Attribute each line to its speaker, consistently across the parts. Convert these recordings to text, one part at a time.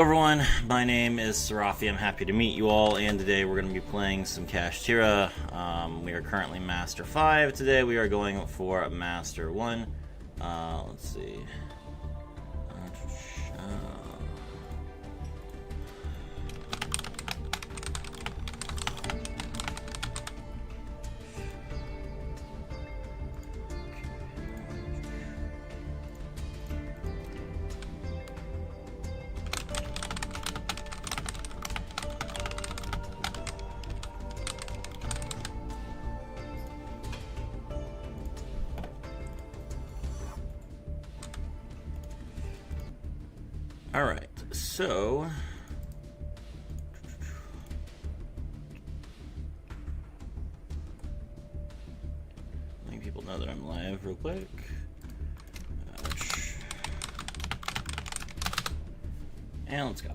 Speaker 1: Everyone, my name is Serafi. I'm happy to meet you all, and today we're going to be playing some Kashtira. We are currently Master 5. Today we are going for Master 1. Let's see. Alright, so letting people know that I'm live real quick. And let's go.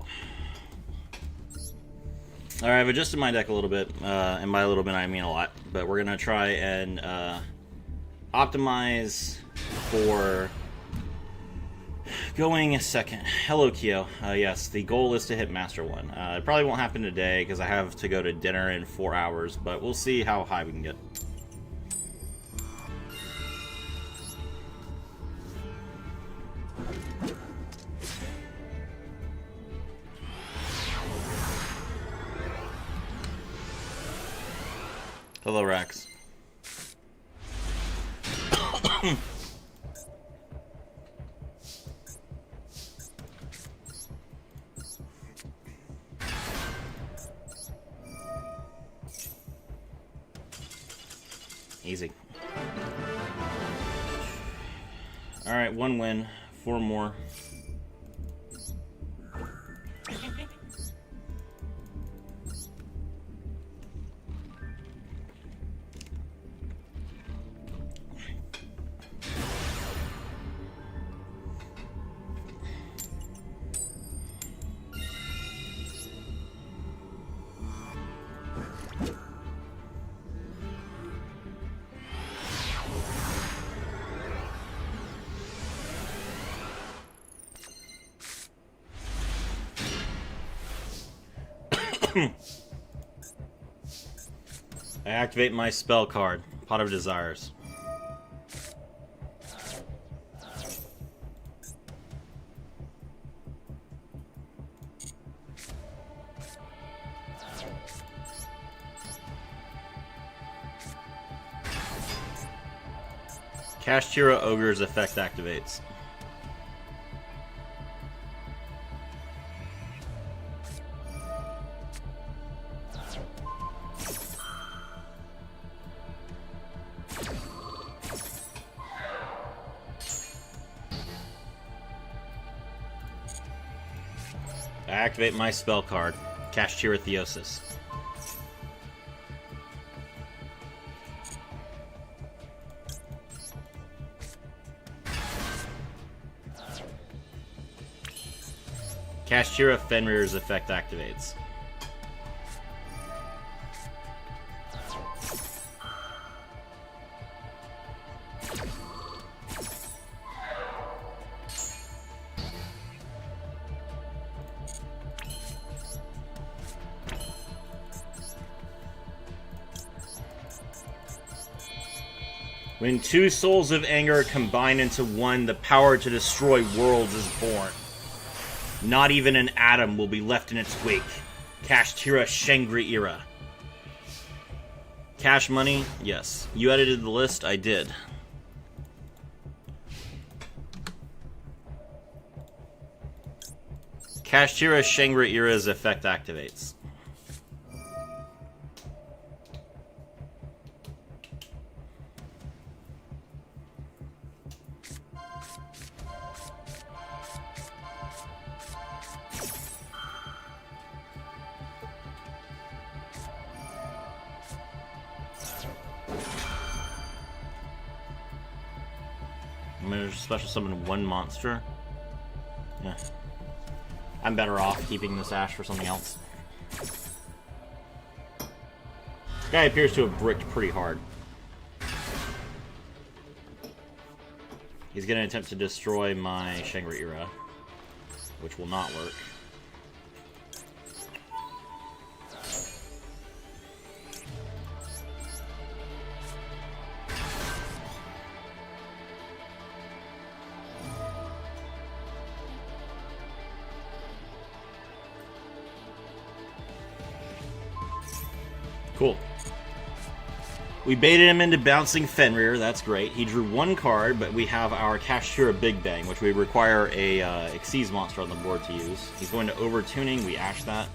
Speaker 1: Alright, I've adjusted my deck a little bit, and by a little bit I mean a lot, but we're going to try and optimize for going second. Hello, Kyo. Yes, the goal is to hit Master 1. It probably won't happen today because I have to go to dinner in 4 hours, but we'll see how high we can get. Hello, Rax. Easy. Alright, 1 win, 4 more. I activate my spell card, Pot of Desires. Kashtira Ogre's effect activates. I activate my spell card, Kashtira Theosis. Kashtira Fenrir's effect activates. When 2 souls of anger combine into one, the power to destroy worlds is born. Not even an atom will be left in its wake. Kashtira Shangri-Ira. Cash money? Yes. You edited the list? I did. Kashtira Shangri-Ira's effect activates. I'm gonna special summon 1 monster. Yeah. I'm better off keeping this ash for something else. This guy appears to have bricked pretty hard. He's going to attempt to destroy my Shangri-Ira, which will not work. Cool. We baited him into bouncing Fenrir. That's great. He drew one card, but we have our Kashtira Big Bang, which we require a Xyz monster on the board to use. He's going to Overtuning. We ash that.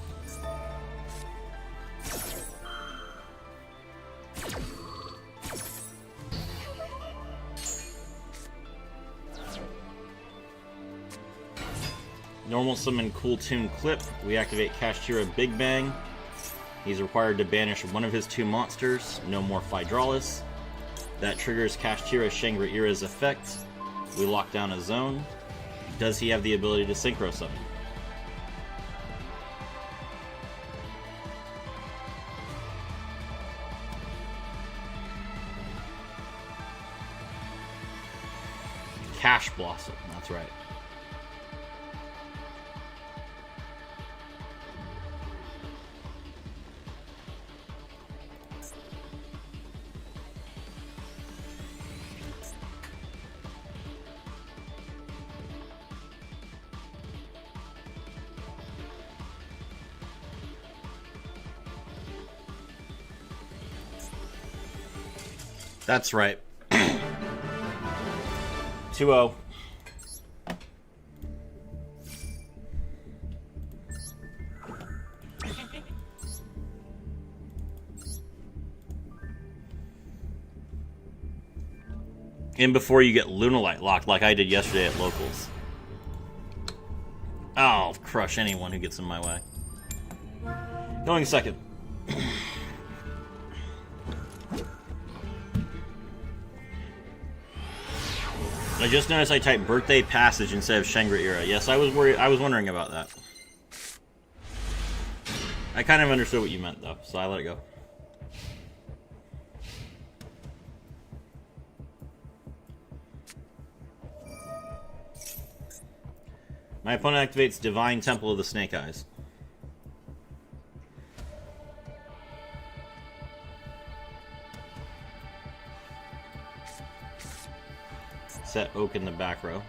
Speaker 1: Normal summon Cool Tune Clip. We activate Kashtira Big Bang. He's required to banish one of his 2 monsters. No more Phydralis. That triggers Kashtira Shangri-Ira's effect. We lock down a zone. Does he have the ability to Synchro Summon? Cash Blossom, that's right. That's right. 2-0. In before you get Lunalight locked like I did yesterday at Locals. I'll crush anyone who gets in my way. Going second. I just noticed I typed Birthday Passage instead of Shangri-Ira. Yes, I was wondering about that. I kind of understood what you meant, though, so I let it go. My opponent activates Divine Temple of the Snake Eyes. Set Oak in the back row.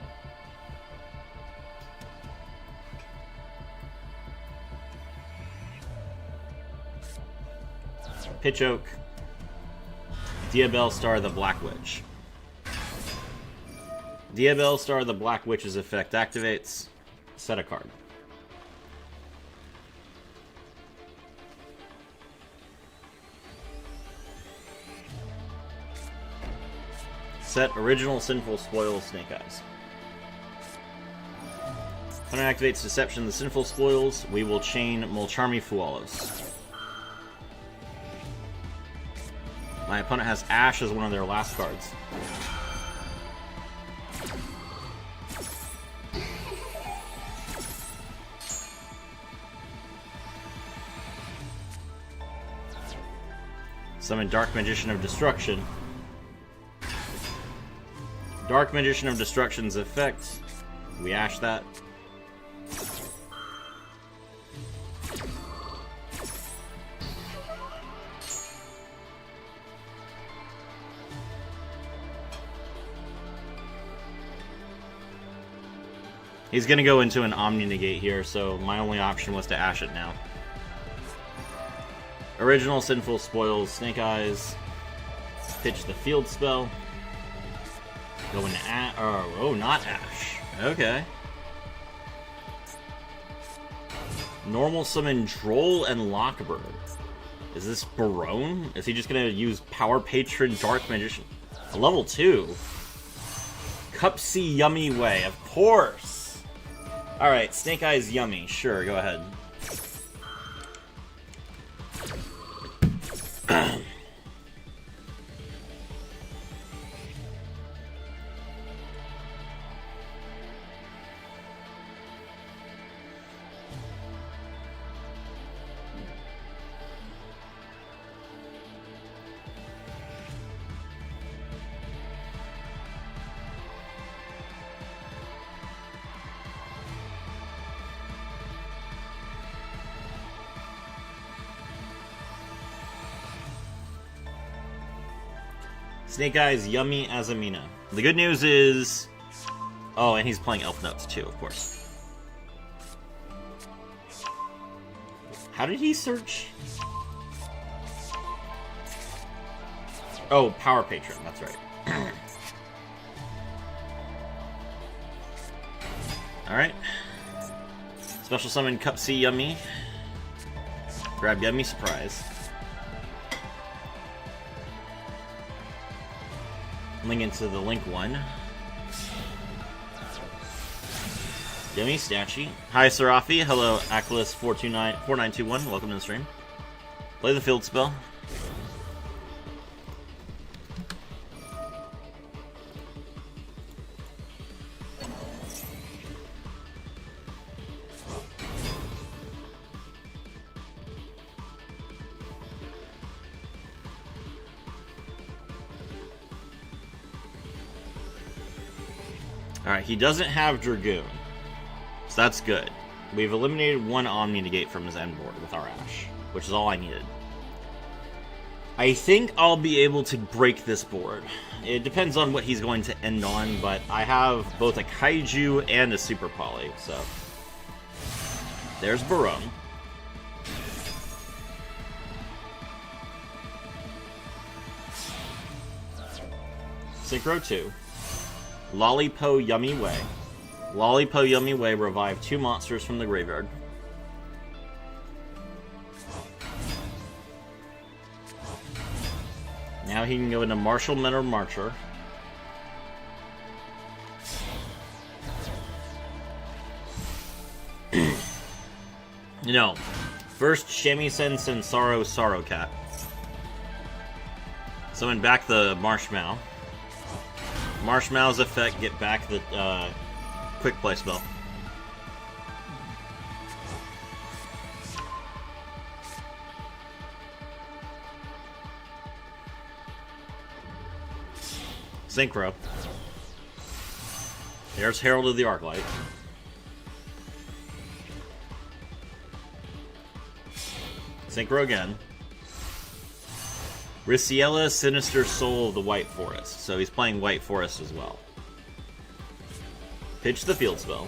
Speaker 1: Pitch Oak. Diabell Star the Black Witch. Diabell Star the Black Witch's effect activates. Set a card. Set Original Sinful Spoils Snake Eyes. Opponent activates Deception the Sinful Spoils. We will chain Mulcharmy Fualos. My opponent has Ash as one of their last cards. Summon Dark Magician of Destruction. Dark Magician of Destruction's effect. We ash that. He's gonna go into an Omni Negate here, so my only option was to ash it now. Original Sinful Spoils Snake Eyes. Pitch the field spell. Go into Ash. Oh, not Ash. Okay. Normal summon Droll and Lockbird. Is this Barone? Is he just gonna use Power Patron Dark Magician? A level 2. Cupsy Yummy Way, of course. Alright, Snake Eyes Yummy. Sure, go ahead. Snake Eyes Yummy Azamina. The good news is... Oh, and he's playing Elf Notes too, of course. How did he search? Oh, Power Patron, that's right. Alright. Special summon Cup C Yummy. Grab Yummy Surprise. Link into the Link one. Yummy Statue. Hi Serafi. Hello Acolis4921. Welcome to the stream. Play the field spell. Alright, he doesn't have Dragoon. So that's good. We've eliminated one Omni Negate from his end board with our Ash, which is all I needed. I think I'll be able to break this board. It depends on what he's going to end on, but I have both a Kaiju and a Super Poly, so... There's Barone. Synchro 2. Lollipo Yummy Way. Lollipo Yummy Way revive 2 monsters from the graveyard. Now he can go into Martial Metal Marcher. No. First, Shamisen Sensaro Sorrow Cat. Summon back the Marshmallow. Marshmallow's effect, get back the quick play spell. Synchro. There's Herald of the Arclight. Synchro again. Riciella, Sinister Soul of the White Forest. So he's playing White Forest as well. Pitch the field spell.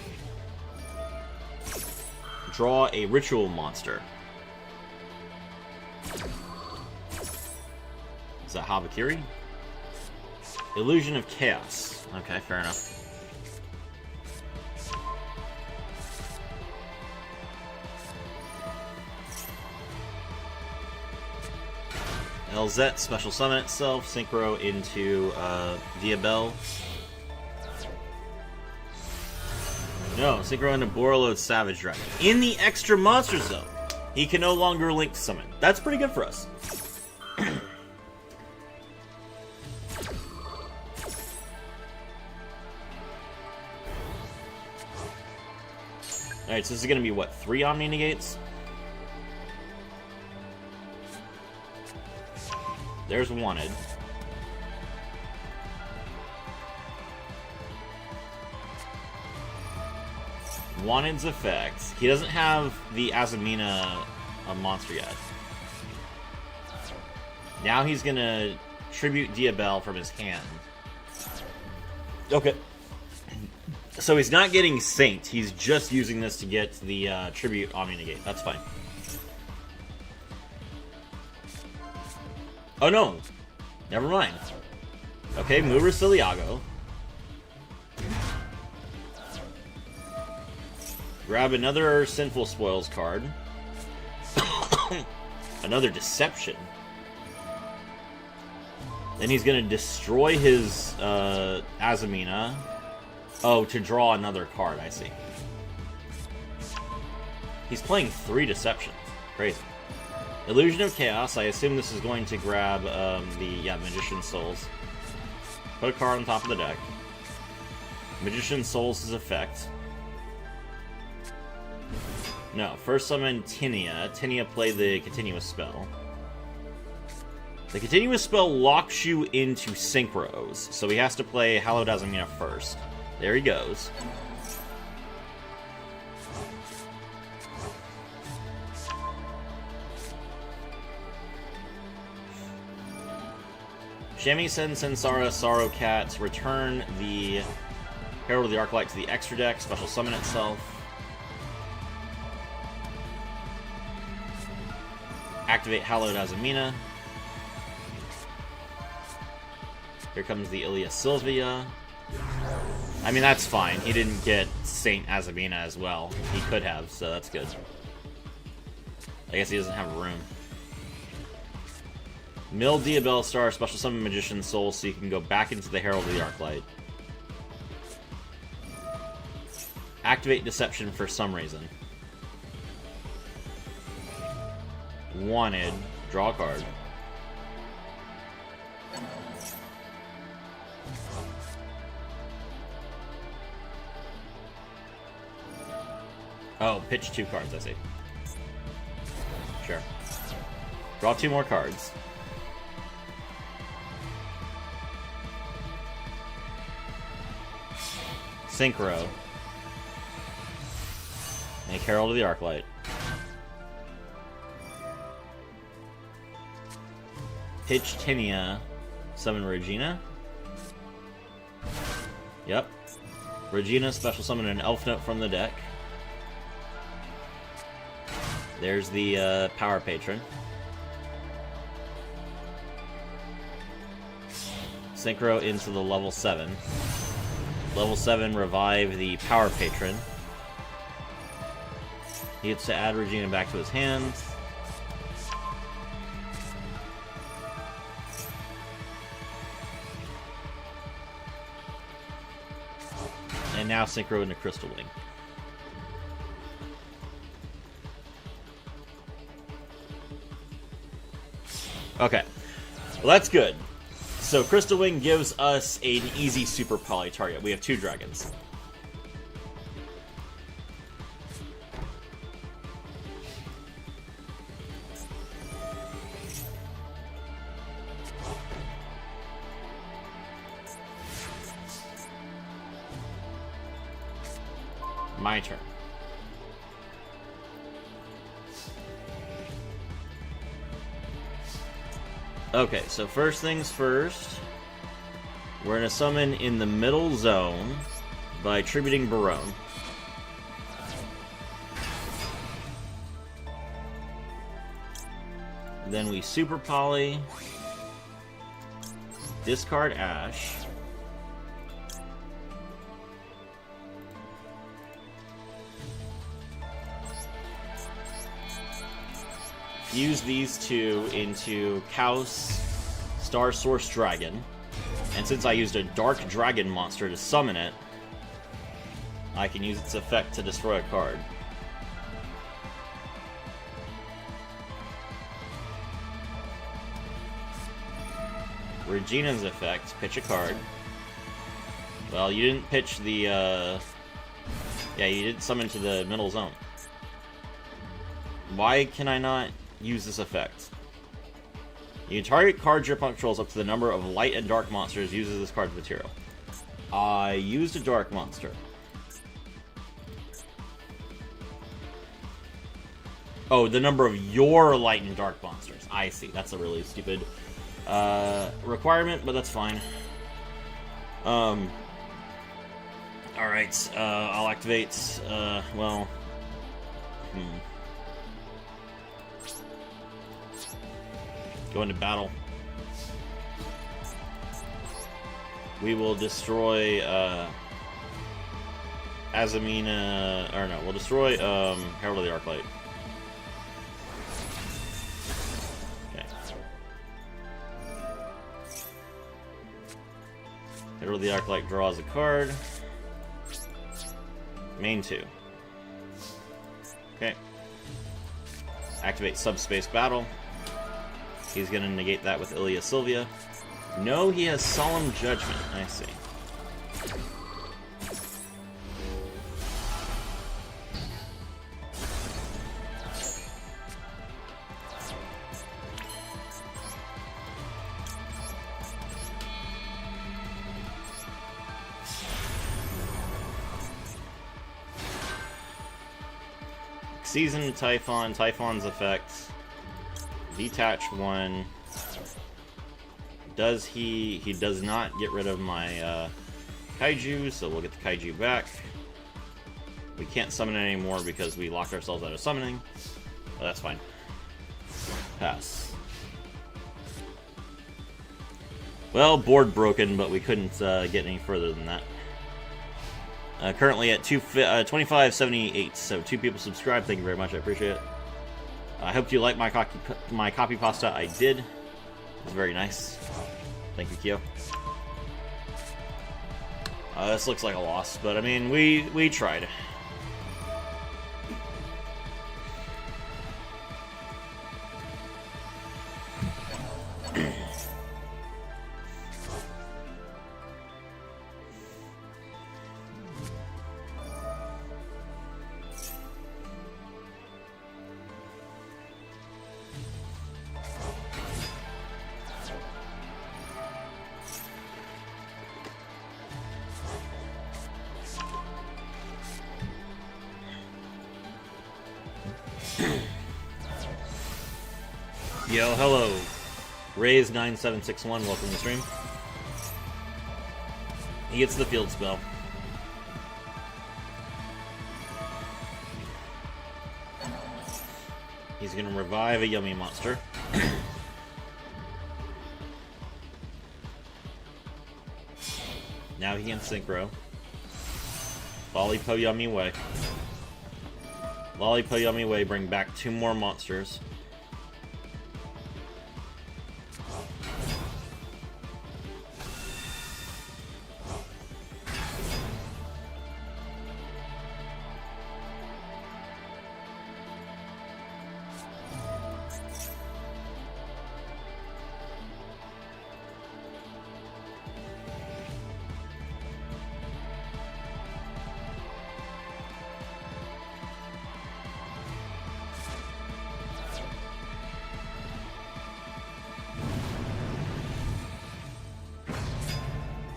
Speaker 1: Draw a ritual monster. Is that Habakiri? Illusion of Chaos. Okay, fair enough. LZ special summon itself, synchro into Diabell. No, synchro into Borreload Savage Dragon. In the extra monster zone, he can no longer link summon. That's pretty good for us. Alright, so this is going to be, what, 3 Omni Negates? There's Wanted. Wanted's effect. He doesn't have the Azamina monster yet. Now he's going to tribute Diabell from his hand. Okay. So he's not getting Saint. He's just using this to get the tribute Omni Negate. That's fine. Oh no! Never mind. Okay, Mura Siliago. Grab another Sinful Spoils card. Another Deception. Then he's gonna destroy his Azamina. Oh, to draw another card, I see. He's playing 3 Deceptions. Crazy. Illusion of Chaos, I assume this is going to grab the Magician's Souls. Put a card on top of the deck. Magician's Souls' effect. No, first summon Tinia. Tinia play the Continuous Spell. The Continuous Spell locks you into Synchros, so he has to play Hallowed Azamina first. There he goes. Shamisen Sensara Sorrow Cats, return the Herald of the Arclight to the extra deck, special summon itself. Activate Hallowed Azamina. Here comes the Ilia Sylvia. I mean, that's fine. He didn't get Saint Azamina as well. He could have, so that's good. I guess he doesn't have room. Mill Diabell Star, special summon Magician's Soul so you can go back into the Herald of the Arclight. Activate Deception for some reason. Wanted. Draw a card. Oh, pitch 2 cards, I see. Sure. Draw 2 more cards. Synchro. Make Herald of the Arclight. Pitch Tinia. Summon Regina. Yep. Regina, special summon an Elf Note from the deck. There's the Power Patron. Synchro into the level 7. Level 7, revive the Power Patron. He gets to add Regina back to his hand. And now Synchro into Crystal Wing. Okay. Well, that's good. So Crystal Wing gives us an easy Super Poly target. We have 2 dragons. My turn. Okay, so first things first, we're going to summon in the middle zone by tributing Barone. Then we Super Poly, discard Ash, use these 2 into Kaos, Star Source Dragon, and since I used a Dark Dragon monster to summon it, I can use its effect to destroy a card. Regina's effect, pitch a card. Well, you didn't pitch the, yeah, you didn't summon to the middle zone. Why can I not use this effect? You can target cards your opponent controls up to the number of light and dark monsters uses this card's material. I used a dark monster. Oh, the number of your light and dark monsters. I see. That's a really stupid requirement, but that's fine. Alright, I'll activate, well... Go into battle. We will destroy Azamina, or no, we'll destroy Herald of the Arclight. Okay. Herald of the Arclight draws a card. Main 2. Okay. Activate Subspace Battle. He's going to negate that with Ilia Sylvia. No, he has Solemn Judgment. I see. Season Typhon. Typhon's effect. Detach 1. Does he does not get rid of my kaiju, so we'll get the kaiju back. We can't summon it anymore because we locked ourselves out of summoning. But that's fine. Pass. Well, board broken, but we couldn't get any further than that. Currently at 2578, so 2 people subscribed. Thank you very much. I appreciate it. I hope you like my copy pasta. I did. It was very nice. Thank you, Kyo. This looks like a loss, but I mean, we tried. Yo, hello. Raise9761, welcome to the stream. He gets the field spell. He's gonna revive a yummy monster. Now he can synchro. Lollipop Yummy Way. Lollipop Yummy Way, bring back 2 more monsters.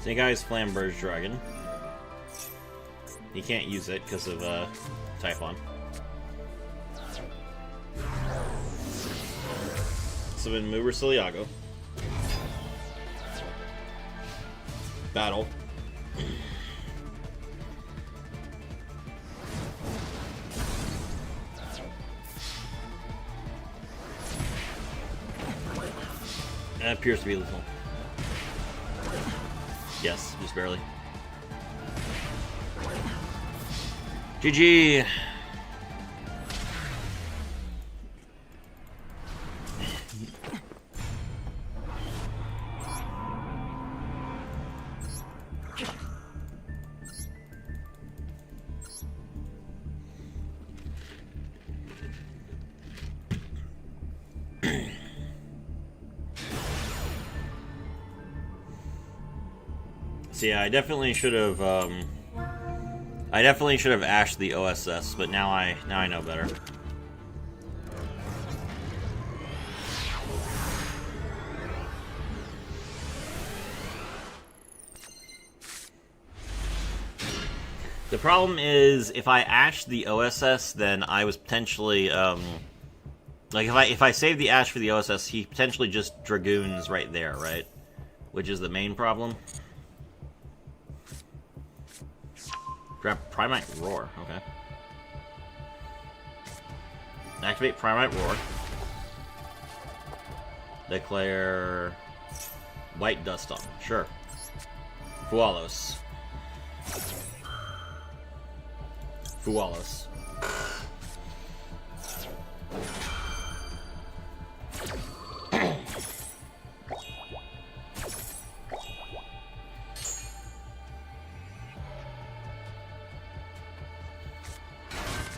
Speaker 1: Snake Eyes Flamberge Dragon. He can't use it because of Typhon. Summon Mu Brasiliago. Battle. That appears to be lethal. Yes, just barely. GG! So yeah, I definitely should have ashed the OSS, but now I know better. The problem is, if I ashed the OSS, then I was potentially like if I save the ash for the OSS, he potentially just dragoons right there, right? Which is the main problem. Grab Primite Roar, okay. Activate Primite Roar. Declare White Dust on, sure. Fualos. Fualos.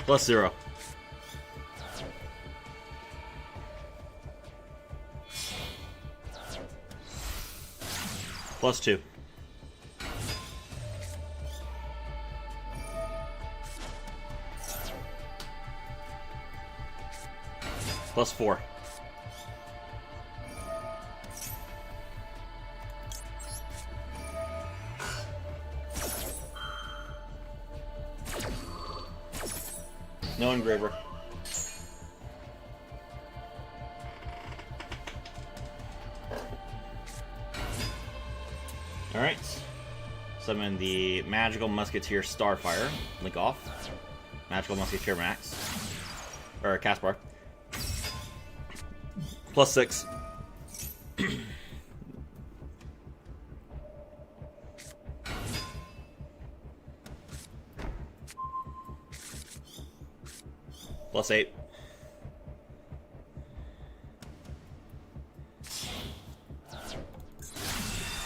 Speaker 1: +0. +2. +4. No engraver. Alright. Summon the Magical Musketeer Starfire. Link off. Magical Musketeer Max. Or Caspar. +6. +8.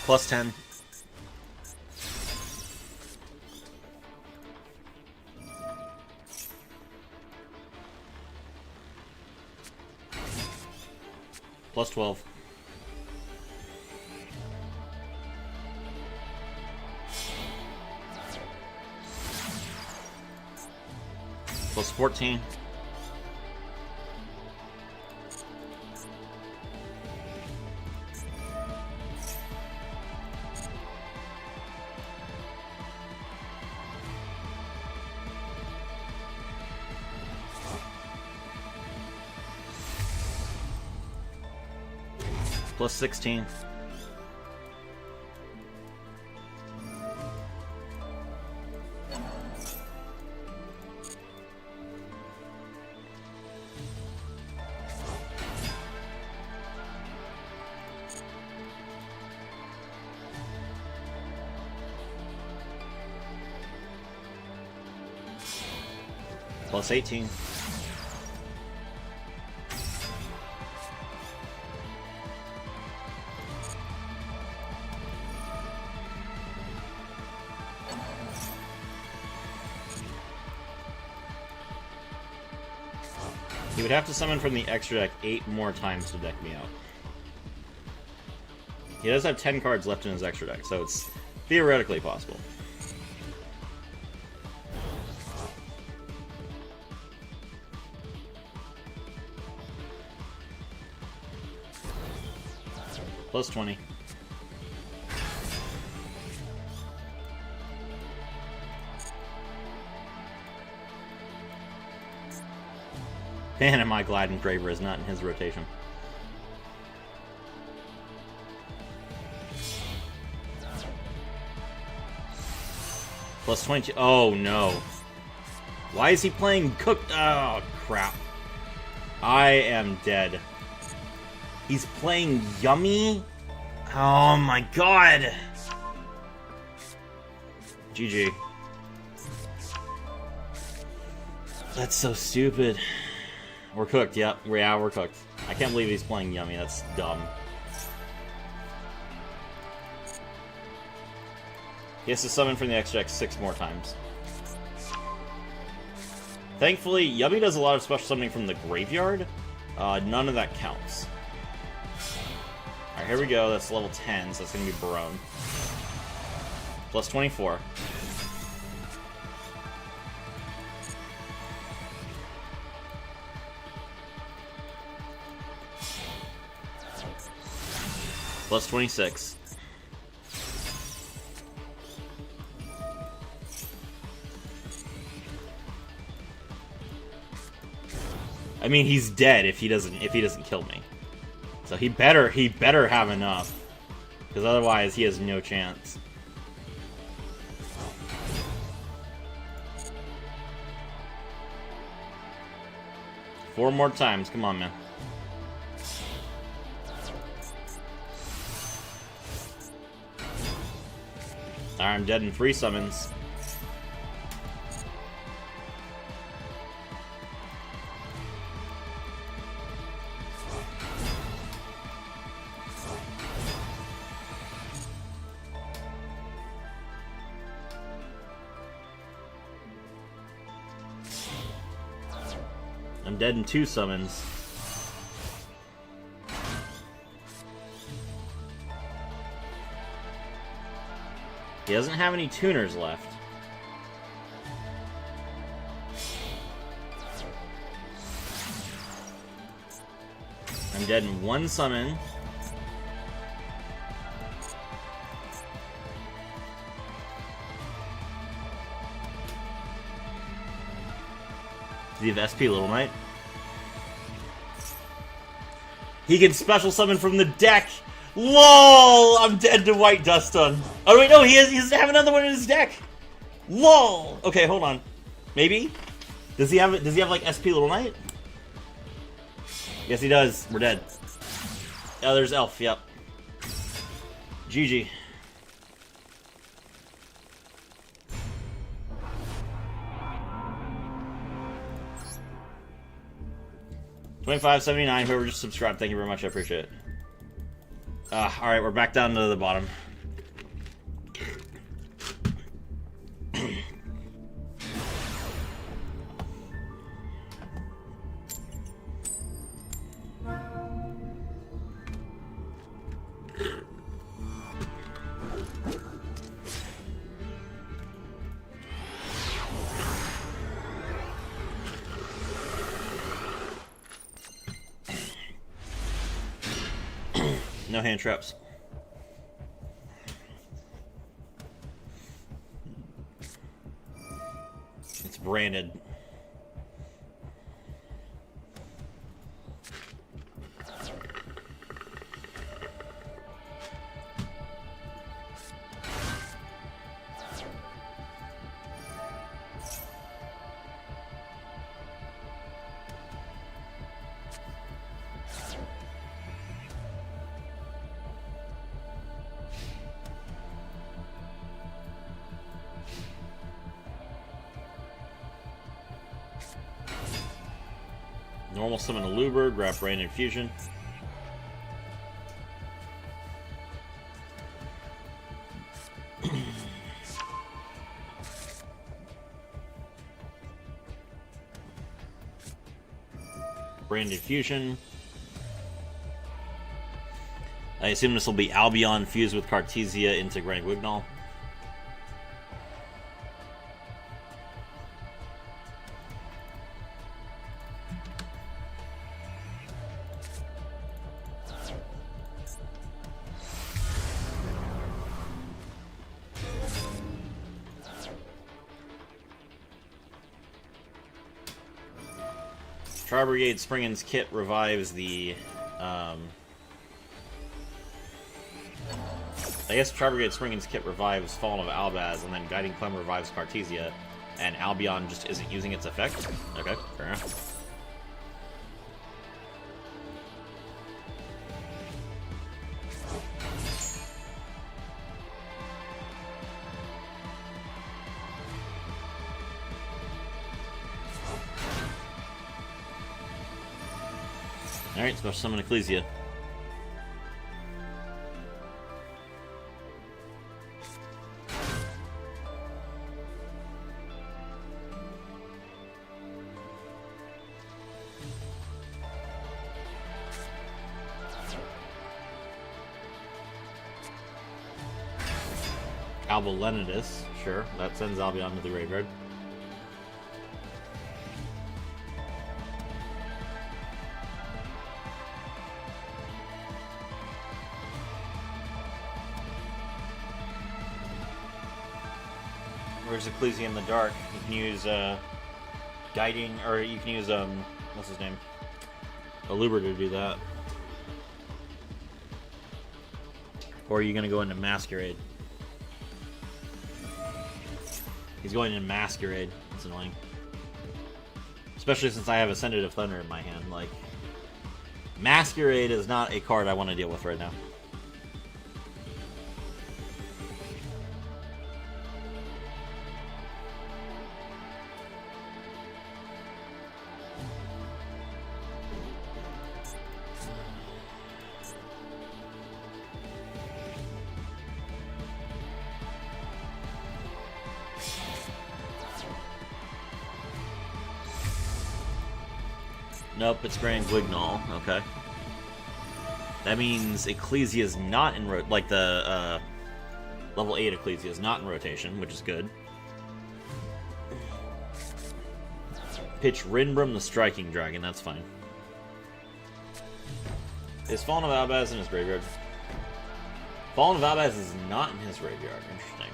Speaker 1: +10. +12. +14. +16. +18. He would have to summon from the extra deck 8 more times to deck me out. He does have 10 cards left in his extra deck, so it's theoretically possible. +20. Man, am I glad Engraver is not in his rotation. +20. Oh no. Why is he playing Cook? Oh crap. I am dead. He's playing Yummy? Oh my god. GG. That's so stupid. We're cooked, yep. Yeah, we're cooked. I can't believe he's playing Yummy. That's dumb. He has to summon from the extra deck 6 more times. Thankfully, Yummy does a lot of special summoning from the graveyard. None of that counts. Alright, here we go. That's level 10, so that's going to be Barone. +24. +26. I mean, he's dead if he doesn't kill me. So he better have enough, because otherwise he has no chance. Four more times, come on, man. Alright, I'm dead in 3 summons. I'm dead in 2 summons. He doesn't have any tuners left. I'm dead in 1 summon. Does he have SP Little Knight? He can special summon from the deck! LOL! I'm dead to White Dust on. Oh wait, no, he doesn't have another one in his deck! LOL! Okay, hold on. Maybe? Does he have like SP Little Knight? Yes, he does. We're dead. Oh, there's Elf, yep. GG. $25.79. Whoever just subscribed, thank you very much. I appreciate it. Alright, we're back down to the bottom. No hand traps. It's branded. Normal summon a Lubird, grab Brain Infusion. Brain Infusion. I assume this will be Albion fused with Cartesia into Grand Guignol. Tri-Brigade Springen's Kit revives the, I guess Tri-Brigade Springen's Kit revives Fallen of Albaz, and then Guiding Clem revives Cartesia, and Albion just isn't using its effect? Okay, fair enough. Alright, special summon Ecclesia. Albolenitus, sure, that sends Albion to the graveyard. Where's Ecclesia in the dark? You can use Guiding, or you can use what's his name? Aluber to do that. Or are you gonna go into Masquerade? He's going into Masquerade. That's annoying. Especially since I have Ascendant of Thunder in my hand. Like, Masquerade is not a card I want to deal with right now. Nope, it's Grand Guignol. Okay. That means Ecclesia is not in like the level 8 Ecclesia is not in rotation, which is good. Pitch Rinbrum the Striking Dragon, that's fine. Is Fallen of Albaz in his graveyard? Fallen of Albaz is not in his graveyard. Interesting.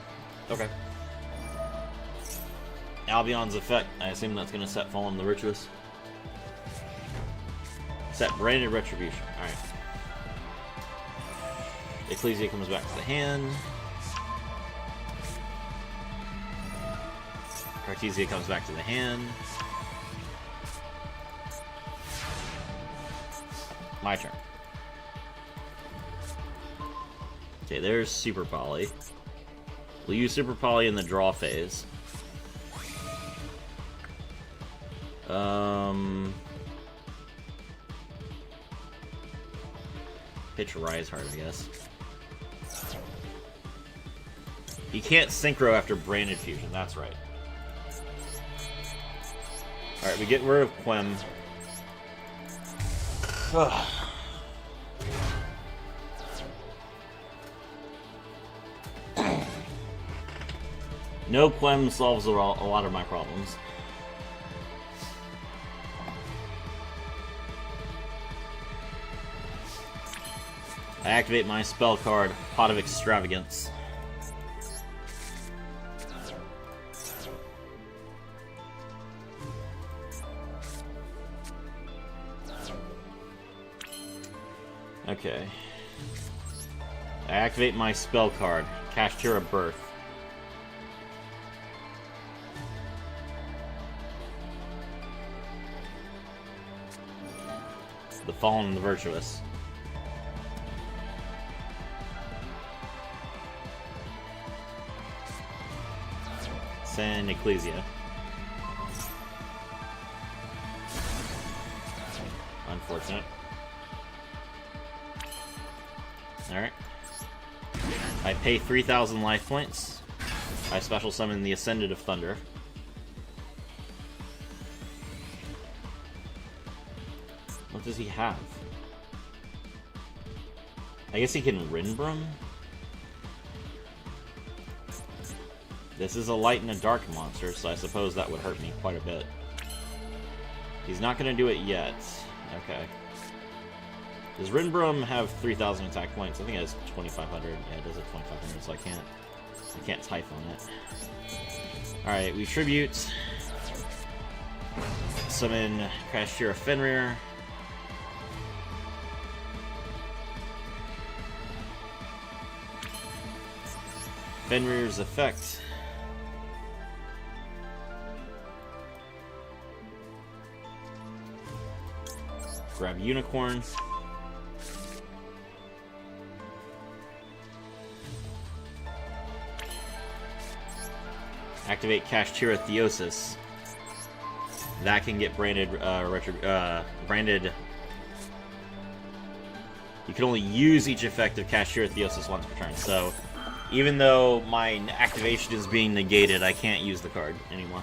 Speaker 1: Okay. Albion's effect. I assume that's going to set Fallen the Virtuous. Set Branded Retribution. Alright. Ecclesia comes back to the hand. Cartesia comes back to the hand. My turn. Okay, there's Super Poly. We'll use Super Poly in the draw phase. Pitch Rise Heart, I guess. He can't Synchro after Branded Fusion, that's right. Alright, we get rid of Quem. No Quem solves a lot of my problems. I activate my spell card, Pot of Extravagance. Okay. I activate my spell card, Kashtira Birth. The Fallen and the Virtuous. Send Ecclesia. Unfortunate. Alright. I pay 3,000 life points. I special summon the Ascendant of Thunder. What does he have? I guess he can Rinbrum? This is a light and a dark monster, so I suppose that would hurt me quite a bit. He's not going to do it yet. Okay. Does Rinbrum have 3,000 attack points? I think it has 2,500. Yeah, it does have 2,500, so I can't Typhon it. Alright, we tribute. Summon Kashtira Fenrir. Fenrir's effect. Grab Unicorn. Activate Kashtira Theosis. That can get branded, branded. You can only use each effect of Kashtira Theosis once per turn, so even though my activation is being negated, I can't use the card anymore.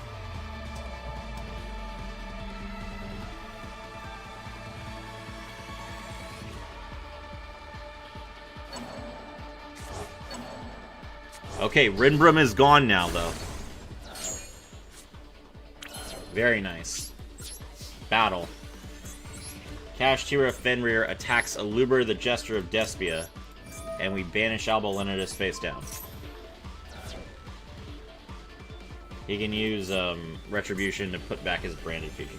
Speaker 1: Okay, Rinbrum is gone now, though. Very nice. Battle. Kashtira Fenrir attacks Aluber, the Jester of Despia, and we banish Alba Lenidus face down. He can use Retribution to put back his Branded Fusion.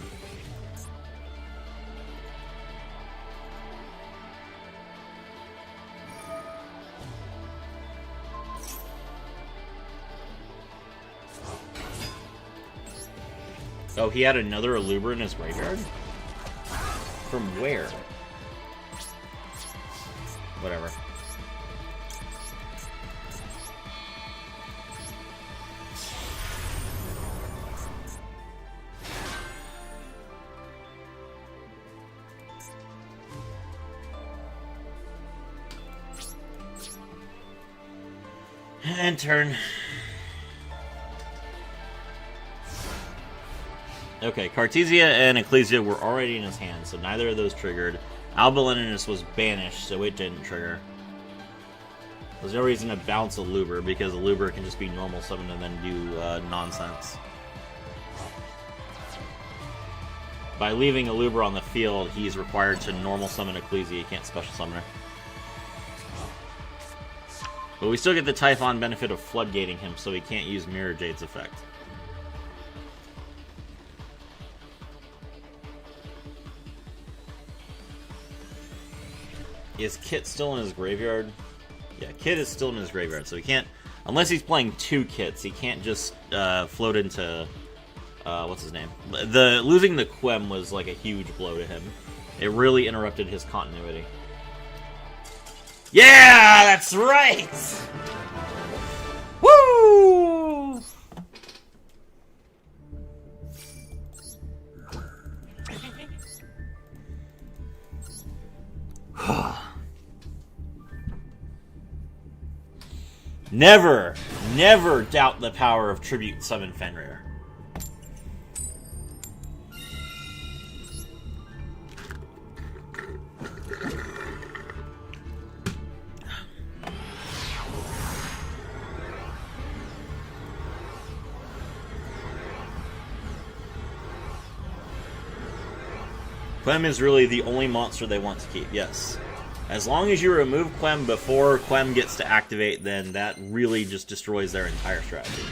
Speaker 1: Oh, he had another Aluber in his graveyard? From where? Whatever. And turn. Okay, Cartesia and Ecclesia were already in his hand, so neither of those triggered. Alba Lenidus was banished, so it didn't trigger. There's no reason to bounce a Aluber, because a Aluber can just be normal summon and then do nonsense. By leaving a Aluber on the field, he's required to normal summon Ecclesia, he can't special summon her. But we still get the Typhon benefit of floodgating him, so he can't use Mirror Jade's effect. Is Kit still in his graveyard? Yeah, Kit is still in his graveyard, so he can't... Unless he's playing two Kits, he can't just float into... what's his name? Losing the Quem was like a huge blow to him. It really interrupted his continuity. Yeah, that's right! Woo! Never, never doubt the power of Tribute Summon Fenrir. Clem is really the only monster they want to keep, yes. As long as you remove Clem before Clem gets to activate, then that really just destroys their entire strategy.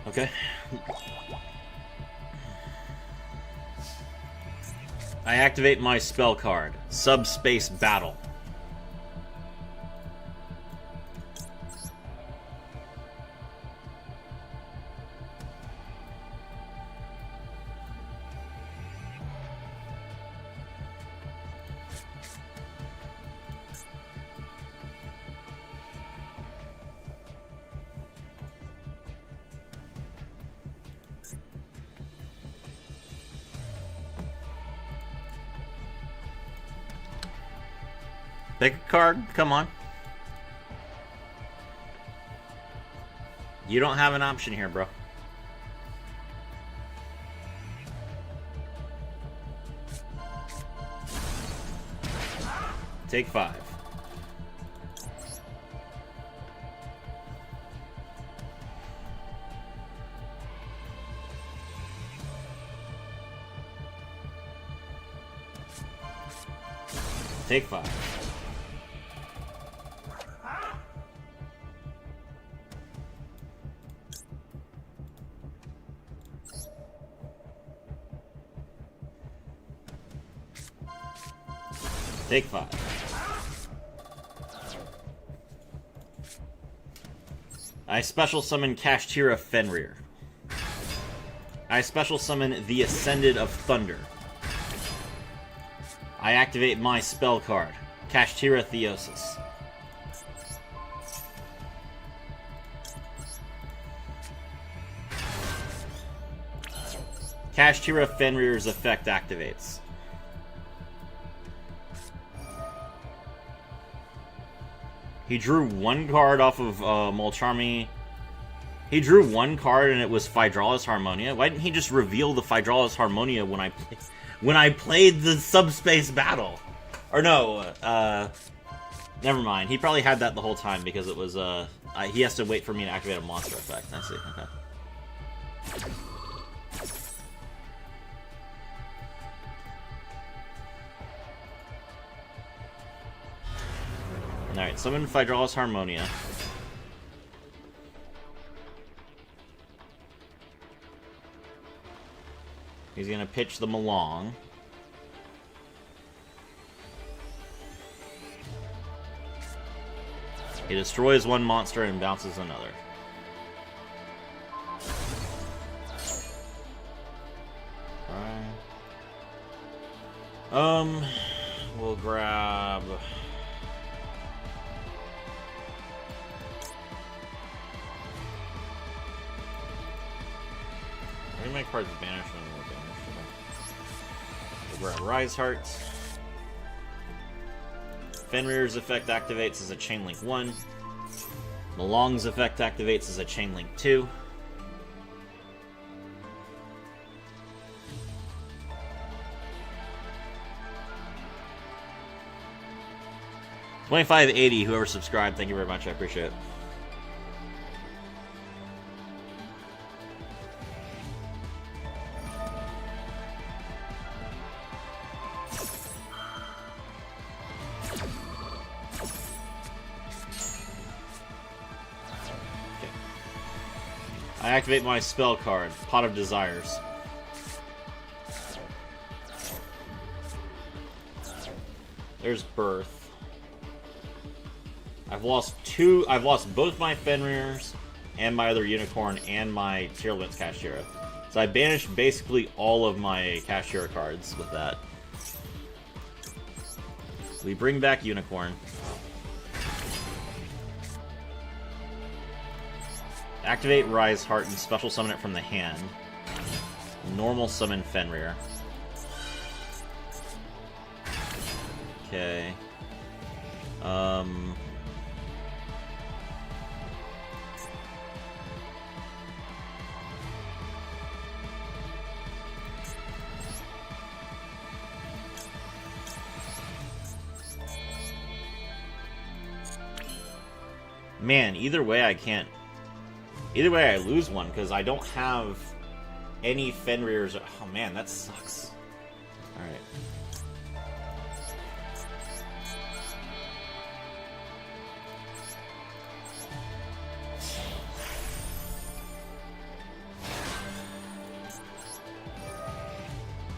Speaker 1: Okay. I activate my spell card, Subspace Battle. Pick a card. Come on. You don't have an option here, bro. Take 5. Take 5. Take 5. I special summon Kashtira Fenrir. I special summon the Ascended of Thunder. I activate my spell card, Kashtira Theosis. Kashtira Fenrir's effect activates. He drew one card off of Molcharmi. He drew one card and it was Phydralis Harmonia. Why didn't he just reveal the Phydralis Harmonia when I played the Subspace Battle? Or no, never mind. He probably had that the whole time because it was he has to wait for me to activate a monster effect. I see. Okay. Alright, summon Phydralis Harmonia. He's gonna pitch them along. He destroys one monster and bounces another. Alright. We'll grab... I my cards banish and we'll banish. We'll grab Rise Heart. Fenrir's effect activates as a Chainlink 1. Malong's effect activates as a Chainlink 2. $25.80, whoever subscribed, thank you very much, I appreciate it. I activate my spell card, Pot of Desires. There's Birth. I've lost both my Fenrirs and my other Unicorn and my Tearlance Kashtira. So I banished basically all of my Kashtira cards with that. We bring back Unicorn. Activate Rise Heart and special summon it from the hand. Normal summon Fenrir. Okay. Man, either way I can't... Either way I lose one, because I don't have any Fenrirs... Oh man, that sucks. Alright.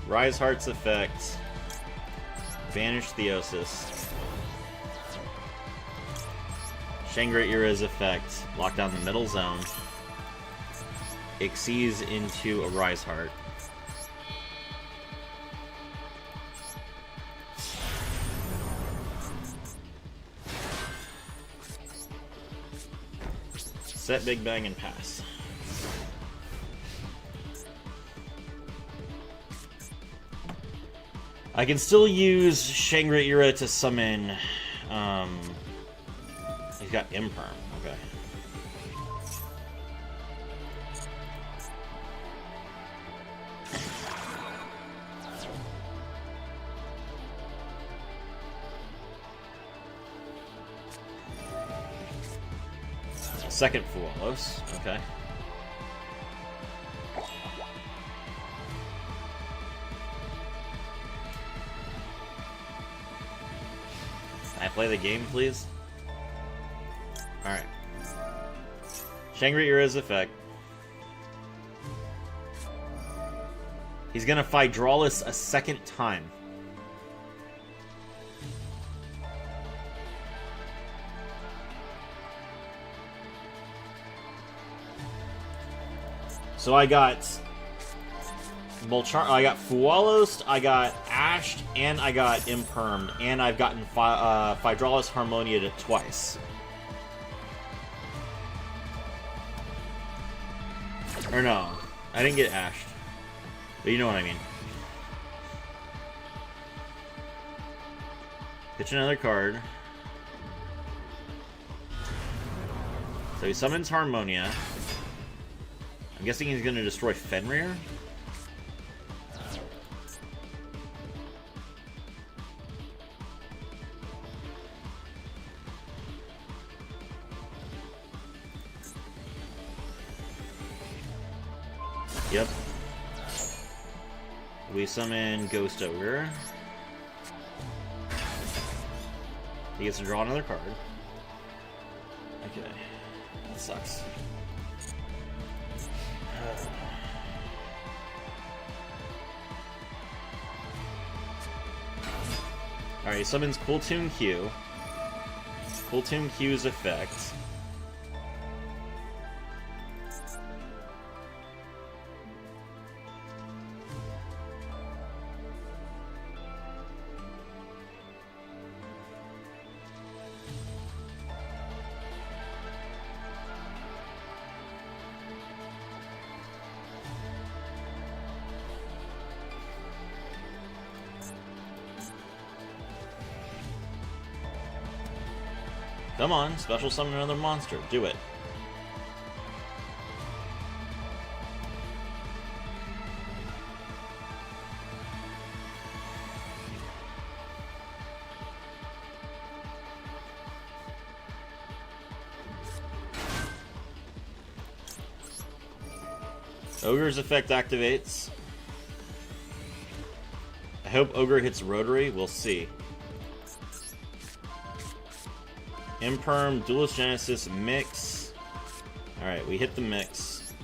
Speaker 1: Rise Heart's effect. Banish Theosis. Shangri-Ira's effect. Lock down the middle zone. Exceeds into a Rise Heart. Set Big Bang and pass. I can still use Shangri-Ira to summon, he's got Imperm, okay. Second Fualos, okay. Can I play the game, please? Alright. Shangri-Ira's effect. He's gonna Phydraulis a second time. So I got I got Fualos, I got Ashed, and I got Impermed, and I've gotten Phydraulis Harmonia twice. Or no, I didn't get Ashed. But you know what I mean. Pitch another card. So he summons Harmonia. I'm guessing he's going to destroy Fenrir? Yep. We summon Ghost Ogre. He gets to draw another card. Okay. That sucks. Alright, he summons Cool Tune Q. Cool Tune Q's effect. Come on, special summon another monster. Do it. Ogre's effect activates. I hope Ogre hits Rotary. We'll see. Imperm, Duelist Genesis, Mix. Alright, we hit the Mix.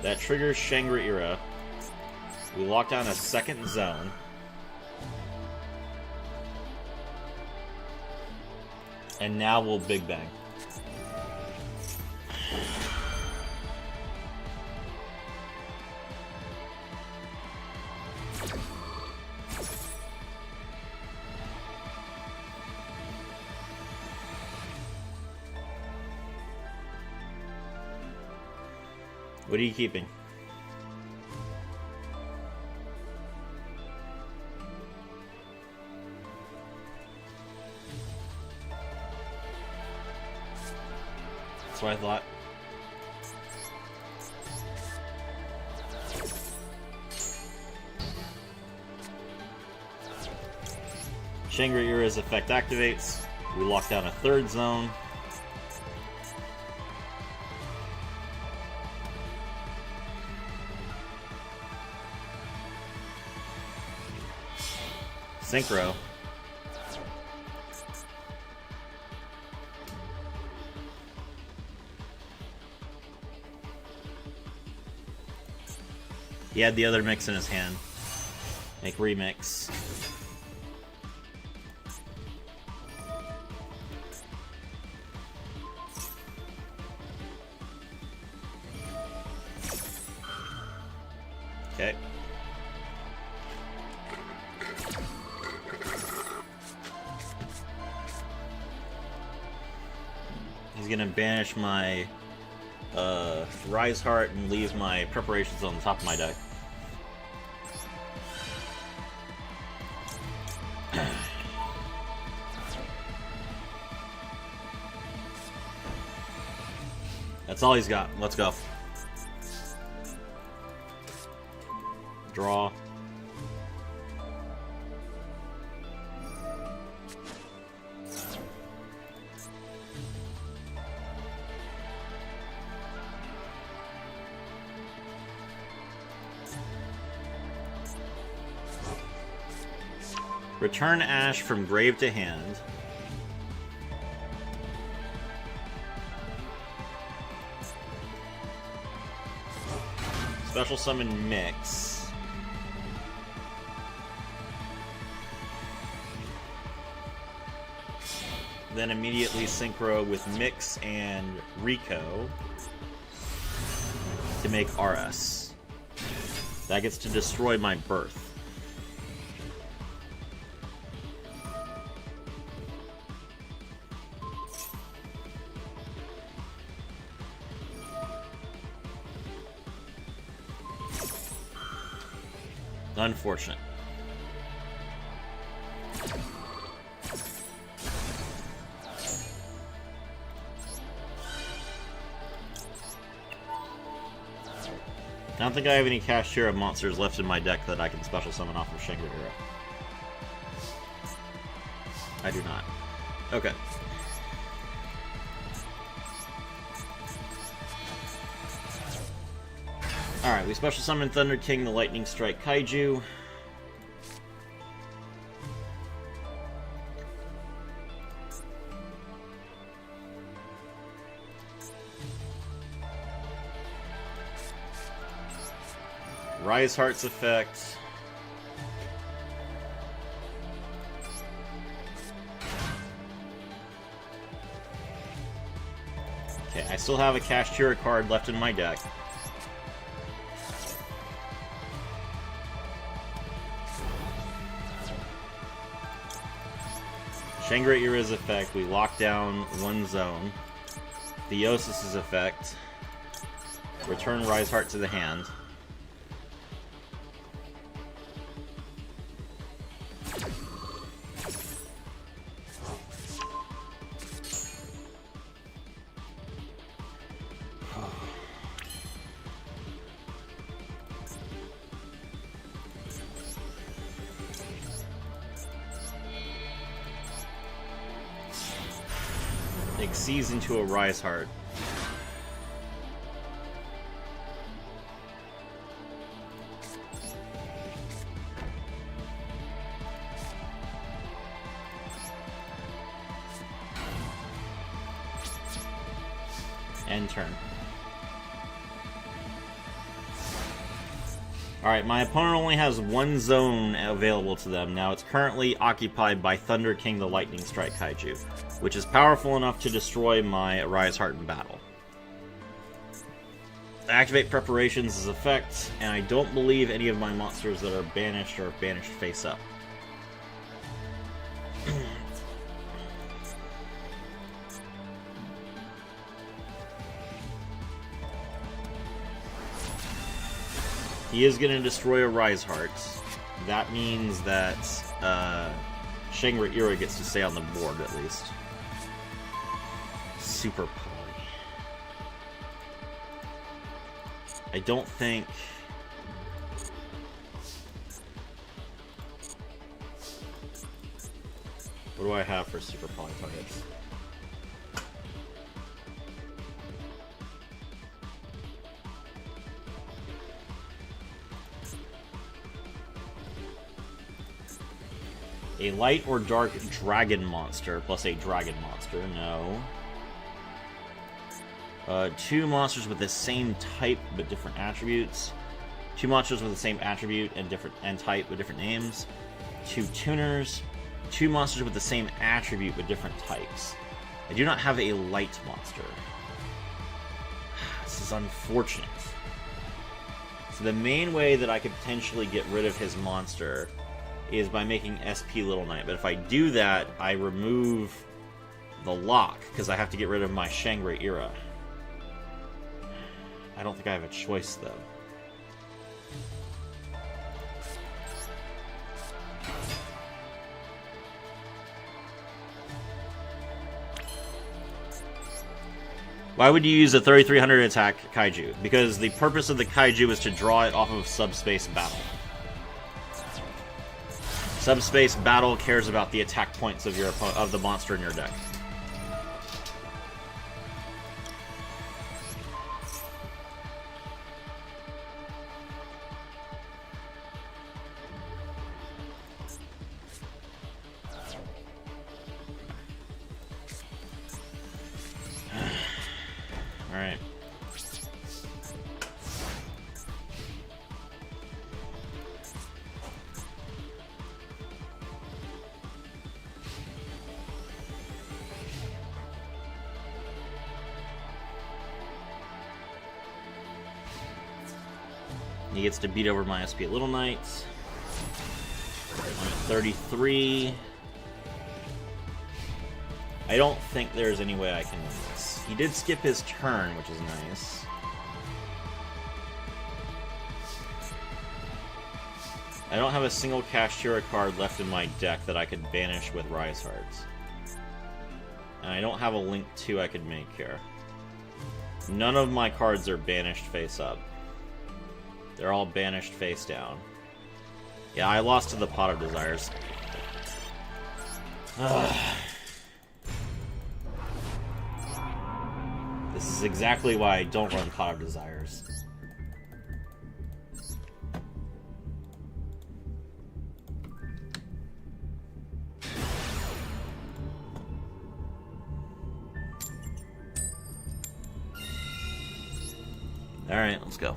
Speaker 1: That triggers Shangri-Ira. We lock down a second zone. And now we'll Big Bang. What are you keeping? That's what I thought. Shangri-Ira's effect activates. We lock down a third zone. Synchro. He had the other mix in his hand. Make remix. Okay. He's gonna banish my Rise Heart and leave my preparations on the top of my deck. That's all he's got. Let's go. Draw. Return Ash from grave to hand. Special summon Mix. Then immediately synchro with Mix and Rico to make RS. That gets to destroy my Birth. Unfortunate. I don't think I have any Kashtira monsters left in my deck that I can special summon off of Shangri-Ira. I do not. Okay. Alright, we special summon Thunder King, the Lightning Strike Kaiju. Rise Heart's effect. Okay, I still have a Kashtira card left in my deck. Shangri-Ira's effect, we lock down one zone. Theosis's effect, return Rise Heart to the hand. Exceeds into a Rise Heart. End turn. Alright, my opponent only has one zone available to them. Now it's currently occupied by Thunder King the Lightning Strike Kaiju, which is powerful enough to destroy my Rise Heart in battle. Activate Preparations as effect, and I don't believe any of my monsters that are banished are banished face up. He is going to destroy a Rise Heart. That means that Shangri-Ira gets to stay on the board, at least. Super Poly. I don't think... What do I have for Super Poly targets? A light or dark dragon monster plus a dragon monster. No. 2 monsters with the same type but different attributes. 2 monsters with the same attribute and type with different names. 2 tuners. 2 monsters with the same attribute but different types. I do not have a light monster. This is unfortunate. So the main way that I could potentially get rid of his monster is by making SP Little Knight. But if I do that, I remove the lock, because I have to get rid of my Shangri-Ira. I don't think I have a choice, though. Why would you use a 3300 attack Kaiju? Because the purpose of the Kaiju is to draw it off of Subspace Battle. Subspace Battle cares about the attack points of the monster in your deck. All right. He gets to beat over my SP Little Knights. I'm at 33. I don't think there's any way I can win this. He did skip his turn, which is nice. I don't have a single Kashtira card left in my deck that I could banish with Rise Hearts. And I don't have a Link 2 I could make here. None of my cards are banished face up. They're all banished face down. Yeah, I lost to the Pot of Desires. This is exactly why I don't run Pot of Desires. Alright, let's go.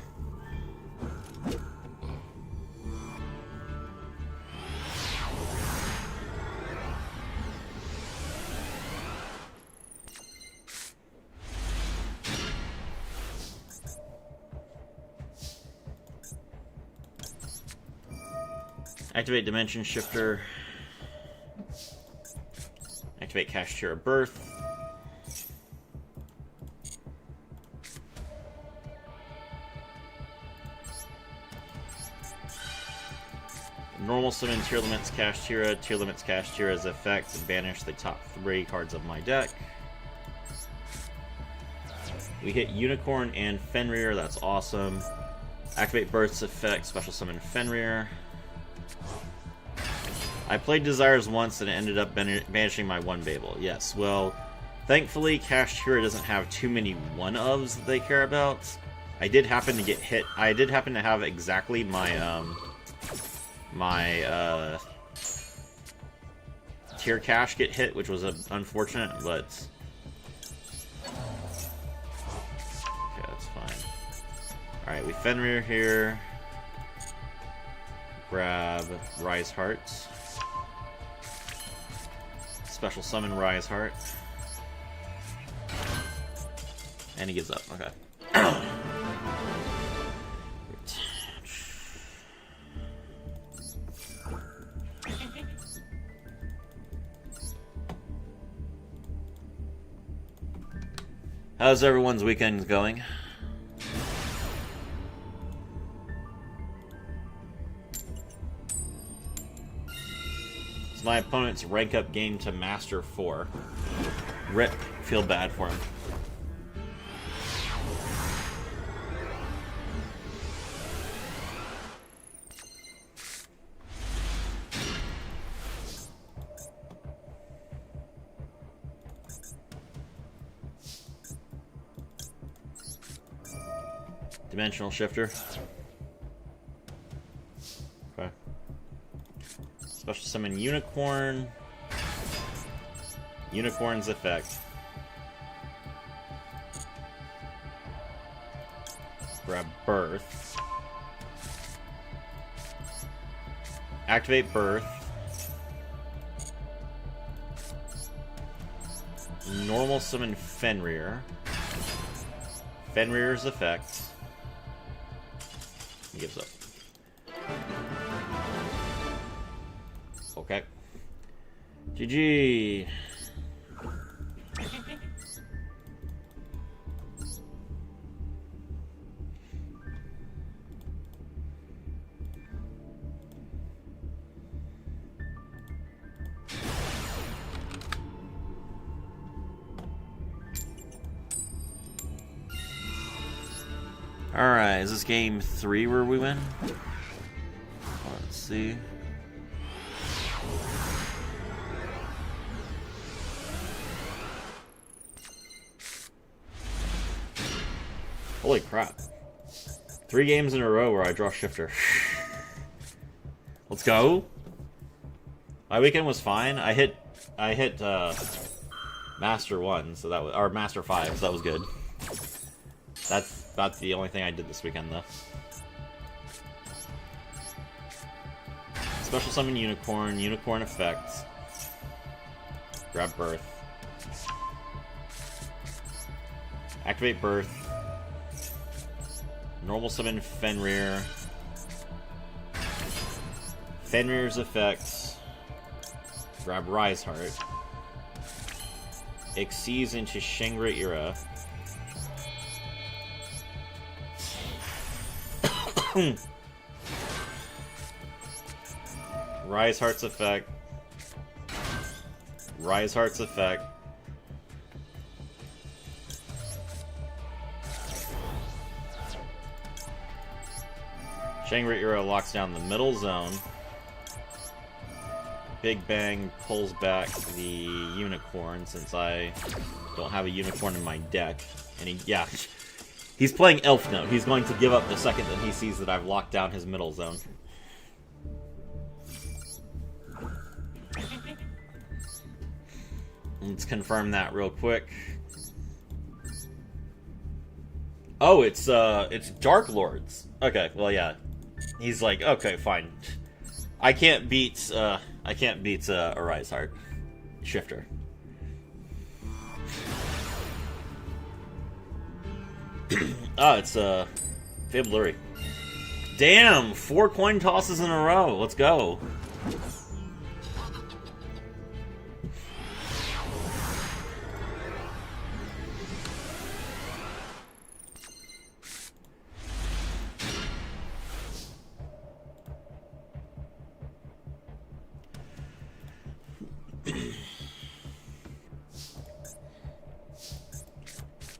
Speaker 1: Activate Dimension Shifter. Activate Kashtira Birth. Normal summon Tier Limits Kashtira. Tier Limits Kashtira's effect to banish the top 3 cards of my deck. We hit Unicorn and Fenrir, that's awesome. Activate Birth's effect, special summon Fenrir. I played Desires once and it ended up banishing my 1 Babel. Yes, well, thankfully Kashtira doesn't have too many 1-ofs that they care about. I did happen to get hit. I did happen to have exactly my, Tier Cash get hit, which was unfortunate, but... Okay, that's fine. Alright, we Fenrir here. Grab Rise Heart. Special summon Rise Heart. And he gives up, okay. How's everyone's weekend going? my opponent's rank up game to Master 4. Rip. Feel bad for him. Dimensional shifter. Okay. Special summon Unicorn. Unicorn's effect. Grab Birth. Activate Birth. Normal summon Fenrir. Fenrir's effect. He gives up. Okay. GG. Alright, is this game 3 where we win? Let's see. Holy crap. 3 games in a row where I draw shifter. Let's go. My weekend was fine. I hit Master 1, so that was, or Master 5, so that was good. That's about the only thing I did this weekend, though. Special summon Unicorn, Unicorn effect. Grab Birth. Activate Birth. Normal summon Fenrir. Fenrir's effect. Grab Rise Heart. Exceeds into Shangri-Ira. Rise Heart's effect. Rise Heart's effect. Shangri-Ira locks down the middle zone. Big Bang pulls back the Unicorn since I don't have a Unicorn in my deck. And he's playing Elf Note. He's going to give up the second that he sees that I've locked down his middle zone. Let's confirm that real quick. Oh, it's Dark Lords. Okay, well yeah. He's like, okay, fine. I can't beat a Rise Heart shifter. Oh, it's Fabled Luri. Damn, 4 coin tosses in a row. Let's go.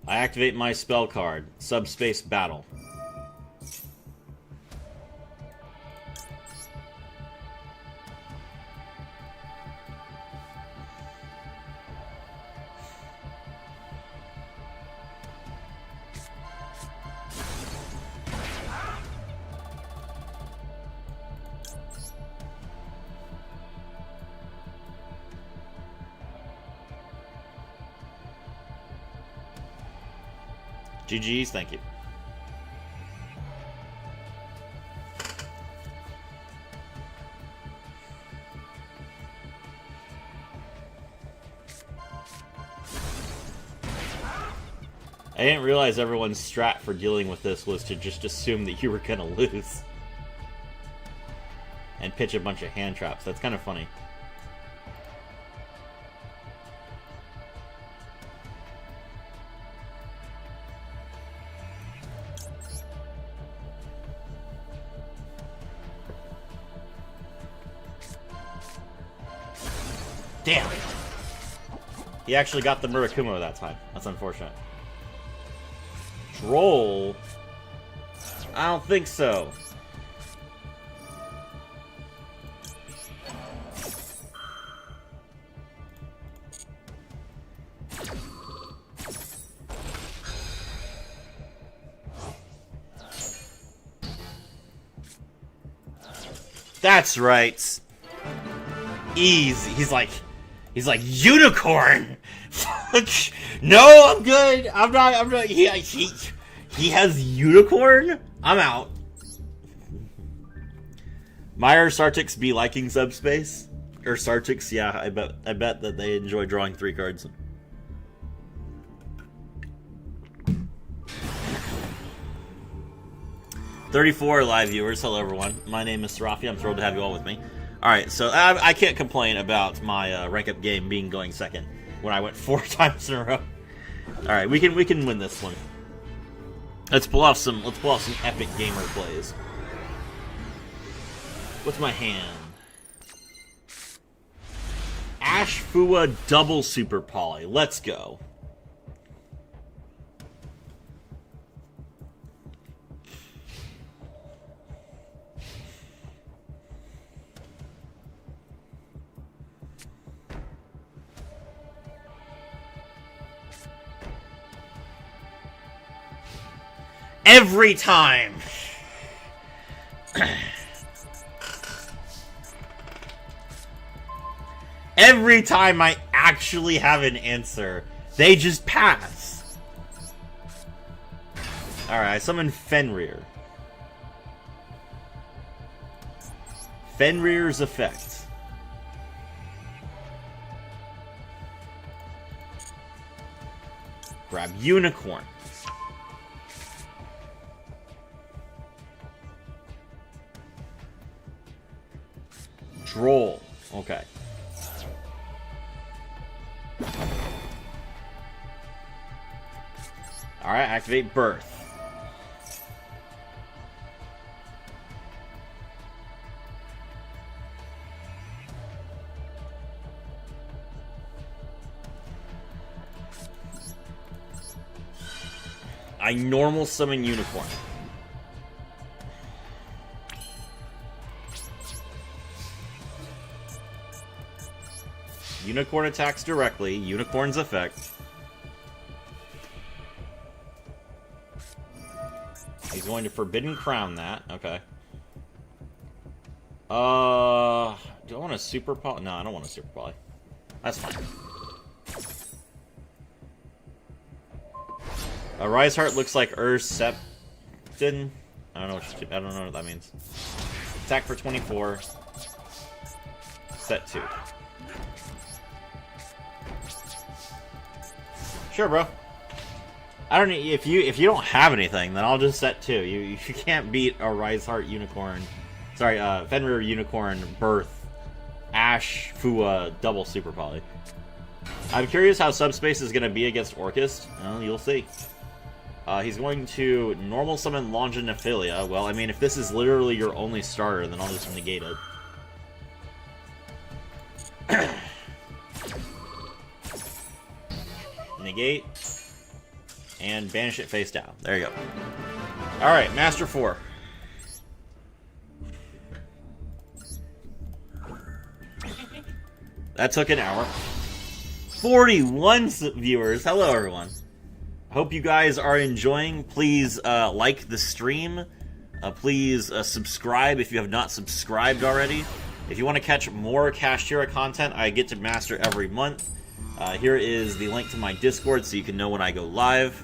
Speaker 1: I activate my spell card, Subspace Battle. GG's, thank you. I didn't realize everyone's strat for dealing with this was to just assume that you were gonna lose. And pitch a bunch of hand traps. That's kind of funny. Damn. He actually got the Murakumo that time. That's unfortunate. Droll? I don't think so. That's right. Easy. He's like, unicorn. No, I'm good. I'm not. He has unicorn. I'm out. Meyer Sartix be liking subspace or Sartix? Yeah, I bet that they enjoy drawing 3 cards. "34 live viewers. Hello, everyone. My name is Serafi. I'm thrilled to have you all with me. Alright, so I can't complain about my rank up game being going second when I went 4 times in a row. Alright, we can win this one. Let's pull off some epic gamer plays. What's my hand? Ash Fua double super poly. Let's go. Every time. Every time I actually have an answer, they just pass. Alright, I summon Fenrir. Fenrir's effect. Grab Unicorn. Droll. Okay. Alright, activate Birth. I normal summon Unicorn. Unicorn attacks directly. Unicorn's effect. He's going to Forbidden Crown that. Okay. Do I want a Super Poly? No, I don't want a Super Poly. That's fine. Rise Heart looks like Septon. I don't know what that means. Attack for 24. Set 2. Sure, bro. I don't. If you don't have anything, then I'll just set 2. You can't beat a Rise Heart Unicorn. Sorry, Fenrir Unicorn Birth Ash Fua double Super Poly. I'm curious how Subspace is going to be against Orcust. Well, you'll see. He's going to normal summon Longinophilia. Well, I mean, if this is literally your only starter, then I'll just negate it. Negate. And banish it face down. There you go. Alright, Master 4. That took an hour. 41 viewers. Hello, everyone. Hope you guys are enjoying. Please like the stream. Please subscribe if you have not subscribed already. If you want to catch more Kashtira content, I get to master every month. Here is the link to my Discord so you can know when I go live.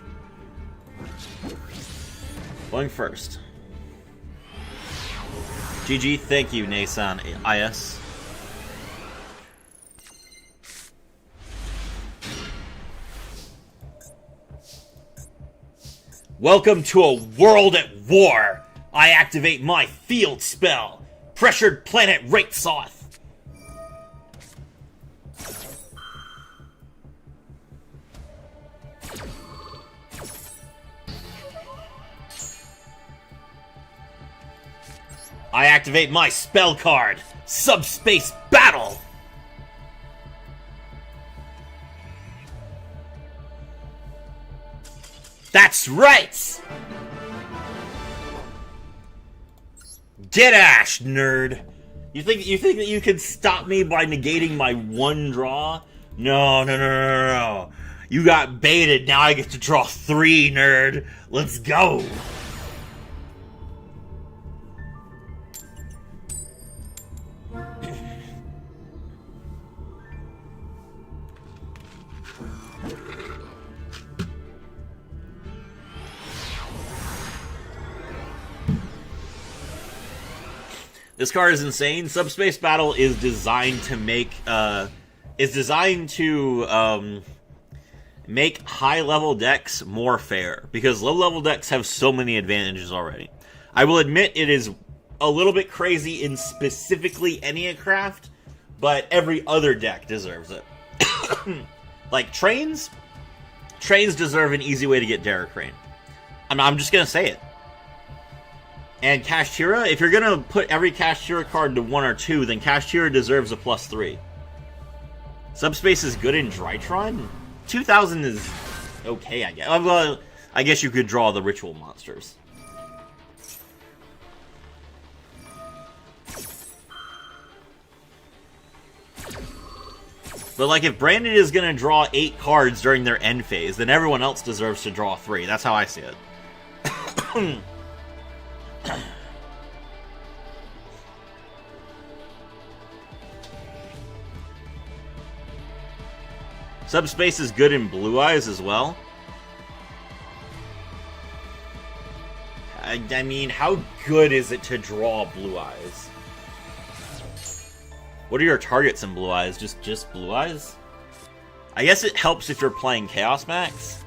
Speaker 1: Going first. GG, thank you, Nasan IS. Welcome to a world at war. I activate my field spell. Pressured planet Rakesoth. I activate my spell card, Subspace Battle! That's right! Get Ash, nerd! You think that you could stop me by negating my one draw? No. You got baited, now I get to draw 3, nerd. Let's go! This card is insane. Subspace Battle is designed to make make high-level decks more fair, because low-level decks have so many advantages already. I will admit it is a little bit crazy in specifically Enneacraft, but every other deck deserves it. Like Trains deserve an easy way to get Derek Crane. I'm just gonna say it. And Kashtira, if you're going to put every Kashtira card to 1 or 2, then Kashtira deserves a +3. Subspace is good in Drytron? 2000 is okay, I guess. Well, I guess you could draw the ritual monsters. But, like, if Brandon is going to draw 8 cards during their end phase, then everyone else deserves to draw 3. That's how I see it. Subspace is good in Blue Eyes as well. I mean, how good is it to draw Blue Eyes? What are your targets in Blue Eyes? Just Blue Eyes? I guess it helps if you're playing Chaos Max.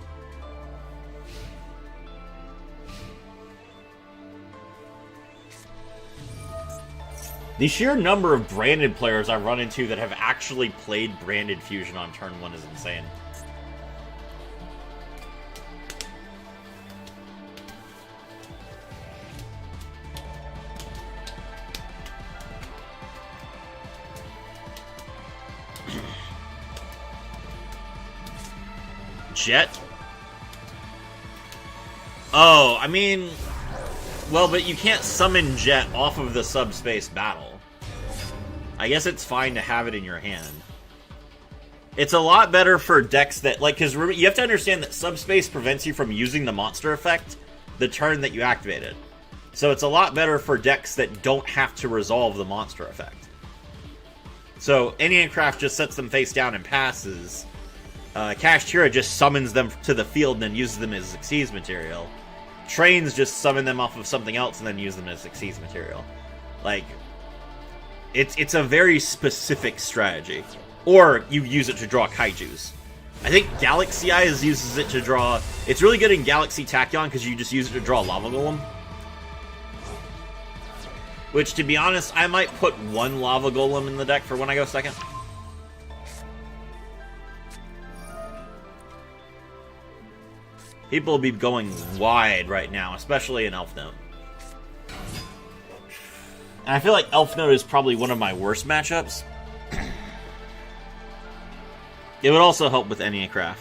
Speaker 1: The sheer number of branded players I've run into that have actually played branded Fusion on turn 1 is insane. Jet? Oh, I mean... Well, but you can't summon Jet off of the Subspace Battle. I guess it's fine to have it in your hand. It's a lot better for decks that... Like, because you have to understand that Subspace prevents you from using the monster effect the turn that you activate it. So it's a lot better for decks that don't have to resolve the monster effect. So Enneacraft just sets them face down and passes. Kashtira just summons them to the field and then uses them as Xyz material. Trains just summon them off of something else and then use them as Xyz material. Like, it's a very specific strategy. Or you use it to draw kaijus. I think Galaxy Eyes uses it to draw... It's really good in Galaxy Tachyon because you just use it to draw Lava Golem. Which, to be honest, I might put 1 Lava Golem in the deck for when I go second. People will be going wide right now, especially in Elf Note. And I feel like Elf Note is probably one of my worst matchups. It would also help with Enneacraft.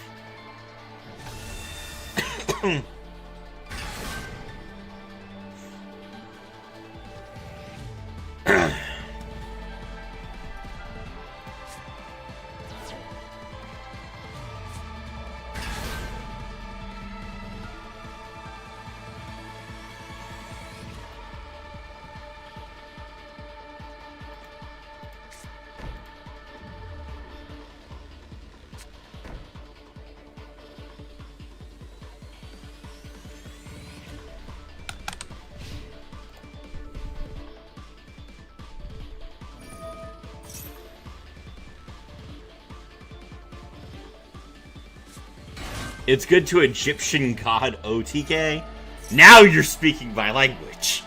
Speaker 1: It's good to Egyptian god OTK. Now you're speaking my language.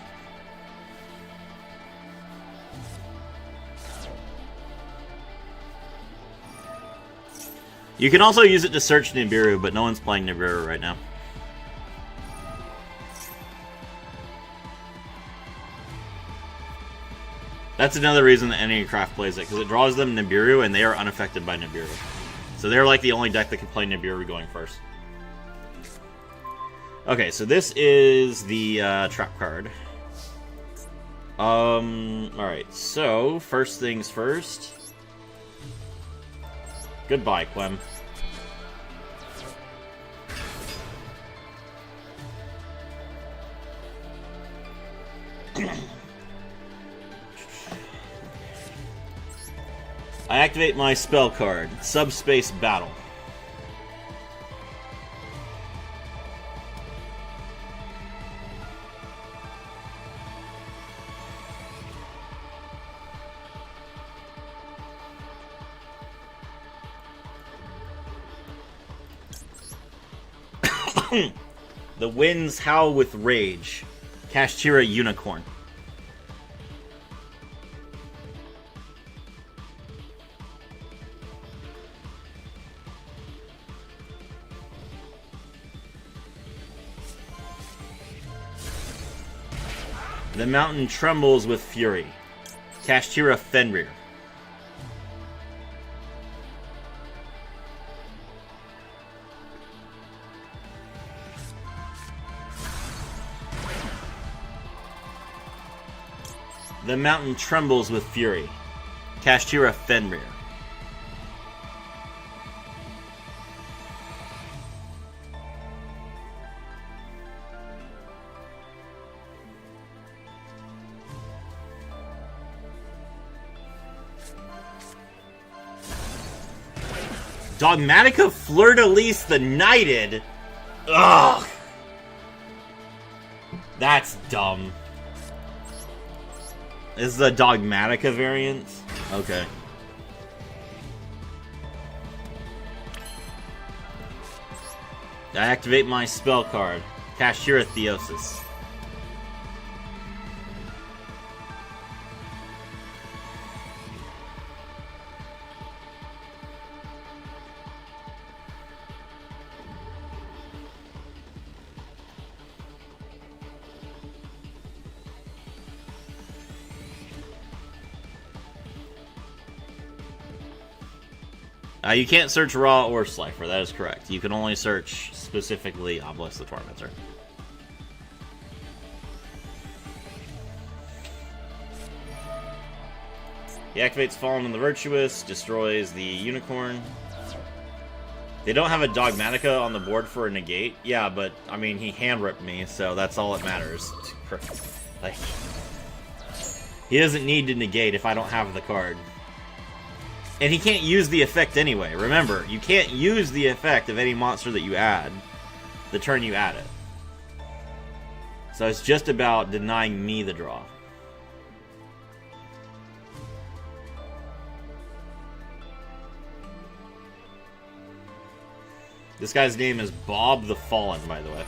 Speaker 1: You can also use it to search Nibiru, but no one's playing Nibiru right now. That's another reason that Enneacraft plays it, because it draws them Nibiru, and they are unaffected by Nibiru. So they're like the only deck that can play Nibiru going first. Okay, so this is the trap card. Alright, so first things first. Goodbye, Quem. I activate my spell card, Subspace Battle. The winds howl with rage. Kashtira Unicorn. The mountain trembles with fury. Kashtira Fenrir. The mountain trembles with fury. Kashtira Fenrir. Dogmatica Fleur-de-Lis the Knighted? Ugh! That's dumb. This is the Dogmatica variant? Okay. I activate my spell card, Kashtira Theosis. You can't search Raw or Slifer, that is correct. You can only search specifically Obelisk the Tormentor. He activates Fallen and the Virtuous, destroys the Unicorn. They don't have a Dogmatica on the board for a negate. Yeah, but, I mean, he hand-ripped me, so that's all that matters. Like, he doesn't need to negate if I don't have the card. And he can't use the effect anyway. Remember, you can't use the effect of any monster that you add the turn you add it. So it's just about denying me the draw. This guy's name is Bob the Fallen, by the way.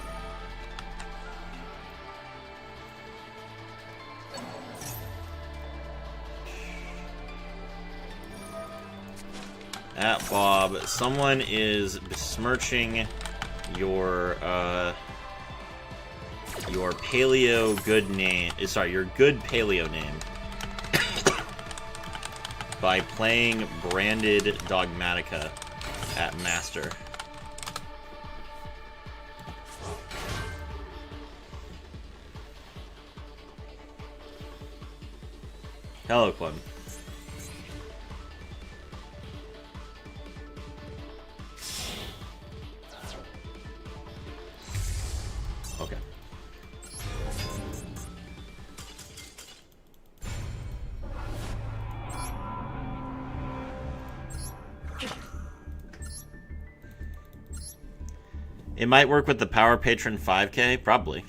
Speaker 1: At Bob, someone is besmirching your paleo good name. Sorry, your good paleo name by playing branded Dogmatica at Master. Hello, Clem. Okay. It might work with the Power Patron 5K, probably.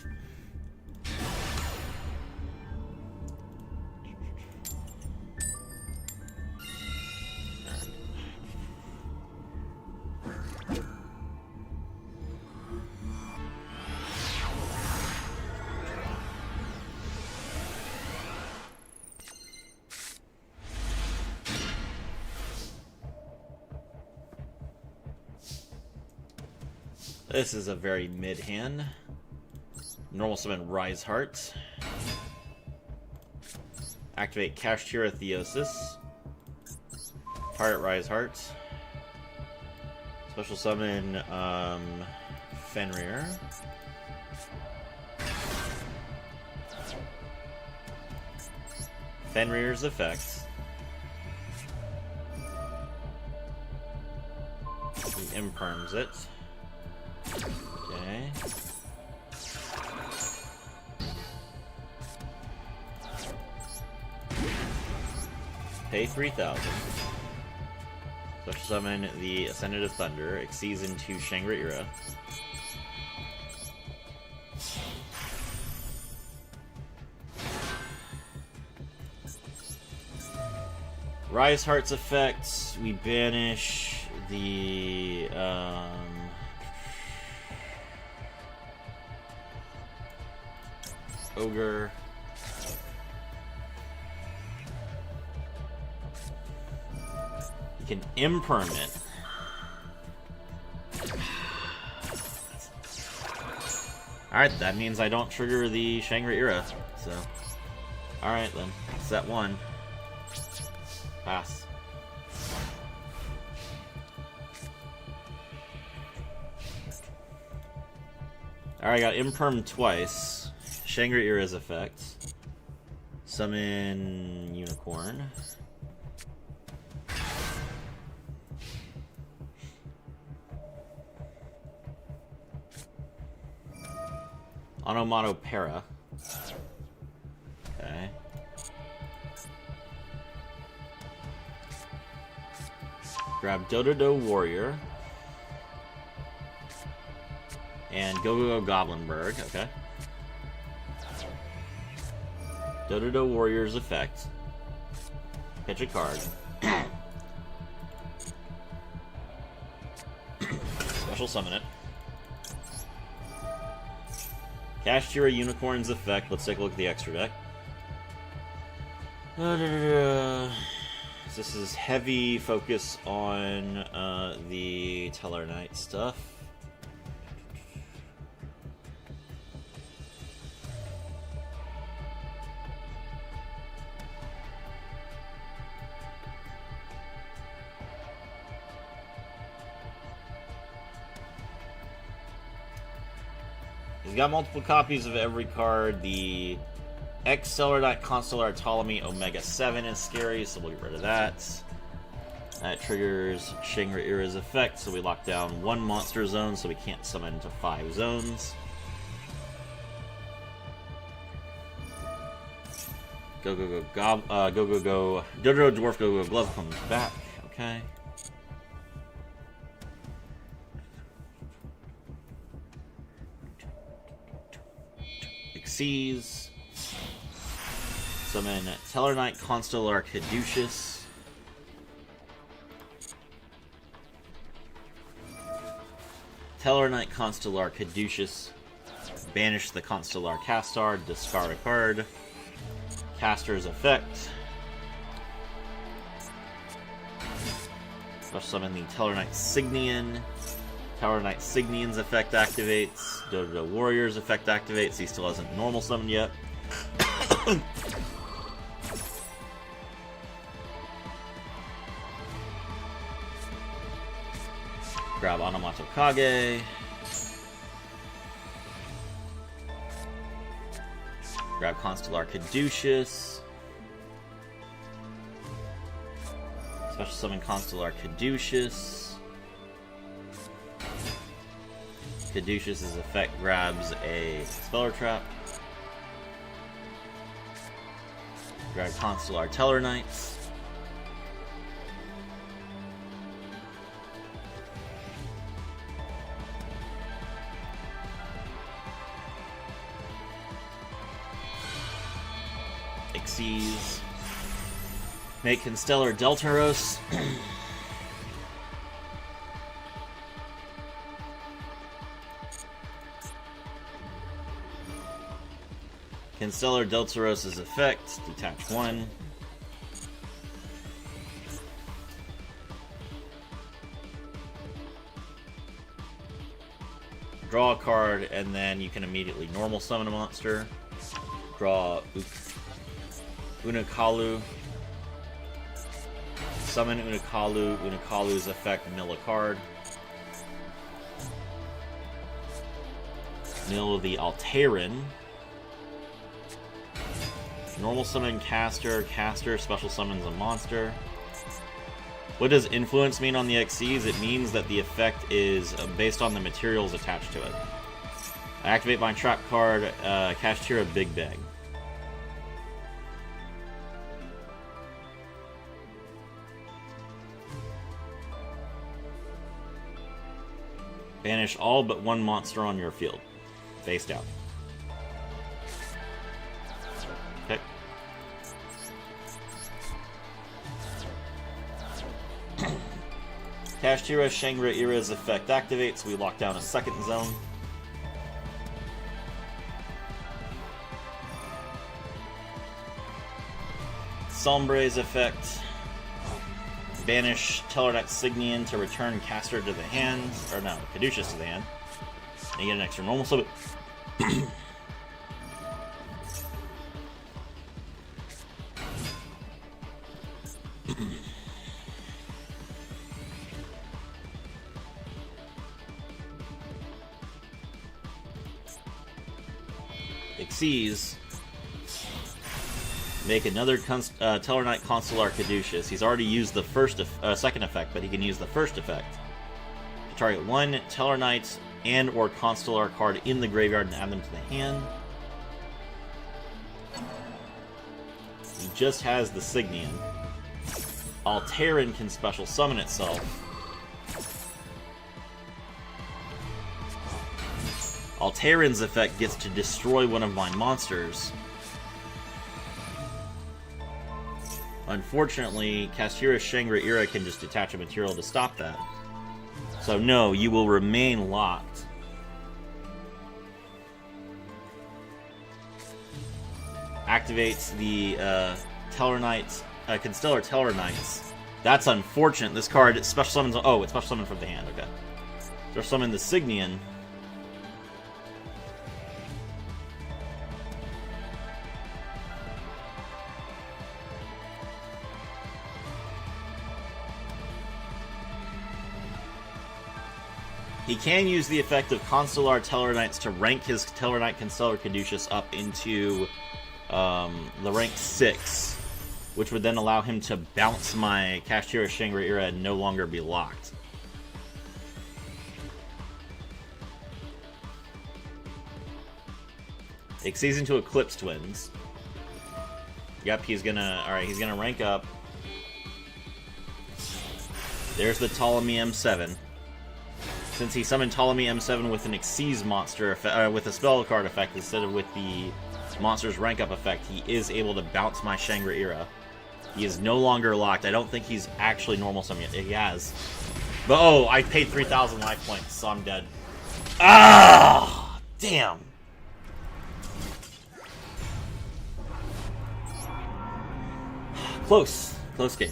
Speaker 1: This is a very mid hand. Normal summon Rise Heart. Activate Kashtira Theosis. Target Rise Heart. Special summon Fenrir. Fenrir's effect. He imperms it. Okay. Pay 3,000. Special summon the Ascendant of Thunder. Exceeds into Kashtira. Rise Heart's effect. We banish the Ogre. You can imperm it. Alright, that means I don't trigger the Kashtira. So, alright then. Set 1. Pass. Alright, I got imperm twice. Kashtira's effect. Summon Unicorn. Onomatopera. Okay. Grab Dododo Warrior. And Go Goblinberg, okay. Dododo Warrior's effect. Pitch a card. Special summon it. Kashtira Unicorn's effect. Let's take a look at the extra deck. This is heavy focus on the Teller Knight stuff. He's got multiple copies of every card. The X-Stellar Knight Constellar Ptolemy Omega 7 is scary, so we'll get rid of that. That triggers Kashtira's effect, so we lock down 1 monster zone, so we can't summon into 5 zones. Go, Dodo Dwarf Go Glove comes back, okay. Exceeds. Summon Teller Knight Constellar Caduceus. Teller Knight Constellar Caduceus. Banish the Constellar Castar, discard a card. Caster's effect. Special summon the Teller Knight Signian. Teller Knight Signian's effect activates. Dodo Warrior's effect activates. He still hasn't normal summoned yet. Grab Onomatokage. Grab Constellar Caduceus. Special summon Constellar Caduceus. Caduceus' effect grabs a Speller Trap. Grab Constellar Teller Knights. Xyz. Make Constellar Deltaros. Constellar Deltaros' effect, detach 1. Draw a card, and then you can immediately normal summon a monster. Draw Unakalu. Summon Unakalu. Unakalu's effect, mill a card. Mill the Alteran. Normal summon caster. Caster special summons a monster. What does influence mean on the XCs? It means that the effect is based on the materials attached to it. I activate my trap card, Kashtira Big Bang. Banish all but one monster on your field. Face down. Okay. Kashtira Shangri-Ira's effect activates. We lock down a second zone. Sombre's effect. Banish Tellarknight Signian to return Caster to the hand. Or no, Caduceus to the hand. And you get an extra normal summon. Xyz. Make another Tellarknight Consular Caduceus. He's already used the second effect, but he can use the first effect to target one Tellarknight and or Consular card in the graveyard and add them to the hand. He just has the Signian. Alteran can special summon itself. Alteran's effect gets to destroy one of my monsters. Unfortunately, Kashtira Shangri-Ira can just attach a material to stop that. So no, you will remain locked. Activates the Tellarknight, Constellar Tellarknights. That's unfortunate. This card special summons. Oh, it's special summoned from the hand. Okay. Special summon the Signian. He can use the effect of Constellar Tellarknights to rank his Tellarknight Constellar Caduceus up into the rank 6, which would then allow him to bounce my Kashtira Shangri-Ira and no longer be locked. Xyz into Eclipse Twins. Yep, he's gonna... Alright, he's gonna rank up. There's the Ptolemy M7. Since he summoned Ptolemy M7 with an Xyz monster with a spell card effect instead of with the monster's rank up effect, he is able to bounce my Shangri-Ira. He is no longer locked. I don't think he's actually normal summon yet. He has. But oh, I paid 3,000 life points, so I'm dead. Ah! Damn. Close. Close game.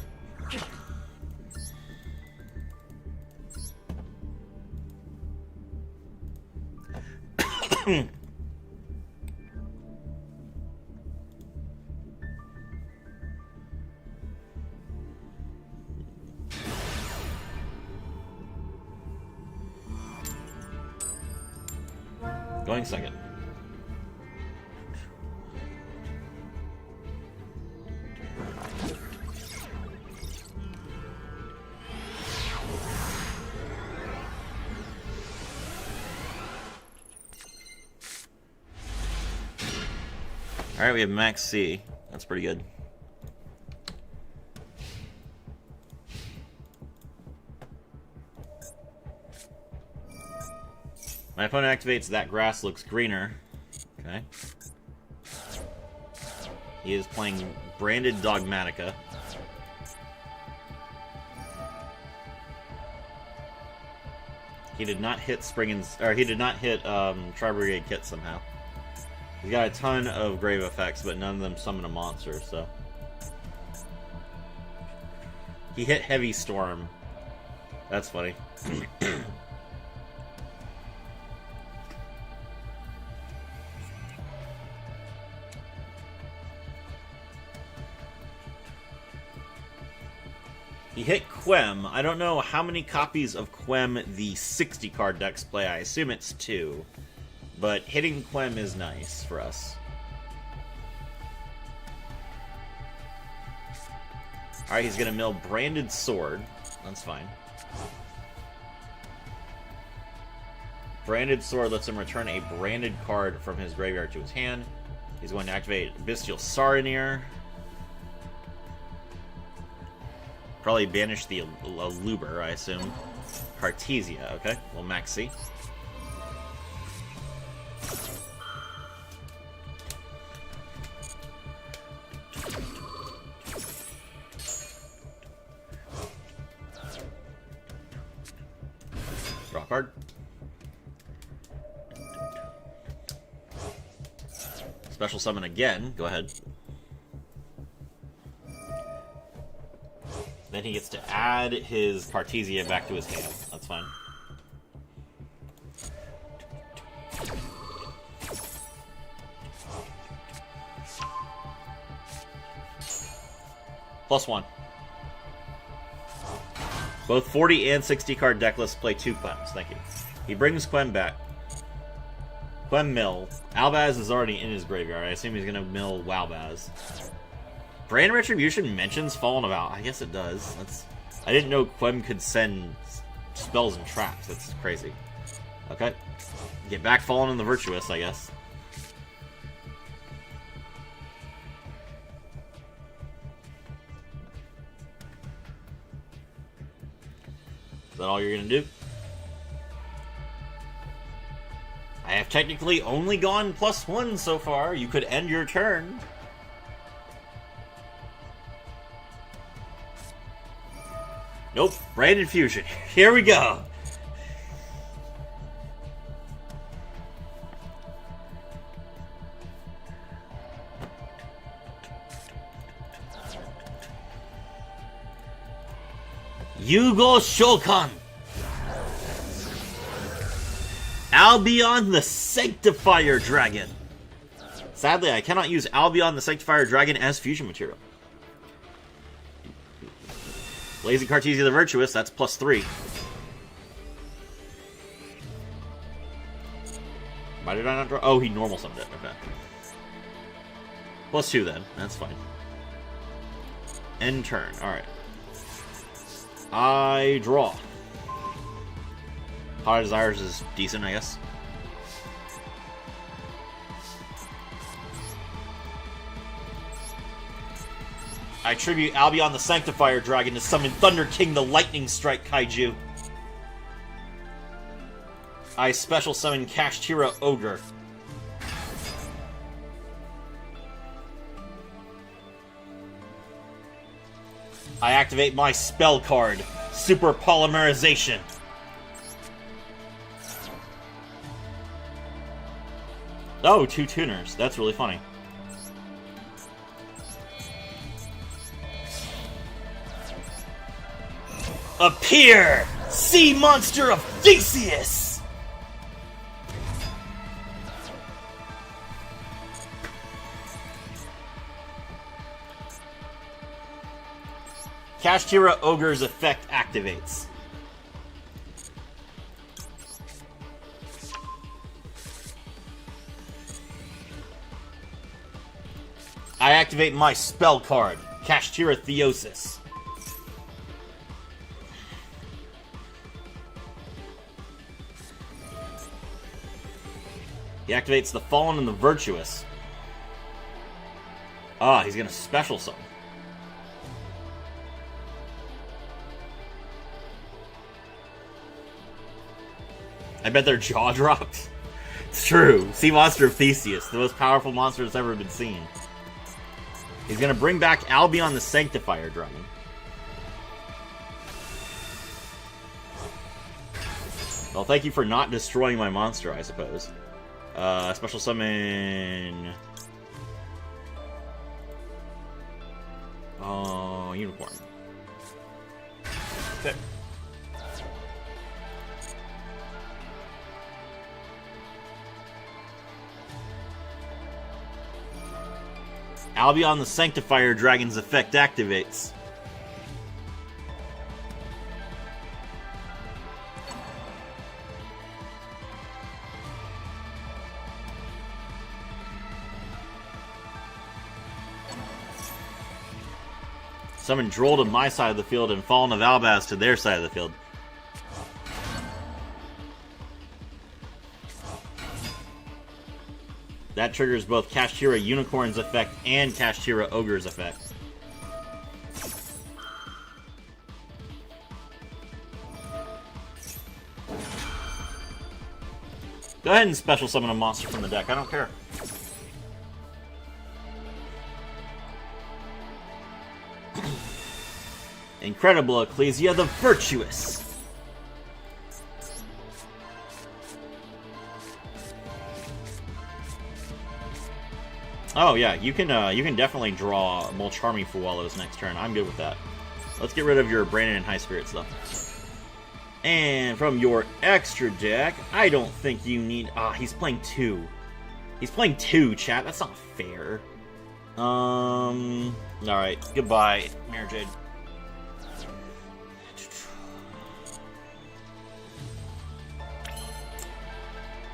Speaker 1: Going second. Alright, we have Max C. That's pretty good. My opponent activates That Grass Looks Greener. Okay. He is playing Branded Dogmatica. He did not hit he did not hit Tri-Brigade Kit somehow. He's got a ton of grave effects, but none of them summon a monster, so. He hit Heavy Storm. That's funny. He hit Quem. I don't know how many copies of Quem the 60 card decks play. I assume it's 2. But hitting Quem is nice for us. Alright, he's gonna mill Branded Sword. That's fine. Branded Sword lets him return a branded card from his graveyard to his hand. He's going to activate Bestial Saronir. Probably banish the Aluber, I assume. Cartesia, okay. Well, Maxi. Draw a card. Special summon again. Go ahead. Then he gets to add his Cartesia back to his hand. That's fine. +1. Both 40 and 60 card deck lists play 2 Quems. Thank you. He brings Quem back. Quem mill. Albaz is already in his graveyard. I assume he's going to mill Walbaz. Brand Retribution mentions Fallen About. I guess it does. I didn't know Quem could send spells and traps. That's crazy. Okay. Get back Fallen in the Virtuous, I guess. Is that all you're going to do? I have technically only gone +1 so far. You could end your turn. Nope. Branded Fusion. Here we go. Yugo Shokan. Albion the Sanctifier Dragon. Sadly, I cannot use Albion the Sanctifier Dragon as fusion material. Blazing Cartesia the Virtuous, that's +3. Why did I not draw? Oh, he normal summoned it. Okay. +2 then. That's fine. End turn. Alright. I draw. Hot Desires is decent, I guess. I tribute Albion the Sanctifier Dragon to summon Thunder King the Lightning Strike Kaiju. I special summon Kashtira Ogre. I activate my spell card, Super Polymerization. Oh, 2 tuners. That's really funny. Appear! Sea Monster of Theseus! Kashtira Ogre's effect activates. I activate my spell card, Kashtira Theosis. He activates the Fallen and the Virtuous. Ah, he's gonna special summon. I bet their jaw dropped. It's true. Sea Monster of Theseus, the most powerful monster that's ever been seen. He's gonna bring back Albion the Sanctifier Dragon. Well, thank you for not destroying my monster, I suppose. Special summon... Oh, Unicorn. Okay. Albion the Sanctifier Dragon's effect activates. Summon Droll to my side of the field and Fallen of Albaz to their side of the field. That triggers both Kashtira Unicorn's effect and Kashtira Ogre's effect. Go ahead and special summon a monster from the deck, I don't care. Incredible Ecclesia the Virtuous. Oh yeah, you can definitely draw Mulcharmy Fuwalos next turn. I'm good with that. Let's get rid of your Brandon and High Spirits though. And from your extra deck, I don't think you need... Ah, he's playing 2. He's playing 2, chat. That's not fair. Alright. Goodbye, Mare Jade.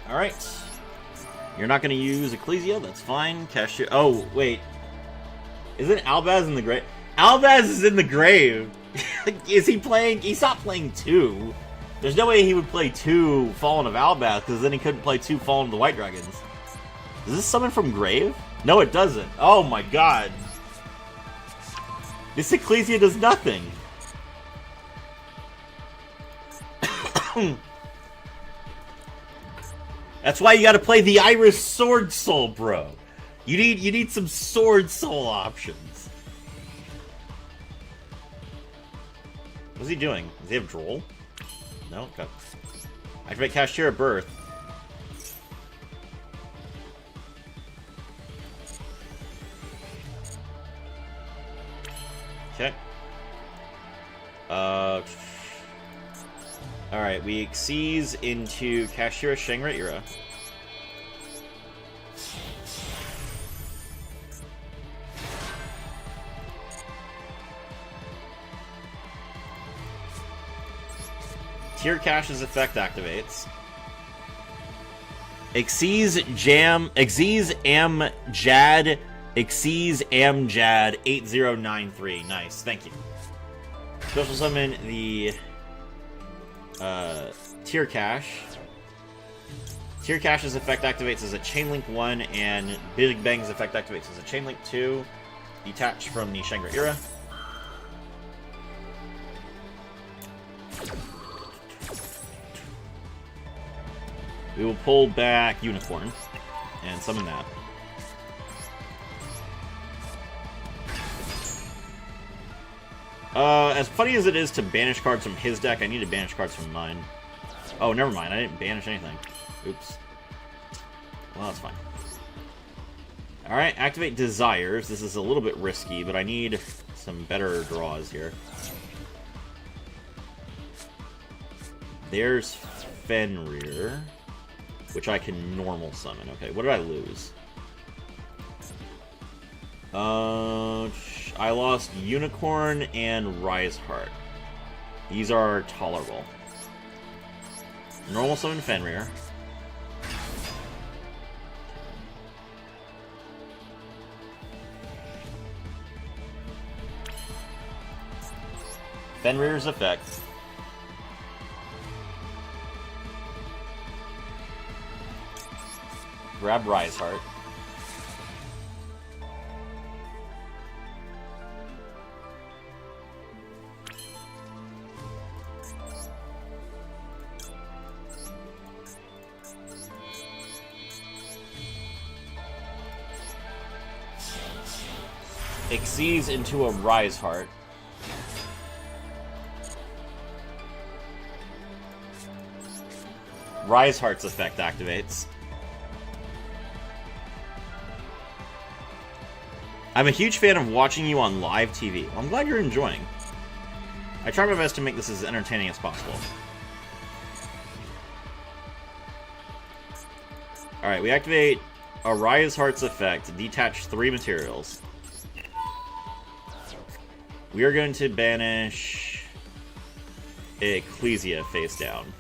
Speaker 1: Alright. You're not going to use Ecclesia? That's fine. Kashtira... Oh, wait. Isn't Albaz in the grave? Albaz is in the grave! Is he playing... He's not playing 2. There's no way he would play 2 Fallen of Albaz, because then he couldn't play 2 Fallen of the White Dragons. Is this summon from grave? No, it doesn't. Oh my god. This Ecclesia does nothing. That's why you gotta play the Iris Sword Soul, bro. You need some Sword Soul options. What's he doing? Does he have Droll? No? Okay. Activate Kashtira Birth. Okay. Alright, we Xyz into Kashtira Shangra Era. Tear Cash's effect activates. Xyz Amjad. Xyz Amjad 8093. Nice, thank you. Special summon the Tear Cash. Tear Cash's effect activates as a Chainlink 1, and Big Bang's effect activates as a Chainlink 2. Detached from the Shangra Era. We will pull back Unicorn and summon that. As funny as it is to banish cards from his deck, I need to banish cards from mine. Oh, never mind. I didn't banish anything. Oops. Well, that's fine. Alright, activate Desires. This is a little bit risky, but I need some better draws here. There's Fenrir, which I can normal summon. Okay, what did I lose? I lost Unicorn and Rise Heart. These are tolerable. Normal summon Fenrir. Fenrir's effect. Grab Rise Heart. Xyz into a Rise Heart. Rise Heart's effect activates. I'm a huge fan of watching you on live TV. Well, I'm glad you're enjoying. I try my best to make this as entertaining as possible. Alright, we activate a Rise Heart's effect. Detach 3 materials. We are going to banish Ecclesia face down.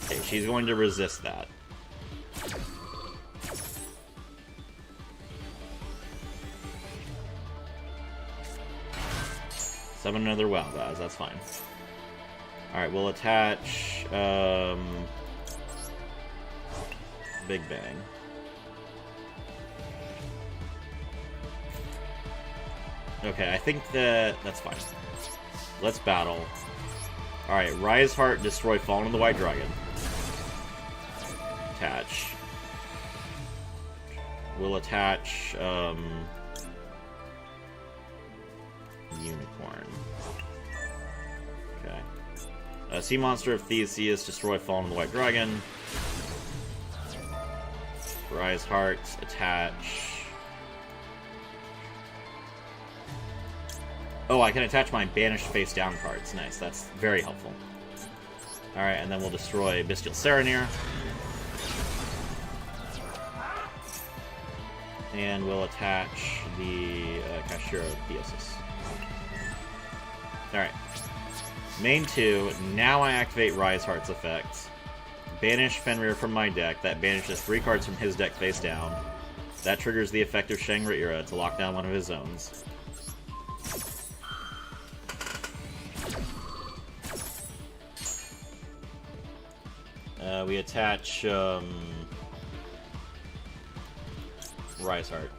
Speaker 1: Okay, she's going to resist that. Summon another WoW guys, that's fine. Alright, we'll attach Big Bang. Okay, I think that's fine. Let's battle. Alright, Rise Heart, destroy Fallen of the White Dragon. Attach. We'll attach Unicorn. Okay. Sea Monster of Theseus, destroy Fallen of the White Dragon. Rise Hearts, attach. Oh, I can attach my banished face down cards. Nice, that's very helpful. Alright, and then we'll destroy Bestial Saronir. And we'll attach the Kashtira Theosis. Alright. Main 2, now I activate Rise Heart's effect. Banish Fenrir from my deck. That banishes 3 cards from his deck face down. That triggers the effect of Shangri-Ira to lock down one of his zones. We attach Rise Heart.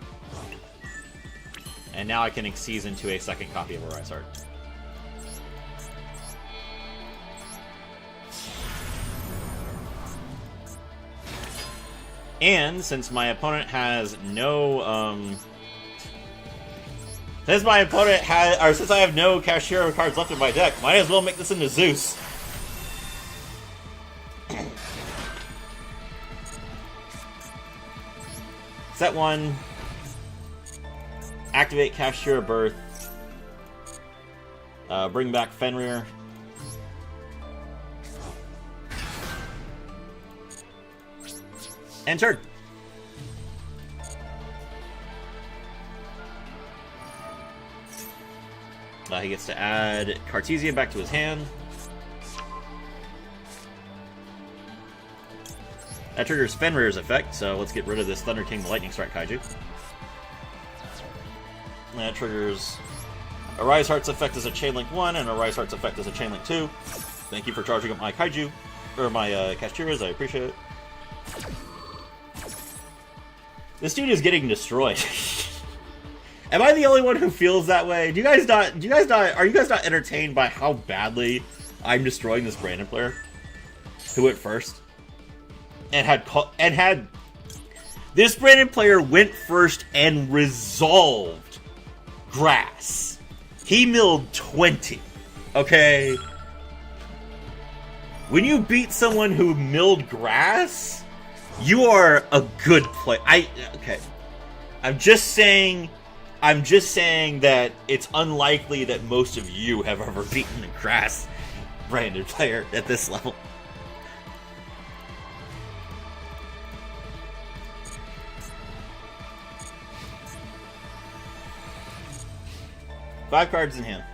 Speaker 1: And now I can Xyz into a second copy of a Rise Heart. And since my opponent has no since I have no Kashtira cards left in my deck, might as well make this into Zeus. Set 1. Activate Kashtira Birth. Bring back Fenrir. And turn. He gets to add Cartesia back to his hand. That triggers Fenrir's effect, so let's get rid of this Thunder King the Lightning Strike Kaiju. That triggers a Rise Heart's effect as a Chainlink 1 and a Rise Heart's effect as a Chainlink 2. Thank you for charging up my Kaiju, or my Kashtiras, I appreciate it. This dude is getting destroyed. Am I the only one who feels that way? Are you guys not entertained by how badly I'm destroying this Brandon player? Who went first? And had this Brandon player went first and resolved grass. He milled 20. Okay? When you beat someone who milled grass, you are a good player. Okay. I'm just saying that it's unlikely that most of you have ever beaten a grass Brandon player at this level. Five cards in hand.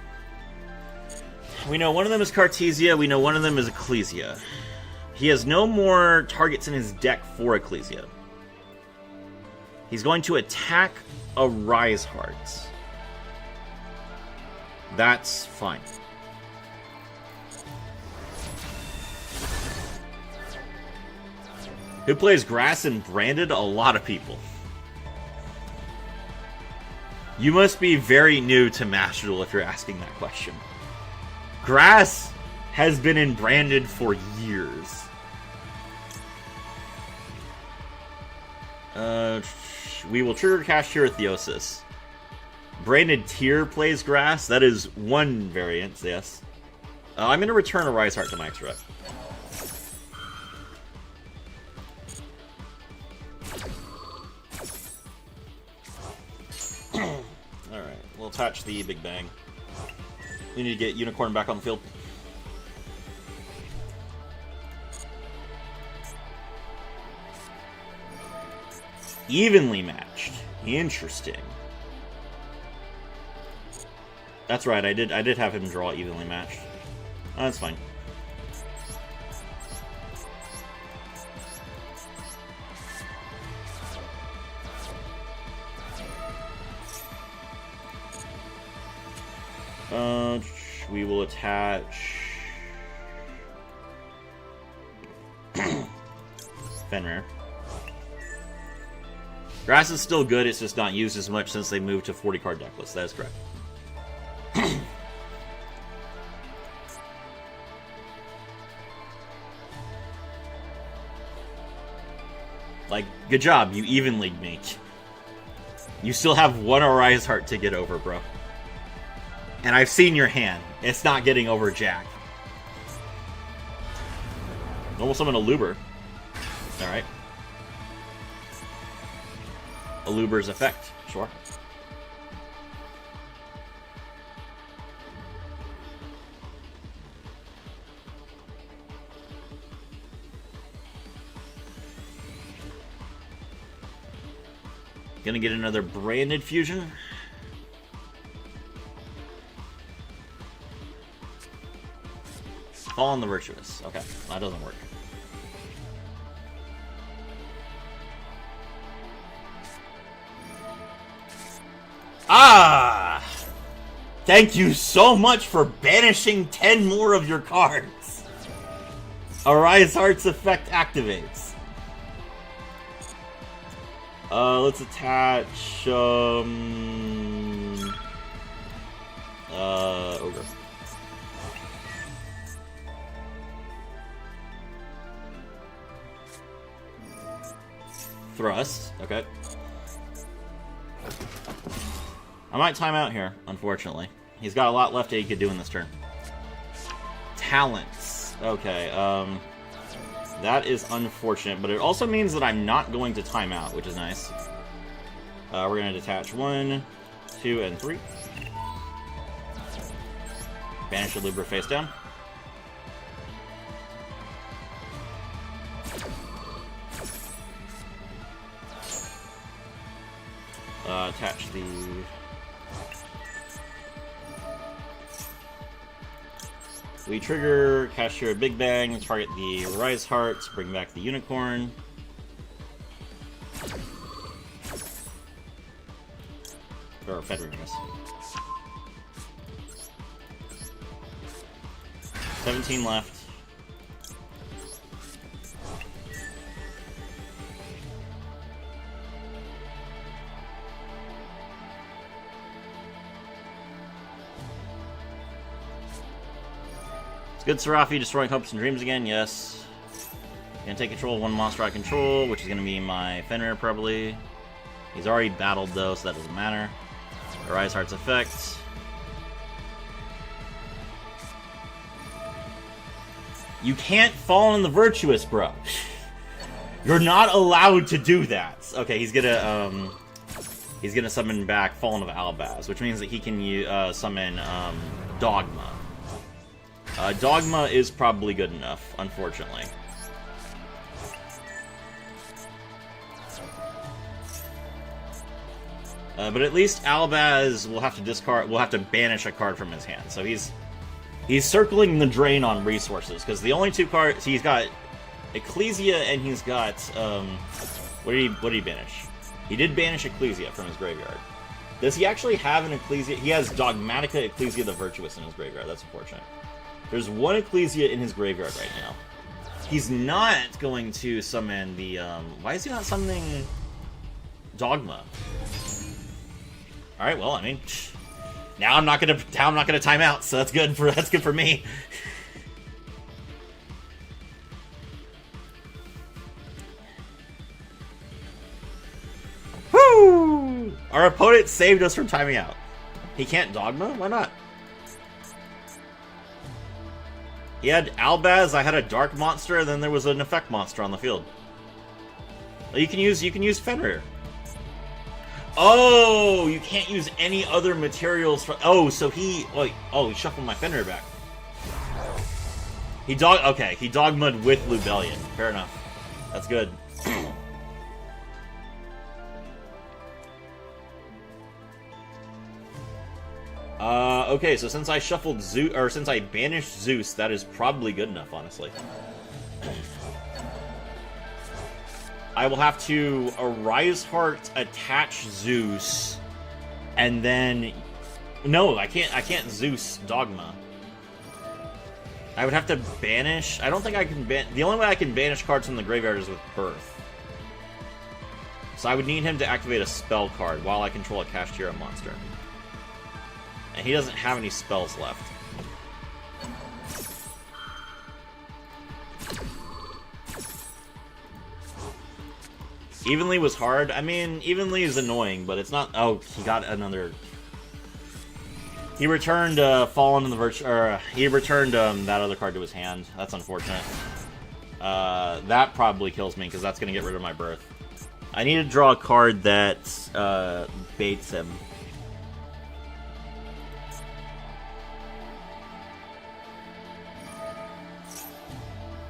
Speaker 1: We know one of them is Cartesia. We know one of them is Ecclesia. He has no more targets in his deck for Ecclesia. He's going to attack a Rise Heart. That's fine. Who plays Grass and Branded? A lot of people. You must be very new to Master Duel if you're asking that question. Grass has been in Branded for years. We will trigger Kashtira Theosis. Branded Tier plays Grass. That is one variant, yes. I'm going to return a Rise Heart to my extra. Alright, we'll attach the Big Bang. We need to get Unicorn back on the field. Evenly matched. Interesting. That's right, I did have him draw evenly matched. Oh, that's fine. will attach Fenrir. Grass is still good, it's just not used as much since they moved to 40 card deck list. That is correct. Like, good job, you even leagued me. You still have one Arise Heart to get over, bro. And I've seen your hand. It's not getting over Jack. Almost summon a Luber. Alright. A Luber's effect, sure. Gonna get another branded fusion. Fall on the Virtuous. Okay, that doesn't work. Ah! Thank you so much for banishing 10 more of your cards. Arise Heart's effect activates. Let's attach, Ogre. Thrust, okay. I might time out here, unfortunately. He's got a lot left that he could do in this turn. Talents. Okay, that is unfortunate, but it also means that I'm not going to time out, which is nice. We're going to detach 1, 2, and 3. Banish the Libra face down. Attach the... We trigger Kashtira Big Bang, target the Rise Hearts, bring back the Unicorn. Or Fenrir, I guess. 17 left. It's good, Serafi, destroying hopes and dreams again, yes. Gonna take control of one monster I control, which is gonna be my Fenrir, probably. He's already battled, though, so that doesn't matter. Arise Heart's effect. You can't fall on the Virtuous, bro. You're not allowed to do that. Okay, he's gonna summon back Fallen of Albaz, which means that he can summon Dogma. Dogma is probably good enough, unfortunately. But at least Albaz will have to discard. Will have to banish a card from his hand. So he's circling the drain on resources because the only two cards he's got, Ecclesia and he's got what did he banish? He did banish Ecclesia from his graveyard. Does he actually have an Ecclesia? He has Dogmatica Ecclesia the Virtuous in his graveyard. That's unfortunate. There's one Ecclesia in his graveyard right now. He's not going to summon the, why is he not summoning Dogma? Alright, well, I mean, now I'm not gonna time out, so that's good for me. Woo! Our opponent saved us from timing out. He can't Dogma? Why not? He had Albaz, I had a Dark Monster, and then there was an Effect Monster on the field. You can use Fenrir. Oh, you can't use any other materials from... Oh, so he... Oh, he shuffled my Fenrir back. He Dogma'd with Lubellion. Fair enough. That's good. Okay, so since I shuffled Zeus, or since I banished Zeus, that is probably good enough, honestly. I will have to Arise Heart, attach Zeus, and then... No, I can't Zeus Dogma. I would have to banish. I don't think I can ban. The only way I can banish cards from the graveyard is with Birth. So I would need him to activate a spell card while I control a Kashtira monster. And he doesn't have any spells left. Evenly was hard. I mean, Evenly is annoying, but it's not... Oh, he got another... He returned Fallen in the Virtue... Or, he returned that other card to his hand. That's unfortunate. That probably kills me, because that's going to get rid of my Birth. I need to draw a card that baits him.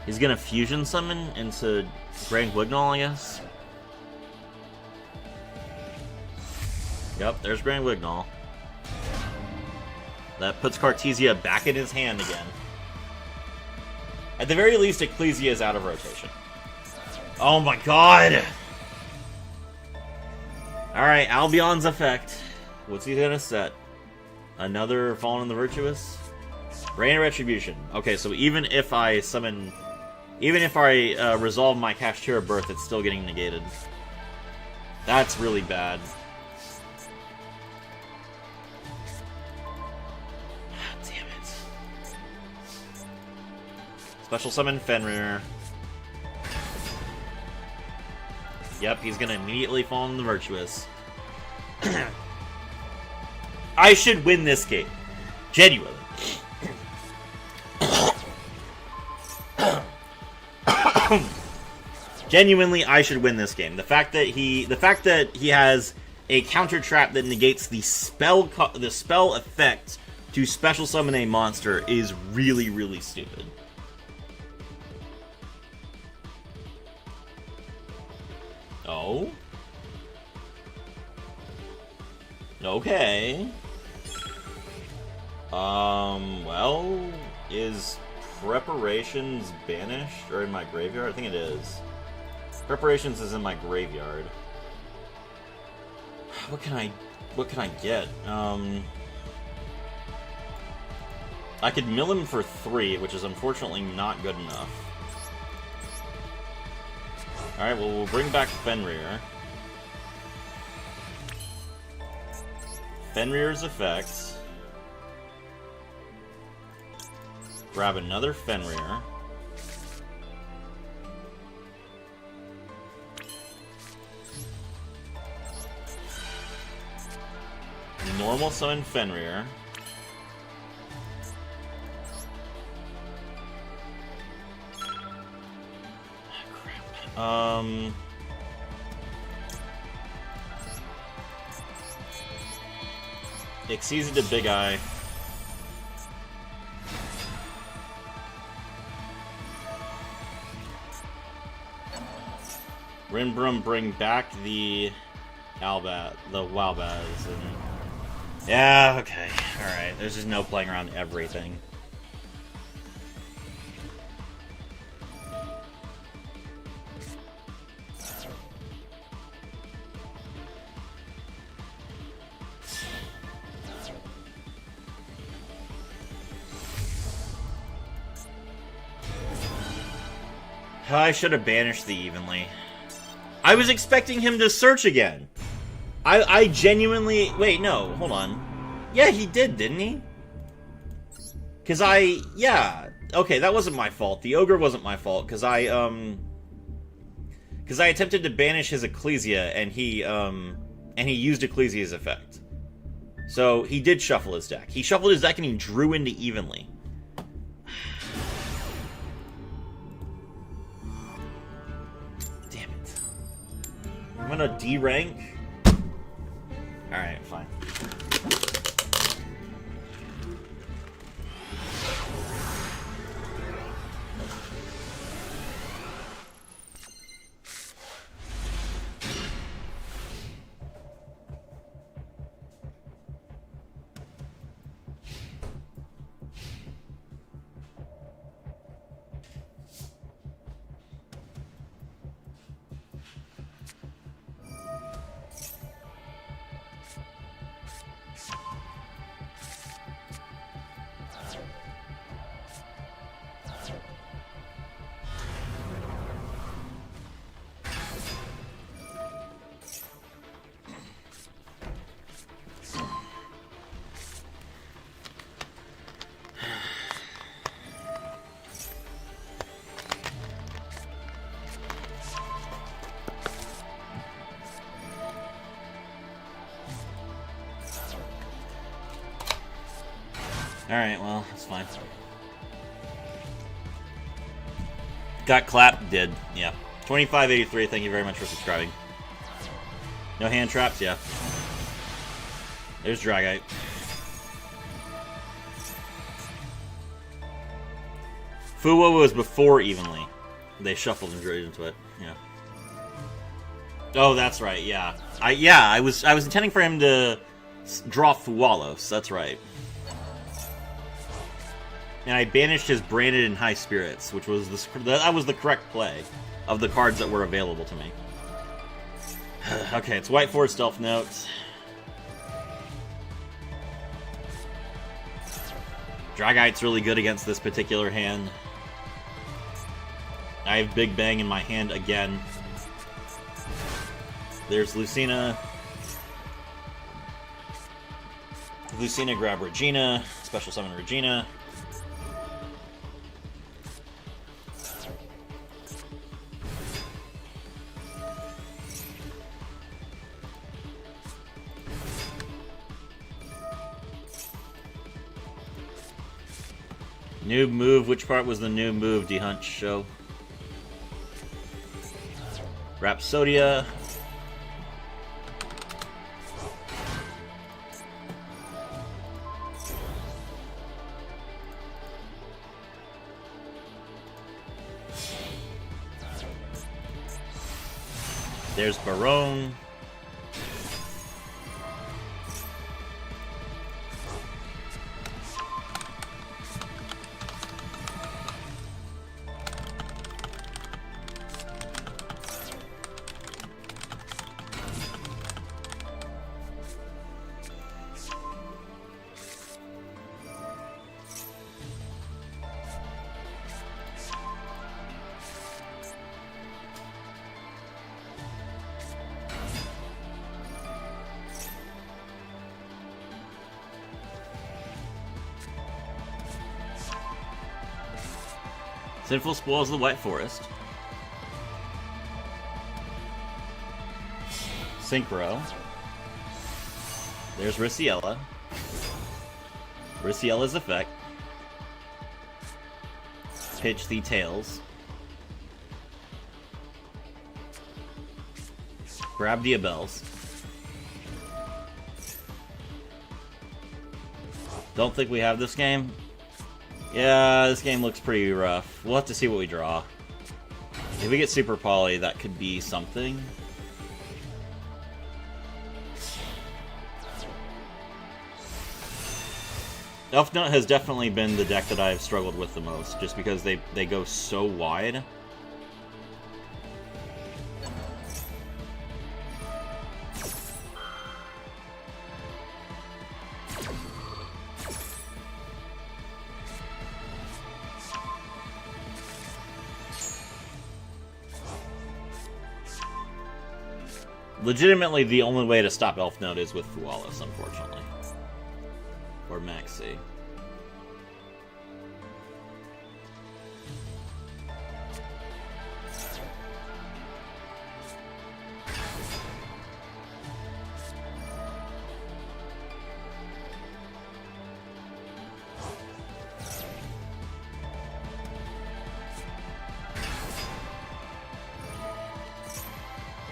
Speaker 1: He's going to Fusion Summon into Grand Wignall, I guess. Yep, there's Grand Wignall. That puts Cartesia back in his hand again. At the very least, Ecclesia is out of rotation. Oh my god! Alright, Albion's effect. What's he gonna set? Another Fallen in the Virtuous? Rain of Retribution. Okay, so even if I summon... Even if I resolve my Kashtira Birth, it's still getting negated. That's really bad. Damn it. Special summon Fenrir. Yep, he's gonna immediately fall in the Virtuous. I should win this game. Genuinely. Genuinely, I should win this game. The fact that he has a counter trap that negates the spell effect to special summon a monster is really, really stupid. Oh. Okay. Well, is Preparations banished or in my graveyard? I think it is. Preparations is in my graveyard. What can I get? I could mill him for 3, which is unfortunately not good enough. Alright, well, we'll bring back Fenrir. Fenrir's effects. Grab another Fenrir. Normal summon Fenrir. Exceeds to Big Eye. Rinbrum bring back the Wowbaz, and yeah, okay, alright. There's just no playing around everything. I should have banished the Evenly. I was expecting him to search again. I genuinely... Wait, no, hold on. Yeah, he did, didn't he? Because yeah. Okay, that wasn't my fault. The Ogre wasn't my fault, because I attempted to banish his Ecclesia, and he used Ecclesia's effect. So, he did shuffle his deck. He shuffled his deck and he drew into Evenly. I'm gonna D-rank. Alright, fine. Alright, well, that's fine. Got clapped, did. Yeah. 2583, thank you very much for subscribing. No hand traps? Yeah. There's Dragite. Fuwa was before Evenly. They shuffled and drew into it. Yeah. Oh, that's right. Yeah. I was intending for him to draw Fuwalos. That's right. And I banished his Branded and High Spirits, which was that was the correct play of the cards that were available to me. Okay, it's White Forest Stealth Notes. Dragite's really good against this particular hand. I have Big Bang in my hand again. There's Lucina. Lucina, grab Regina. Special summon Regina. New move. Which part was the new move, D-Hunt? Show. Rhapsodia. There's Barone. Sinful Spoils of the White Forest. Synchro. There's Riciella. Riciella's effect. Pitch the Tails. Grab the Abels. Don't think we have this game. Yeah, this game looks pretty rough. We'll have to see what we draw. If we get Super Poly, that could be something. Elf Note has definitely been the deck that I've struggled with the most, just because they go so wide. Legitimately, the only way to stop Elf Note is with Fualis, unfortunately. Or Maxi.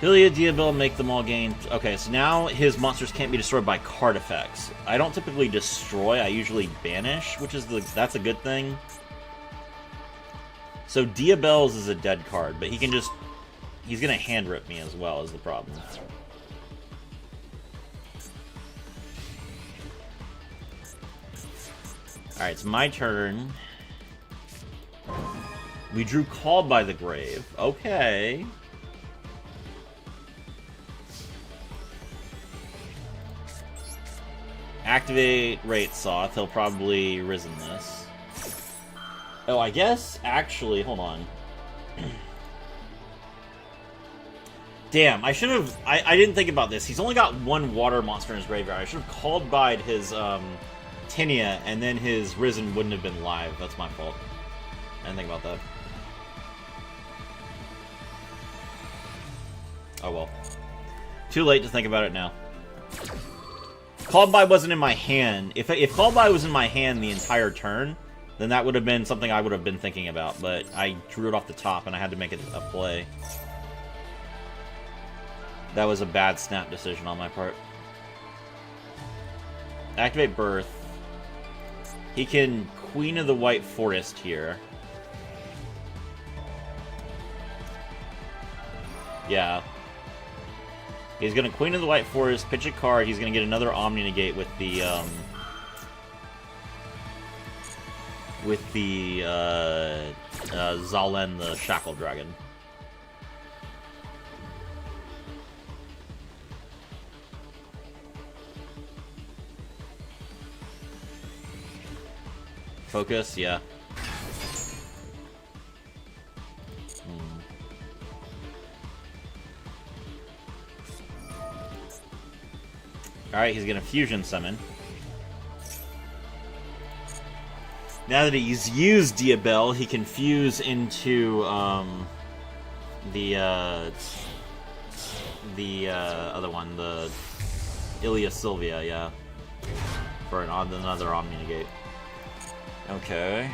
Speaker 1: Hylia, Diabell, make them all gain. Okay, so now his monsters can't be destroyed by card effects. I don't typically destroy, I usually banish, which is that's a good thing. So Diabell's is a dead card, but he can just... he's gonna hand rip me as well, is the problem. Alright, it's my turn. We drew Called by the Grave. Okay. Activate Rate Soth. He'll probably Risen this. Oh, I guess, actually, hold on. Damn, I should have... I didn't think about this. He's only got one water monster in his graveyard. I should have called by his Tinia, and then his Risen wouldn't have been live. That's my fault. I didn't think about that. Oh well. Too late to think about it now. Called By wasn't in my hand, if Called By was in my hand the entire turn, then that would have been something I would have been thinking about, but I drew it off the top and I had to make it a play. That was a bad snap decision on my part. Activate Birth. He can Queen of the White Forest here. Yeah. He's gonna Queen of the White Forest, pitch a card, he's gonna get another Omni Negate with the, Zalen the Shackle Dragon. Focus, yeah. Alright, he's gonna Fusion Summon. Now that he's used Diabell, he can fuse into the other one, the Ilia Sylvia, yeah, for another Omni Negate. Okay.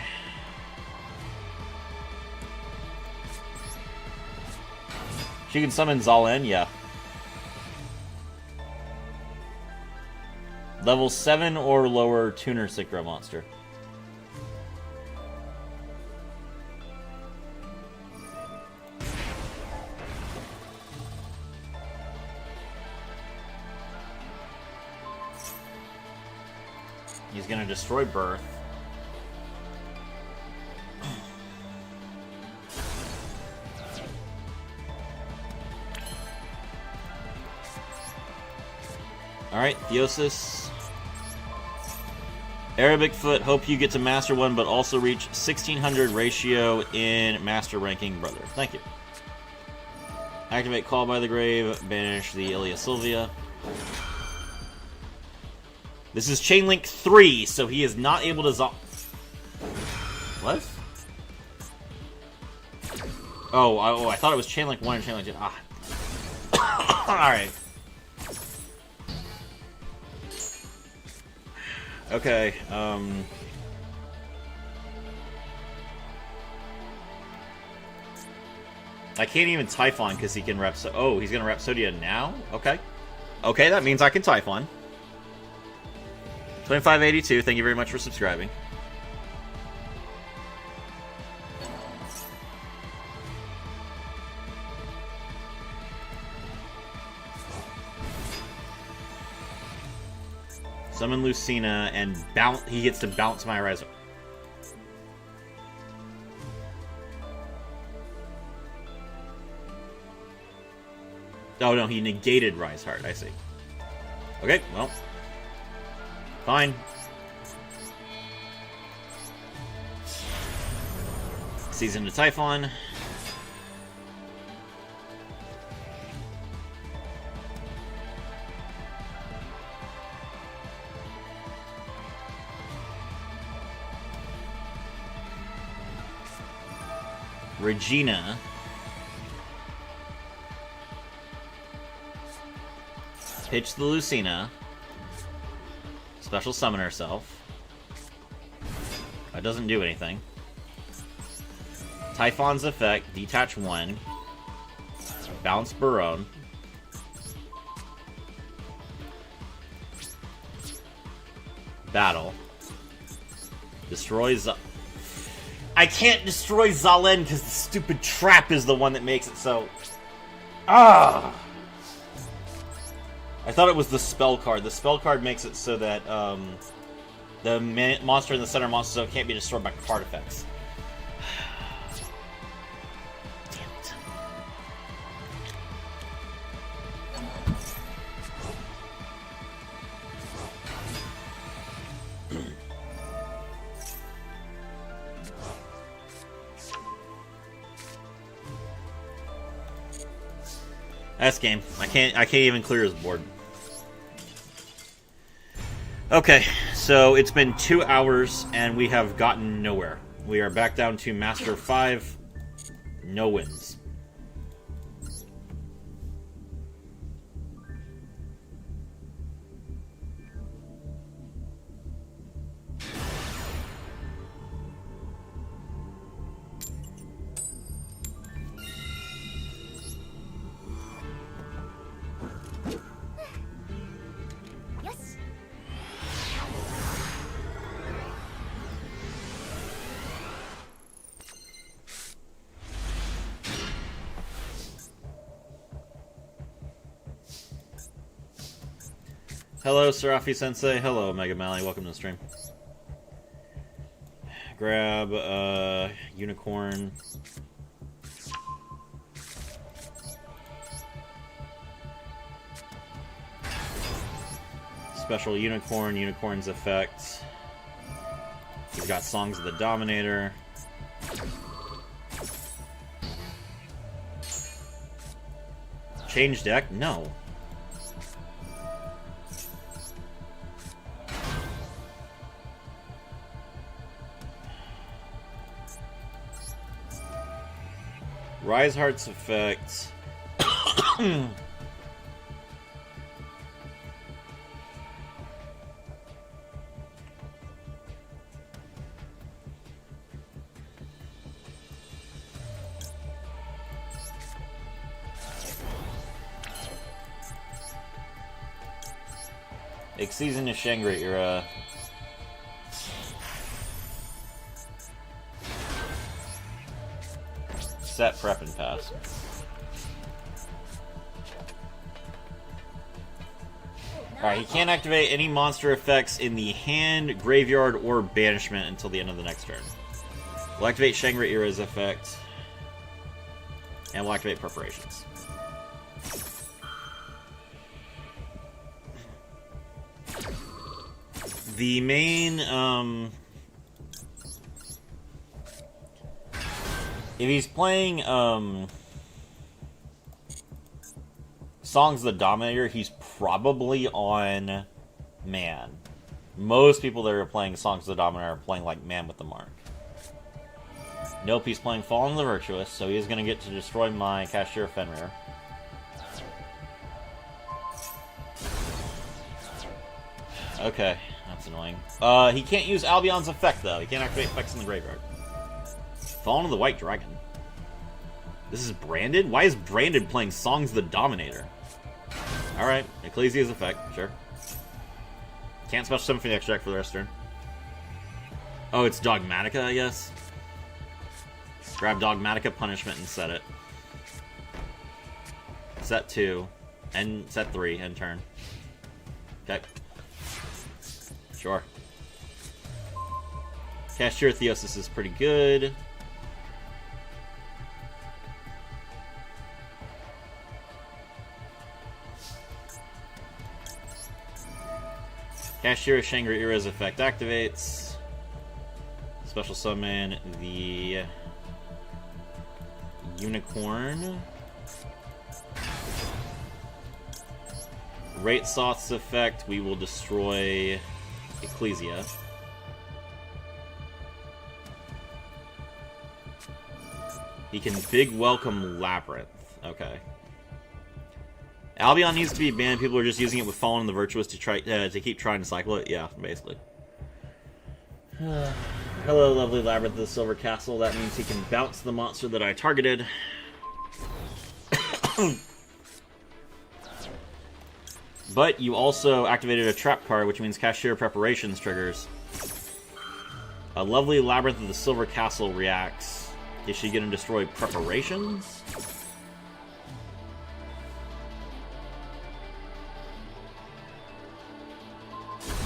Speaker 1: She can summon Zalen, yeah. Level 7 or lower Tuner Synchro monster. He's gonna destroy Birth. Alright, Theosis. Arabic Foot, hope you get to Master 1, but also reach 1600 ratio in Master ranking, brother. Thank you. Activate Call by the Grave, banish the Ilia Sylvia. This is Chainlink 3, so he is not able to What? Oh, I thought it was Chainlink 1 and Chainlink 2. Ah. Alright. Okay, I can't even Typhon because he can oh, he's gonna Rhapsodia now? Okay. Okay, that means I can Typhon. 2582, thank you very much for subscribing. Summon Lucina and bounce. He gets to bounce my Rise. Oh no, he negated Rise Heart. I see. Okay, well, fine. Season to Typhon. Regina. Pitch the Lucina. Special summon herself. That doesn't do anything. Typhon's effect, detach 1. Bounce Barone. Battle. Destroys. I can't destroy Zalen because the stupid trap is the one that makes it so. Ah! I thought it was the spell card. The spell card makes it so that the monster in the center monster zone can't be destroyed by card effects. Damn it. That's game. I can't even clear his board. Okay, so it's been 2 hours and we have gotten nowhere. We are back down to Master 5. No wins. Hello, Serafi Sensei. Hello, Mega Mally. Welcome to the stream. Grab unicorn. Special unicorn, unicorn's effect. He's got Songs of the Dominator. Change deck? No. Rise Heart's effect. Season of Shangri-Era. Set, prep, and pass. Alright, he can't activate any monster effects in the hand, graveyard, or banishment until the end of the next turn. We'll activate Shangri-Era's effect. And we'll activate Preparations. The main, if he's playing, Songs of the Dominator, he's probably on Man. Most people that are playing Songs of the Dominator are playing, like, Man with the Mark. Nope, he's playing Fallen of the Virtuous, so he's gonna get to destroy my Kashtira Fenrir. Okay. That's annoying. He can't use Albion's effect, though. He can't activate effects in the graveyard. Fallen of the White Dragon. This is Branded? Why is Branded playing Songs of the Dominator? Alright, Ecclesia's effect, sure. Can't special summon for the extra deck for the rest of the turn. Oh, it's Dogmatica, I guess? Grab Dogmatica Punishment and set it. Set 2. And set 3, end turn. Okay. Sure. Kashtira Theosis is pretty good. Kashtira Shangri-Era's effect activates. Special summon the unicorn. Rate Soth's effect, we will destroy Ecclesia. He can big welcome Labyrinth. Okay. Albion needs to be banned. People are just using it with Fallen and the Virtuous to try to keep trying to cycle it. Yeah, basically. Hello, lovely Labyrinth of the Silver Castle. That means he can bounce the monster that I targeted. But you also activated a trap card, which means Kashtira Preparations triggers. A lovely Labyrinth of the Silver Castle reacts. Is she going to destroy Preparations?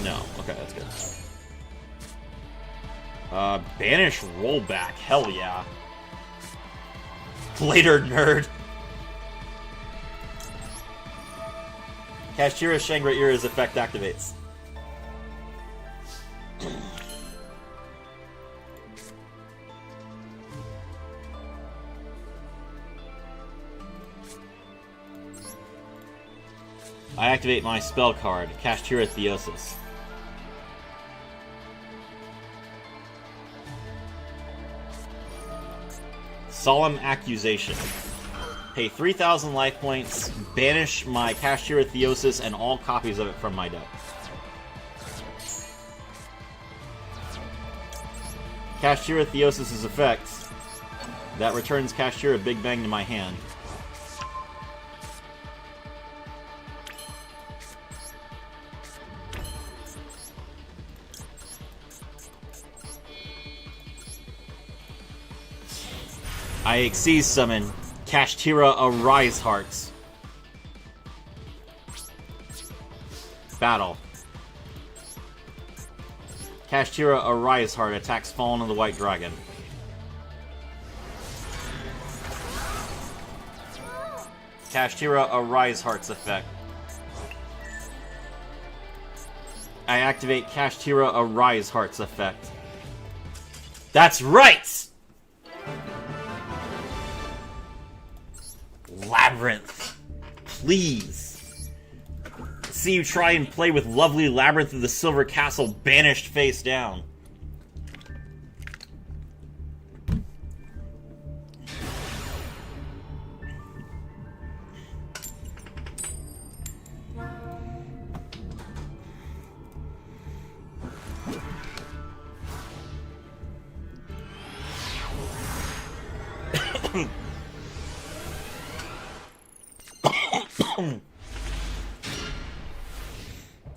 Speaker 1: No. Okay, that's good. Banish Rollback. Hell yeah. Later, nerd. Kashtira Shangri-Era's effect activates. I activate my spell card, Kashtira Theosis. Solemn Accusation. Pay 3,000 life points, banish my Kashtira Theosis and all copies of it from my deck. Kashtira Theosis' effect. That returns Kashtira Big Bang to my hand. I Xyz summon Kashtira Arise Hearts. Battle. Kashtira, Arise Heart, attacks Fallen of the White Dragon. Kashtira, Arise Heart's effect. I activate Kashtira, Arise Heart's effect. That's right! Labyrinth. Please. See you try and play with lovely Labyrinth of the Silver Castle banished face down.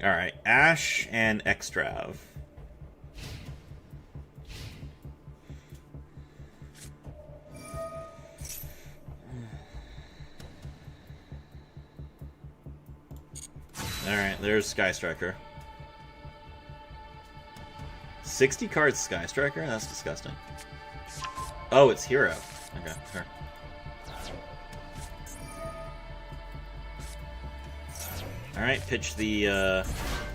Speaker 1: Alright, Ash and Extrav. Alright, there's Sky Striker. 60 cards Sky Striker? That's disgusting. Oh, it's Hero. Okay, sure. Alright, pitch the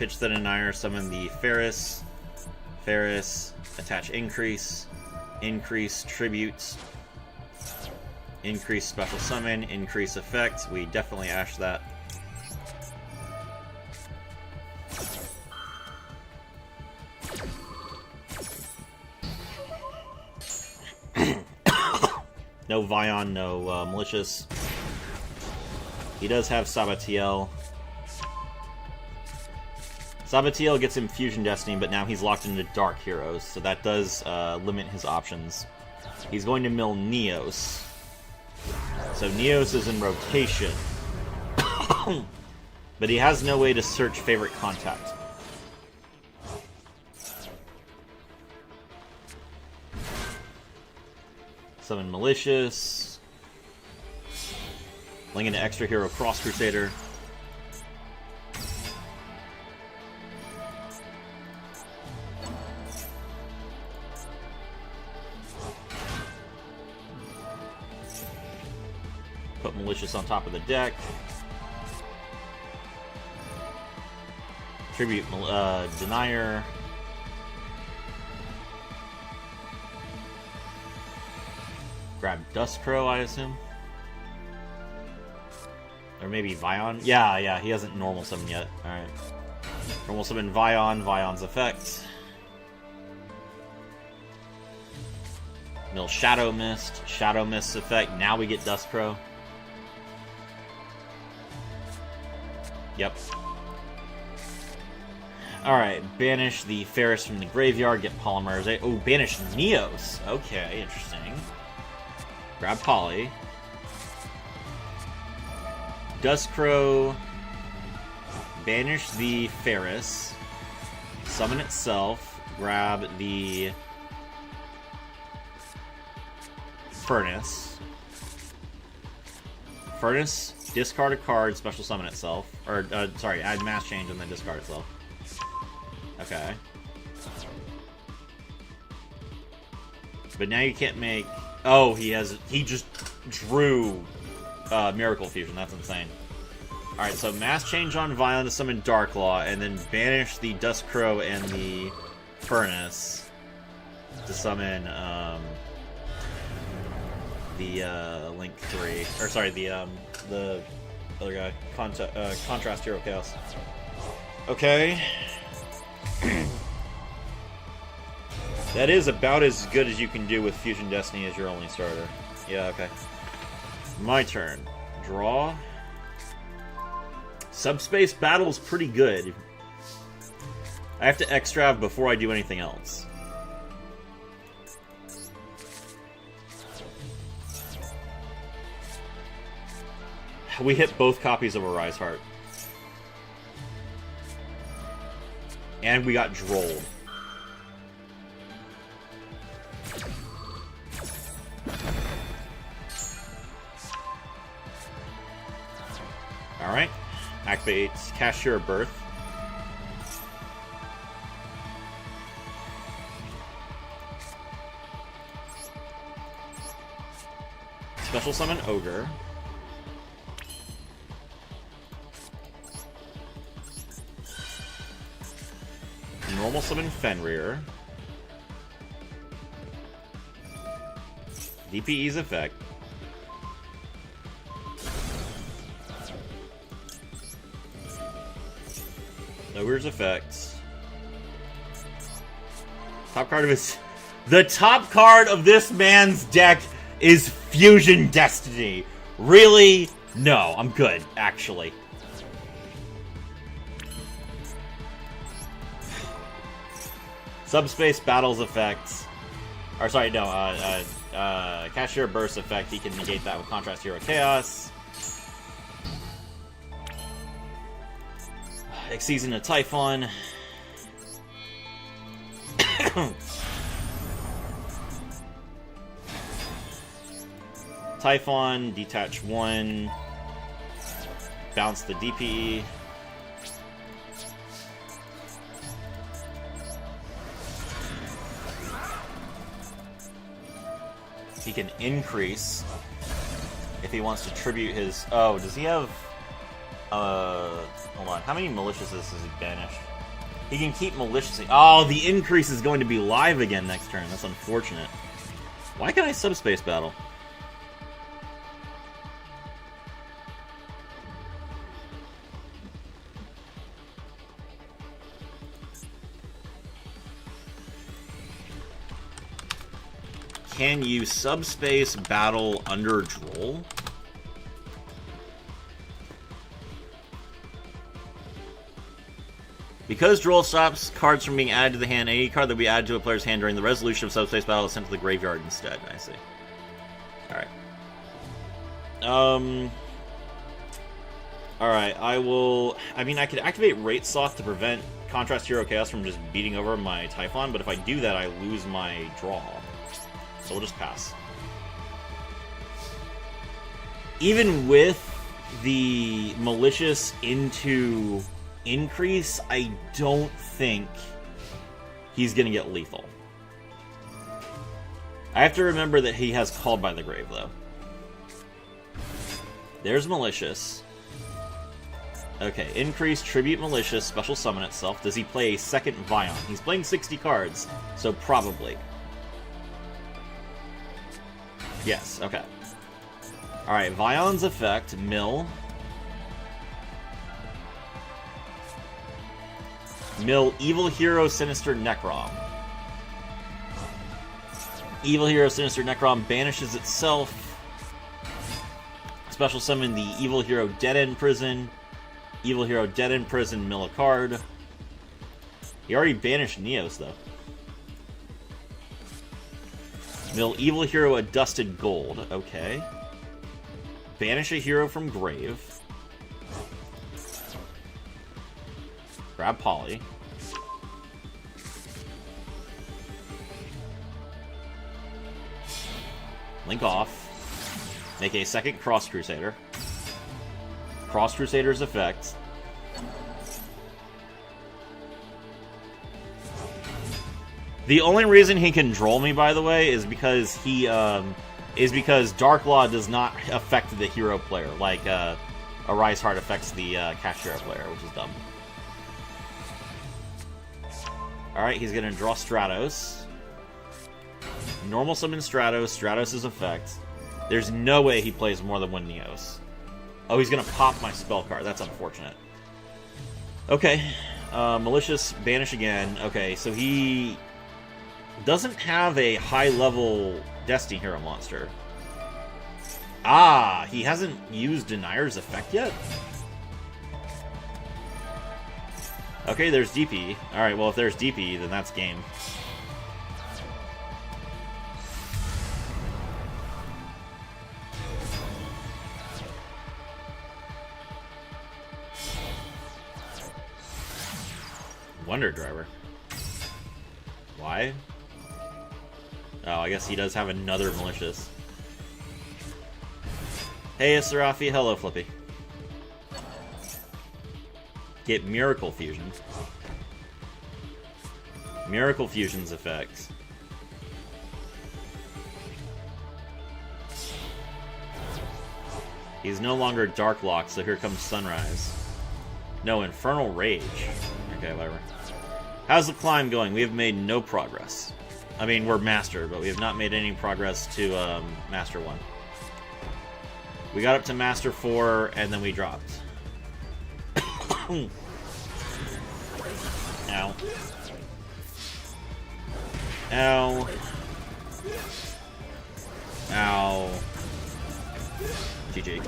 Speaker 1: Denier, summon the Ferris, attach Increase, Tribute, increase Special Summon, increase Effect. We definitely Ash that. No Vion, no Malicious. He does have Sabatiel. Sabatiel gets him Fusion Destiny, but now he's locked into Dark Heroes, so that does limit his options. He's going to mill Neos. So Neos is in rotation. But he has no way to search Favorite Contact. Summon Malicious. Link into Extra Hero Cross Crusader. Put Malicious on top of the deck. Tribute Denier. Grab Dustcrow, I assume. Or maybe Vion. Yeah, he hasn't normal summoned yet. Alright. Normal summon Vion, Vion's effect. Mill Shadow Mist's effect. Now we get Dustcrow. Yep. Alright, banish the Ferris from the graveyard, get Polymerase. Oh, banish Neos. Okay, interesting. Grab Poly. Dustcrow. Banish the Ferris. Summon itself. Grab the Furnace. Furnace, discard a card, special summon itself. Or, sorry, add mass change and then discard itself. Okay. But now you can't make... Oh, he just drew Miracle Fusion. That's insane. Alright, so mass change on Violent to summon Darklaw, and then banish the Dustcrow and the Furnace to summon the Link 3. Or sorry, the other guy. Contrast Hero Chaos. Okay. That is about as good as you can do with Fusion Destiny as your only starter. Yeah, okay. My turn. Draw. Subspace Battle is pretty good. I have to extrav before I do anything else. We hit both copies of Arise Heart. And we got Drolled. Alright. Activates Kashtira Birth. Special summon Ogre. Normal summon Fenrir. DPE's effect. Ogre's effects. Top card of his... The top card of this man's deck is Fusion Destiny. Really? No, I'm good, actually. Subspace Battles effects. Or sorry, no, Kashtira Burst effect. He can negate that with Contrast Hero Chaos. Season of Typhon. Typhon, detach 1. Bounce the DPE. He can increase if he wants to tribute his... Oh, does he have... hold on. How many maliciouses has he banished? He can keep malicious... Oh, the increase is going to be live again next turn. That's unfortunate. Why can't I subspace battle? Can you subspace battle under Droll? Because Droll stops cards from being added to the hand, any card that we add to a player's hand during the resolution of subspace battle is sent to the graveyard instead. I see. Alright. Alright, I will... I mean, I could activate Rate Soth to prevent Contrast Hero Chaos from just beating over my Typhon, but if I do that, I lose my draw. So we'll just pass. Even with the malicious into increase, I don't think he's going to get lethal. I have to remember that he has Called by the Grave, though. There's malicious. Okay, increase, tribute malicious, special summon itself. Does he play a second Vion? He's playing 60 cards, so probably. Yes, okay. Alright, Vion's effect, mill. Mill Evil Hero Sinister Necrom. Evil Hero Sinister Necrom banishes itself. Special summon the Evil Hero Dead End Prison. Evil Hero Dead End Prison, mill a card. He already banished Neos, though. Mill Evil Hero a Dusted Gold. Okay. Banish a hero from grave. Grab Poly. Link off. Make a second Cross Crusader. Cross Crusader's effect. The only reason he can droll me, by the way, is because he because Dark Law does not affect the hero player, like Arise Heart affects the Kashtira player, which is dumb. Alright, he's gonna draw Stratos. Normal summon Stratos, Stratos' effect. There's no way he plays more than one Neos. Oh, he's gonna pop my spell card. That's unfortunate. Okay. Malicious, banish again. Okay, so he doesn't have a high-level Destiny Hero monster. Ah, he hasn't used Denier's effect yet? Okay, there's DP. Alright, well, if there's DP, then that's game. Wonder Driver. Why? Oh, I guess he does have another Malicious. Hey, Serafi. Hello, Flippy. Get Miracle Fusion. Miracle Fusion's effect. He's no longer Dark Lock, so here comes Sunrise. No, Infernal Rage. Okay, whatever. How's the climb going? We have made no progress. I mean, we're Master, but we have not made any progress to Master 1. We got up to Master 4, and then we dropped. Ow. Ow. Ow. GG.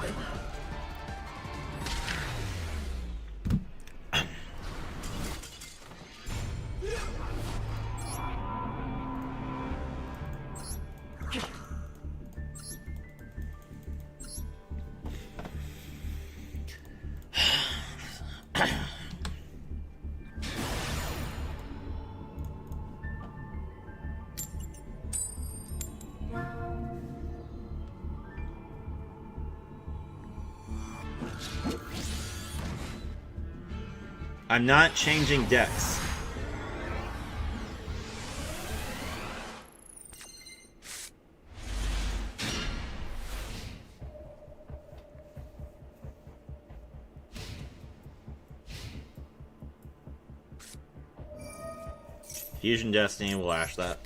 Speaker 1: I'm not changing decks. Fusion Destiny will ash that.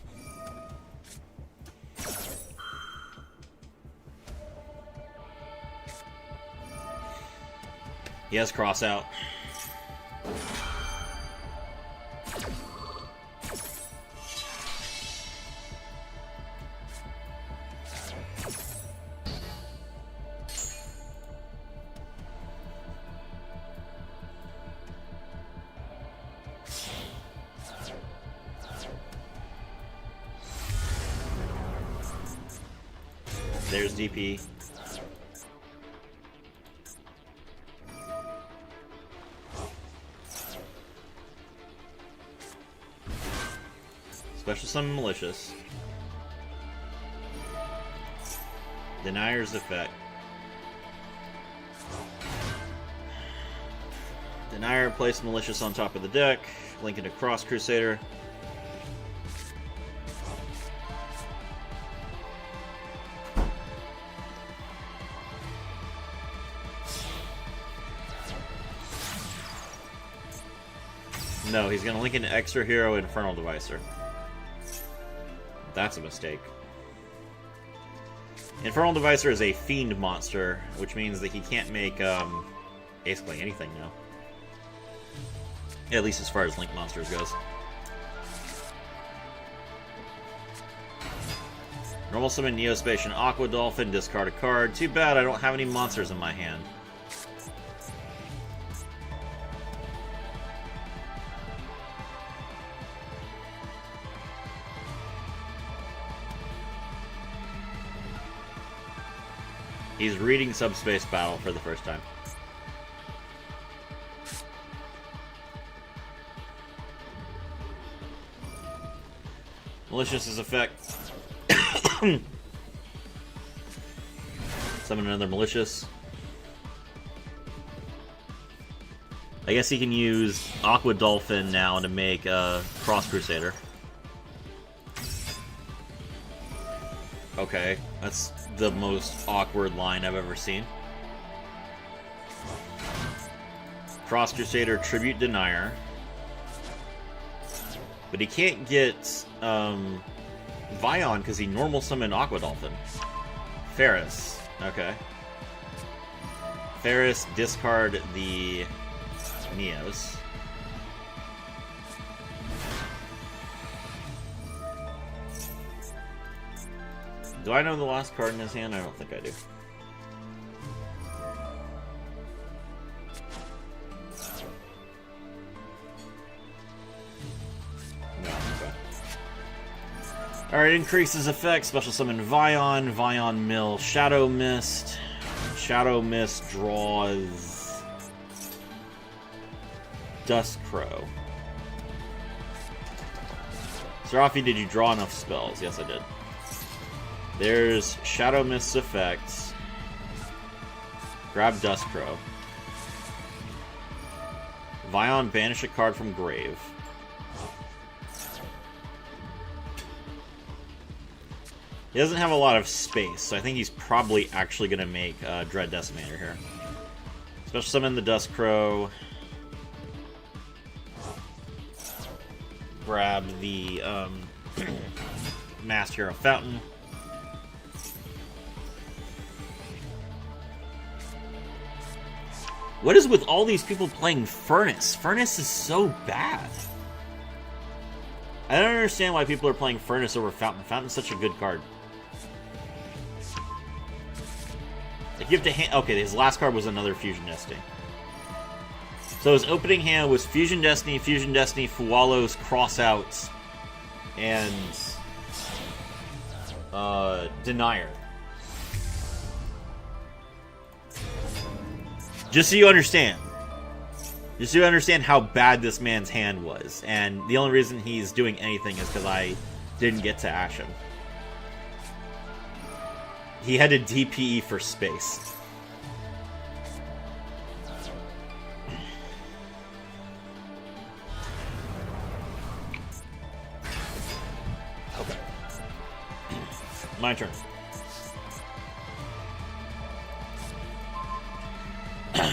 Speaker 1: He has cross out. There's DP. Special Summon Malicious. Denier's effect. Denier, place Malicious on top of the deck. Link into Cross Crusader. No, he's going to link into Extra Hero Infernal Devicer. That's a mistake. Infernal Devicer is a fiend monster, which means that he can't make basically anything now. At least as far as Link monsters goes. Normal summon Neospacian Aqua Dolphin, discard a card. Too bad I don't have any monsters in my hand. He's reading Subspace Battle for the first time. Malicious's effect. Summon another Malicious. I guess he can use Aqua Dolphin now to make a Cross Crusader. Okay, that's the most awkward line I've ever seen. Cross Crusader, Tribute Denier. But he can't get Vion because he normal summoned Aqua Dolphin. Ferris, okay. Ferris, discard the Neos. Do I know the last card in his hand? I don't think I do. No, okay. Alright, increases effect. Special summon Vion. Vion mill Shadow Mist. Shadow Mist draws Dust Crow. Serafi, did you draw enough spells? Yes, I did. There's Shadow Mist's effects. Grab Dust Crow. Vion, banish a card from grave. He doesn't have a lot of space, so I think he's probably actually going to make Dread Decimator here. Special summon the Dust Crow. Grab the Masked Hero Fountain. What is with all these people playing Furnace? Furnace is so bad. I don't understand why people are playing Furnace over Fountain. Fountain's such a good card. Like you have to hand... Okay, his last card was another Fusion Destiny. So his opening hand was Fusion Destiny, Fualos, Crossouts, and Denier. Just so you understand. Just so you understand how bad this man's hand was. And the only reason he's doing anything is because I didn't get to ash him. He had a DPE for space. Okay. My turn.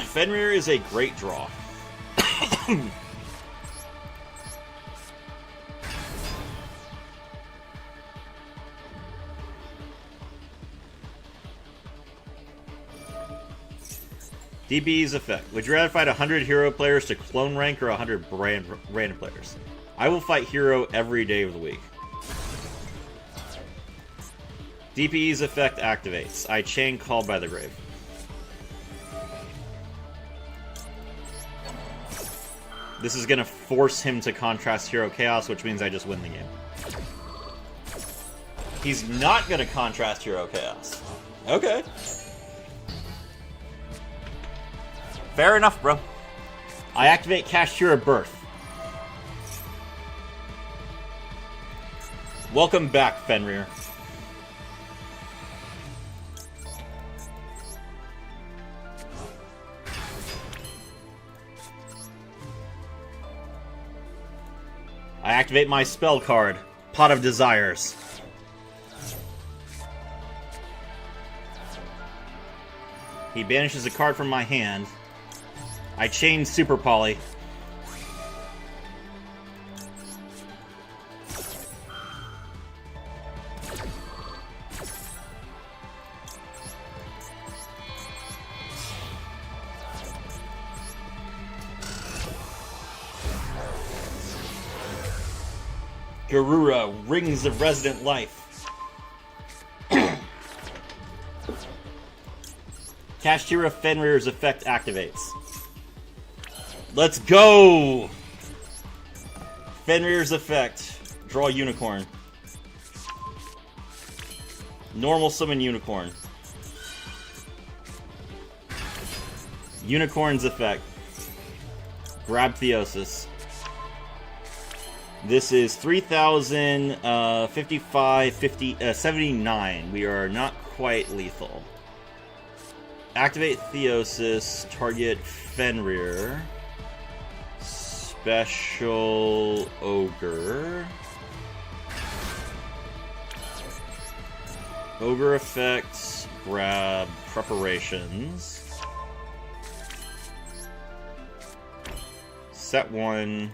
Speaker 1: Fenrir is a great draw. DB's effect. Would you rather fight 100 hero players to clone rank or 100 random players? I will fight hero every day of the week. DPE's effect activates. I chain Called by the Grave. This is going to force him to contrast Hero Chaos, which means I just win the game. He's not going to contrast Hero Chaos. Okay. Fair enough, bro. I activate Kashtira Birth. Welcome back, Fenrir. I activate my spell card, Pot of Desires. He banishes a card from my hand. I chain Super Poly. Garura, Rings of Resident Life. Kashtira Fenrir's effect activates. Let's go! Fenrir's effect. Draw Unicorn. Normal summon Unicorn. Unicorn's effect. Grab Theosis. This is 3,055, 79. We are not quite lethal. Activate Theosis. Target Fenrir. Special Ogre. Ogre effects. Grab Preparations. Set 1.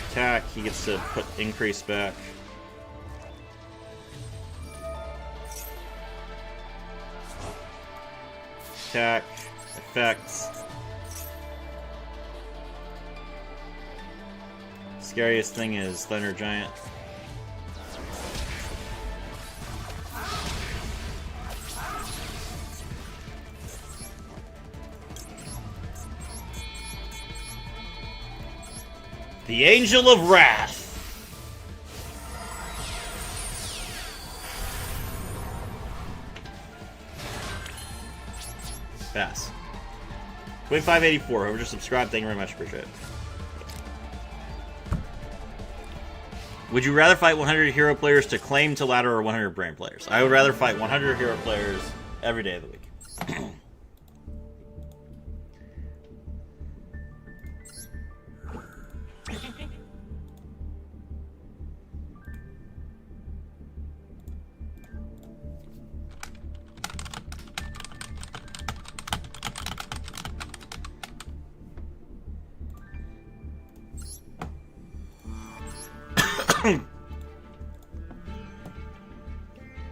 Speaker 1: Attack. He gets to put increase back. Attack. Effects. Scariest thing is Thunder Giant. The Angel of Wrath. Pass. 2584. Whoever just subscribed, thank you very much. Appreciate it. Would you rather fight 100 hero players to claim to ladder or 100 brand players? I would rather fight 100 hero players every day of the week.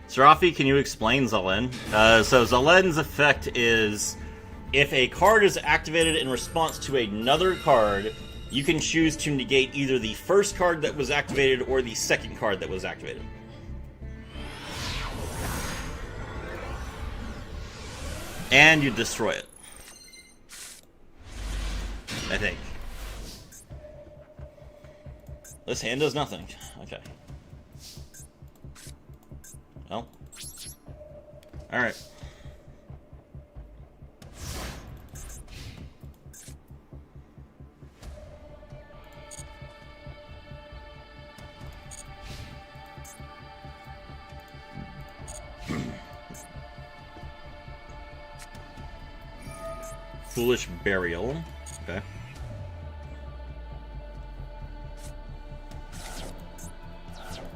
Speaker 1: Serafi, can you explain Zelen? So Zelen's effect is, if a card is activated in response to another card, you can choose to negate either the first card that was activated or the second card that was activated. And you destroy it. I think. This hand does nothing. Okay. Well. Alright. Foolish Burial. Okay.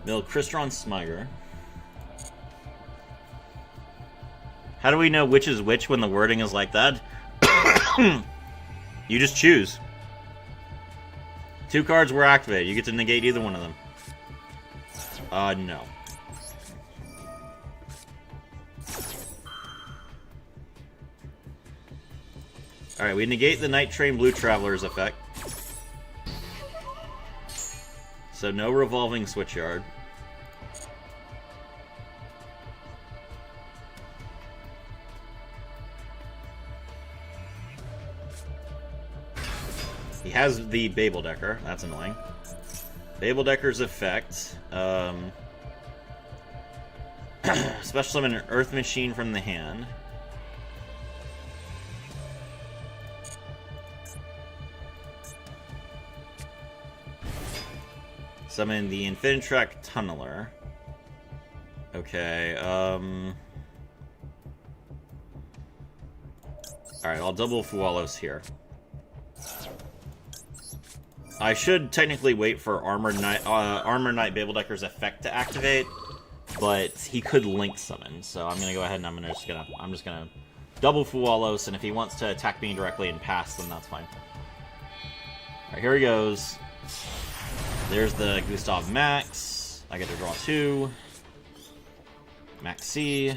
Speaker 1: Mill Crystron Smiger. How do we know which is which when the wording is like that? You just choose. 2 cards were activated. You get to negate either one of them. No. Alright, we negate the Night Train Blue Traveler's effect. So no revolving switchyard. He has the Babel Decker. That's annoying. Babel Decker's effect. Special summon an Earth Machine from the hand. Summon the Infinitrack Tunneler. Okay, Alright, I'll double Fualos here. I should technically wait for Armored Knight Babel Decker's effect to activate, but he could link summon, so I'm gonna go ahead and I'm just gonna double Fualos, and if he wants to attack me directly and pass, then that's fine. Alright, here he goes. There's the Gustav Max. I get to draw 2. Max C.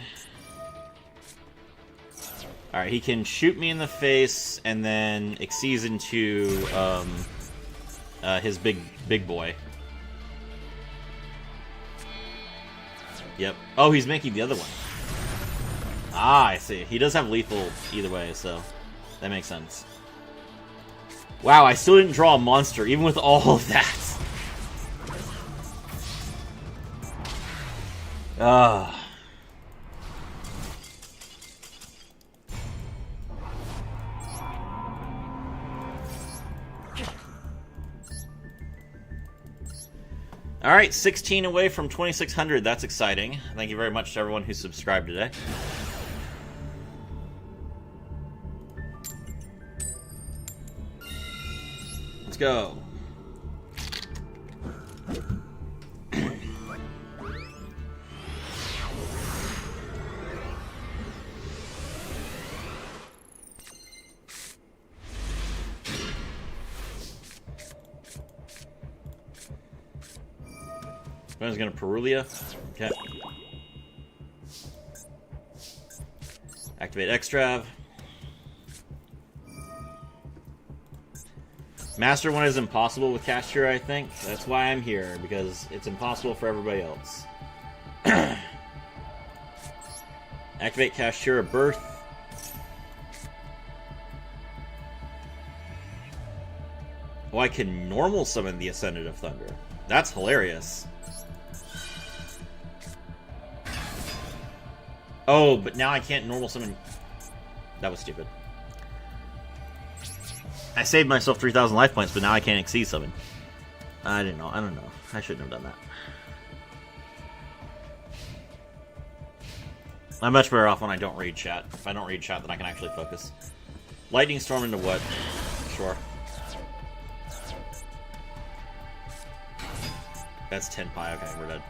Speaker 1: Alright, he can shoot me in the face and then exceeds into his big boy. Yep. Oh, he's making the other one. Ah, I see. He does have lethal either way, so that makes sense. Wow, I still didn't draw a monster, even with all of that. Alright, 16 away from 2,600. That's exciting. Thank you very much to everyone who subscribed today. Let's go. One's gonna Perulia. Okay. Activate Extrav. Master 1 is impossible with Kashtira, I think. That's why I'm here, because it's impossible for everybody else. Activate Kashtira Birth. Oh, I can normal summon the Ascendant of Thunder. That's hilarious. Oh, but now I can't normal summon. That was stupid. I saved myself 3,000 life points, but now I can't exceed summon. I don't know. I shouldn't have done that. I'm much better off when I don't read chat. If I don't read chat, then I can actually focus. Lightning Storm into what? Sure. That's 10 pi. Okay, we're dead.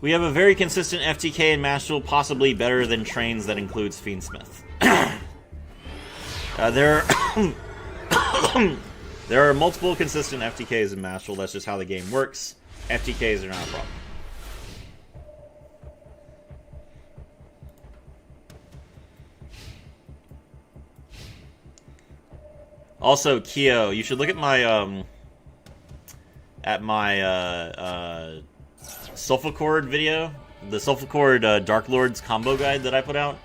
Speaker 1: We have a very consistent FTK in Mashal, possibly better than trains that includes Fiendsmith. There are multiple consistent FTKs in Mashal. That's just how the game works. FTKs are not a problem. Also, Kyo, you should look at my Sulfachord video, the Sulfachord Dark Lords combo guide that I put out,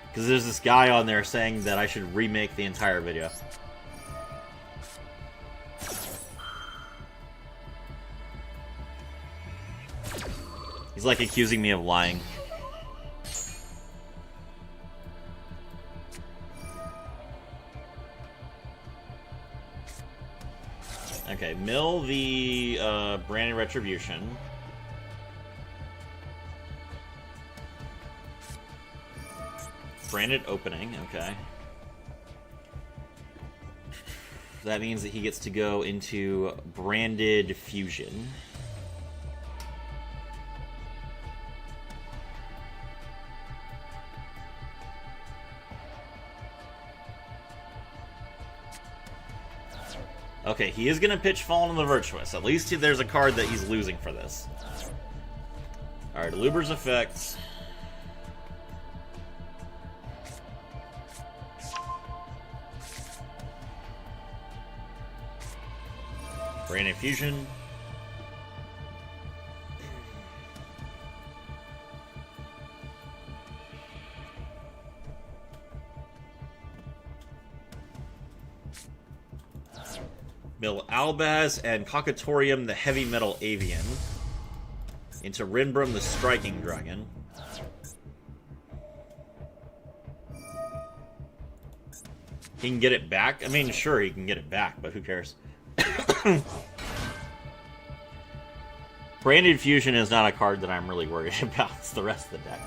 Speaker 1: because there's this guy on there saying that I should remake the entire video. He's like accusing me of lying. Okay, mill the Branded Retribution. Branded Opening, okay. That means that he gets to go into Branded Fusion. Okay, he is going to pitch Fallen of the Virtuous. At least there's a card that he's losing for this. Alright, Luber's effect. Branded Fusion. Mill Albaz and Cockatoриum, the Heavy Metal Avian, into Rinbrum, the Striking Dragon. He can get it back? I mean, sure, he can get it back, but who cares? Branded Fusion is not a card that I'm really worried about. It's the rest of the deck.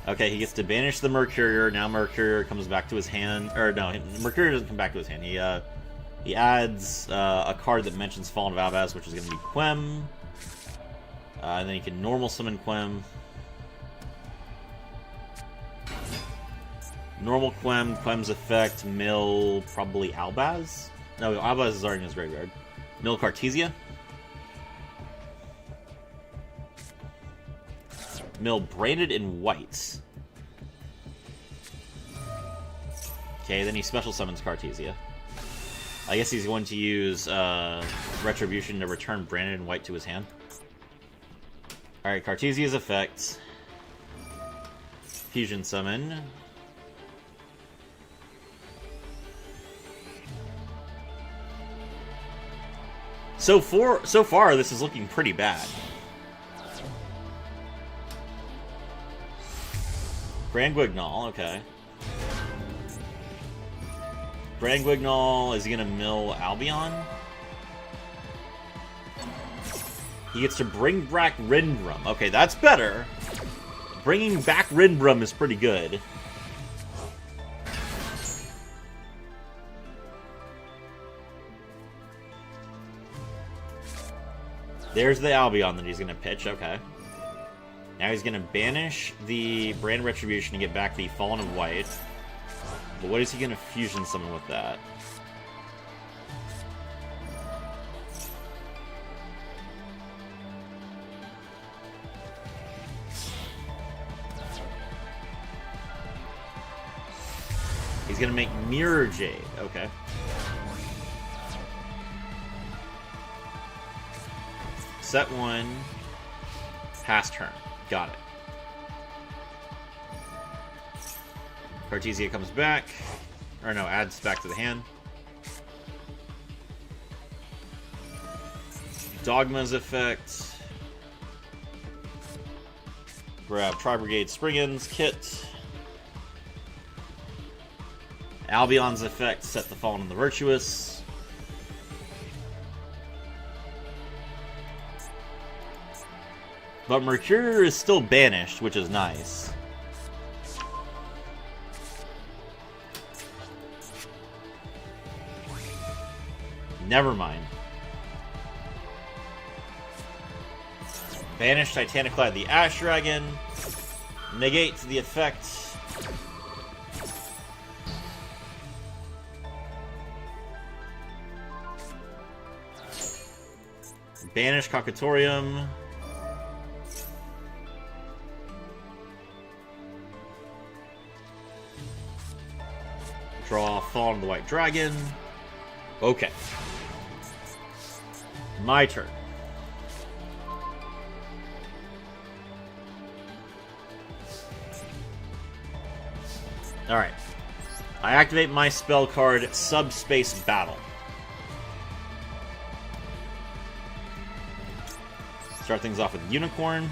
Speaker 1: Okay, he gets to banish the Mercurier. Now Mercurier comes back to his hand. Or no, Mercurier doesn't come back to his hand. He adds a card that mentions Fallen of Albaz, which is going to be Quem. And then he can normal summon Quem. Normal Quem, Quem's effect, mill probably Albaz. No, Albaz is already in his graveyard. Mill Cartesia. Mill Branded in white. Okay, then he special summons Cartesia. I guess he's going to use Retribution to return Branded in white to his hand. Alright, Cartesia's effect. Fusion Summon. So far, this is looking pretty bad. Grand Guignol, okay. Grand Guignol, is he going to mill Albion? He gets to bring back Rinbrum. Okay, that's better. Bringing back Rinbrum is pretty good. There's the Albion that he's going to pitch, okay. Now he's going to banish the Brand Retribution to get back the Fallen of White. But what is he going to fusion summon with that? He's going to make Mirror Jade, okay. Set one, pass turn. Got it. Cartesia comes back. Or no, adds back to the hand. Dogma's effect. Grab Tri-Brigade Spriggans kit. Albion's effect, set the Fallen and the Virtuous. But Mercurier is still banished, which is nice. Never mind. Banish Titaniclad the Ash Dragon. Negate the effect. Banish Cockatoриum. Draw Fall on the White Dragon. Okay. My turn. Alright. I activate my spell card, Subspace Battle. Start things off with Unicorn.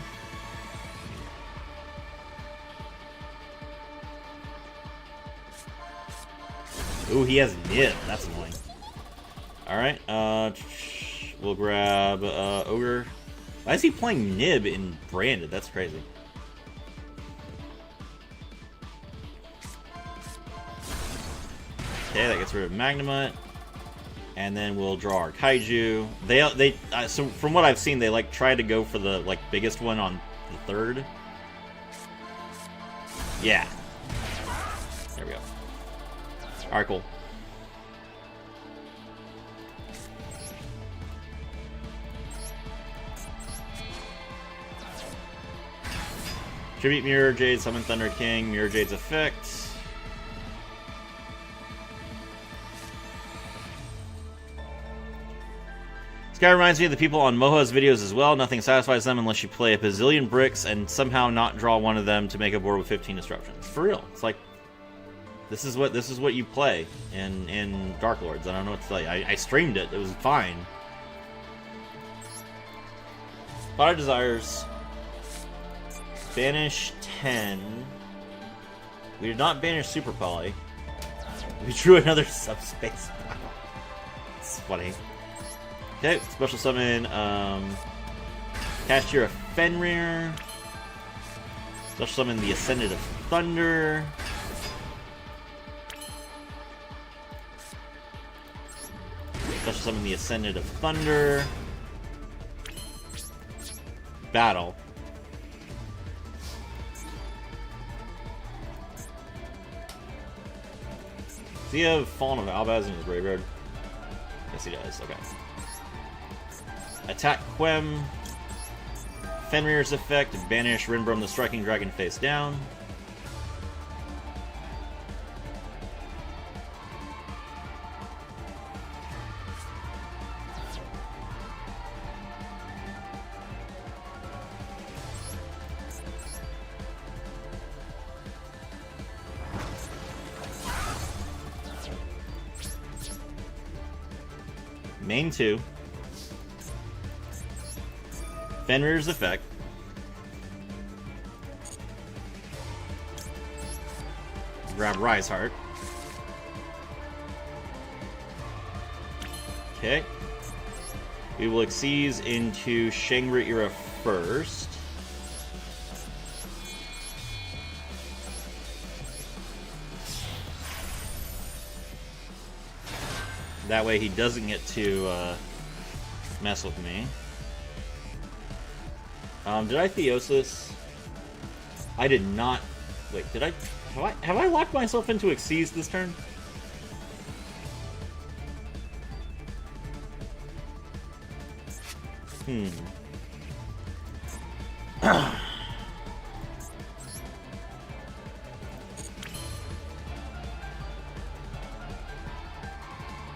Speaker 1: Ooh, he has Nib. That's annoying. Alright, we'll grab Ogre. Why is he playing Nib in Branded? That's crazy. Okay, that gets rid of Magnemite. And then we'll draw our Kaiju. So from what I've seen, they like try to go for the like biggest one on the third. Yeah. There we go. Alright, cool. Tribute Mirror Jade, summon Thunder King, Mirror Jade's effect. This guy reminds me of the people on Moha's videos as well. Nothing satisfies them unless you play a bazillion bricks and somehow not draw one of them to make a board with 15 disruptions. For real. It's like this is what you play in Dark Lords. I don't know what to tell you. I streamed it. It was fine. Pot of Desires. Banish 10. We did not banish Super Poly. We drew another subspace. It's funny. Okay, special summon Kashtira Fenrir. Special summon the Ascendant of Thunder. Special summon the Ascendant of Thunder. Battle. Does he have Fallen of Albaz in his graveyard? Yes, he does. Okay. Attack Quem. Fenrir's effect. Banish Rinbrom the Striking Dragon face down. Main 2. Fenrir's effect. Grab Rise Heart. Okay. We will Xyz into Shangri-Ira first. That way he doesn't get to mess with me. Did I Theosis? I did not. Wait, did I? Have I locked myself into Xyz this turn?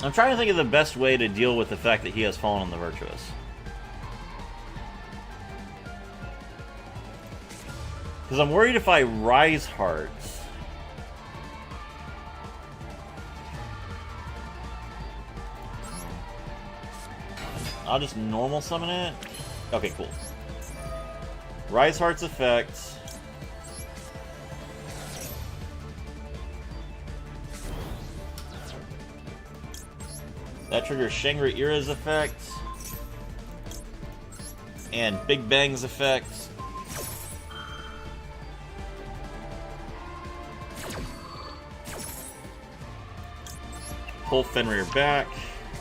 Speaker 1: I'm trying to think of the best way to deal with the fact that he has fallen on the Virtuous. Because I'm worried if I Rise Hearts. I'll just normal summon it. Okay, cool. Rise Heart's effect. That triggers Shangri-Ira's effect. And Big Bang's effect. Pull Fenrir back,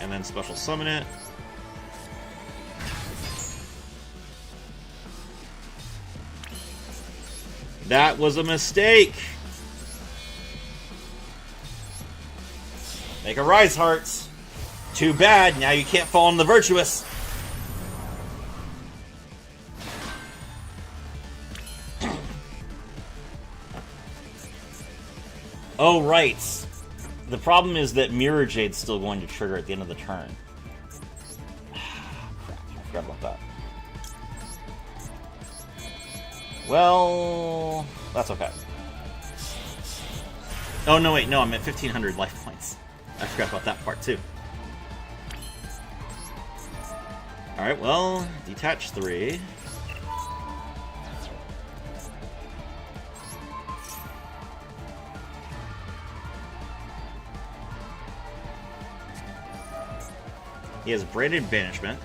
Speaker 1: and then special summon it. That was a mistake. Make a rise, Hearts. Too bad, now you can't fall in the virtuous. Oh, right. The problem is that Mirror Jade's still going to trigger at the end of the turn. Crap, I forgot about that. Well, that's okay. Oh, no, wait, no, I'm at 1,500 life points. I forgot about that part, too. Alright, well, detach 3. He has Branded Banishment.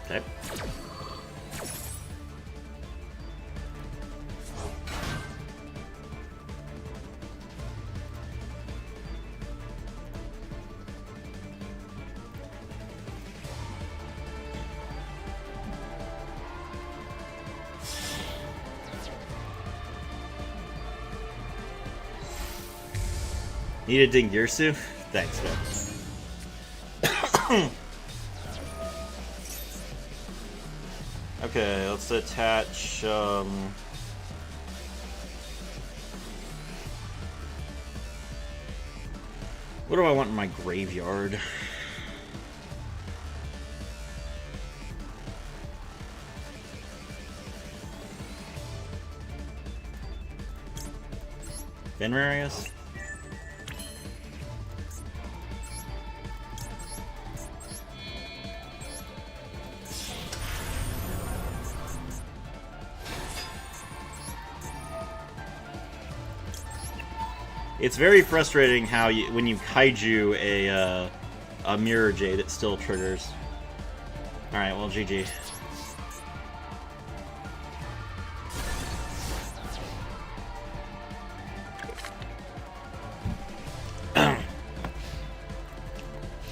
Speaker 1: Okay. Need a Dingirsu? Thanks, man. Okay, let's attach, what do I want in my graveyard? Venmarius? It's very frustrating how when you kaiju a Mirror Jade, it still triggers. Alright, well, GG.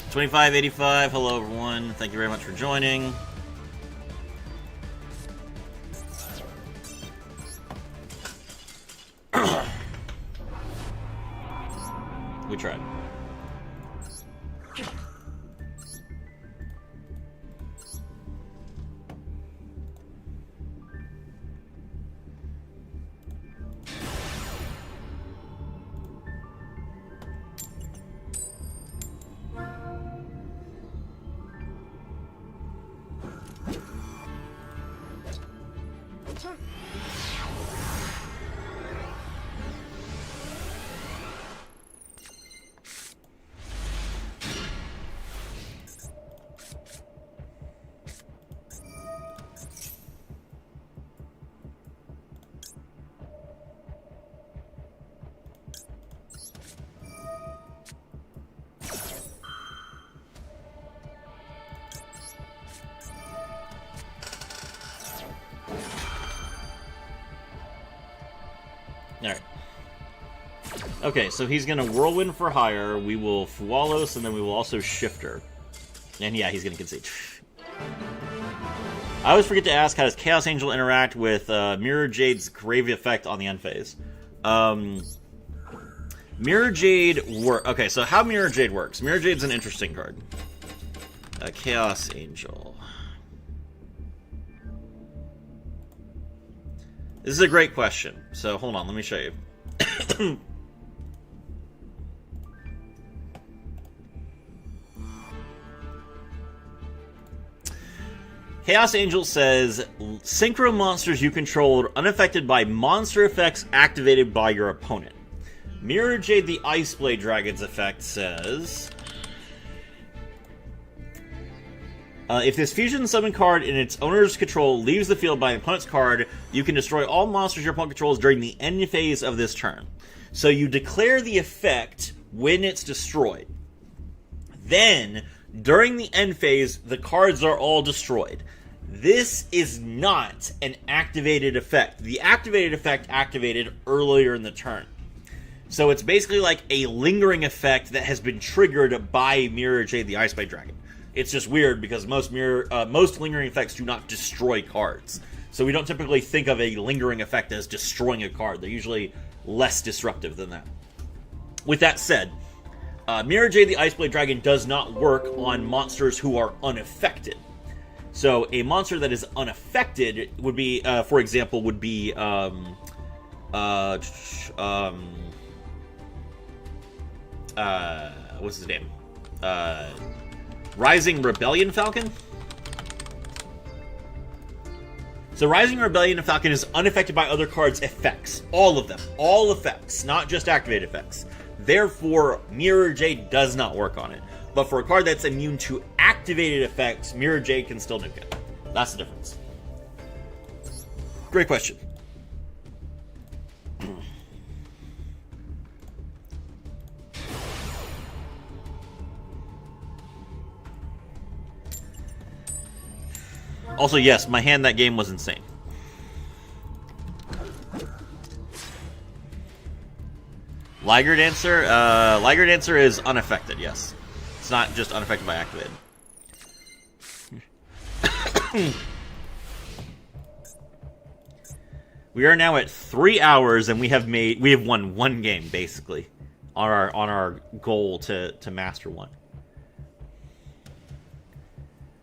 Speaker 1: $25.85, hello everyone. Thank you very much for joining. We tried. Alright. Okay, so he's gonna Whirlwind for hire, we will Fualos, and then we will also Shifter. And yeah, he's gonna concede. I always forget to ask, how does Chaos Angel interact with Mirror Jade's Grave Effect on the end phase? Mirror Jade okay, so how Mirror Jade works. Mirror Jade's an interesting card. Chaos Angel. This is a great question. So hold on, let me show you. Chaos Angel says, synchro monsters you control are unaffected by monster effects activated by your opponent. Mirror Jade the Ice Blade Dragon's effect says, if this fusion summon card in its owner's control leaves the field by an opponent's card, you can destroy all monsters your opponent controls during the end phase of this turn. So you declare the effect when it's destroyed. Then, during the end phase, the cards are all destroyed. This is not an activated effect. The activated effect activated earlier in the turn. So it's basically like a lingering effect that has been triggered by Mirror Jade the Ice Blade Dragon. It's just weird because most lingering effects do not destroy cards. So we don't typically think of a lingering effect as destroying a card. They're usually less disruptive than that. With that said, Mirror Jade the Iceblade Dragon does not work on monsters who are unaffected. So a monster that is unaffected would be, for example, would be what's his name? Rising Rebellion Falcon? So Rising Rebellion Falcon is unaffected by other cards' effects. All of them. All effects, not just activated effects. Therefore, Mirror Jade does not work on it. But for a card that's immune to activated effects, Mirror Jade can still nuke it. That's the difference. Great question. Also, yes, my hand that game was insane. Liger Dancer? Liger Dancer is unaffected, yes. It's not just unaffected by activated. We are now at 3 hours, and we have won one game, basically, on our goal to master one.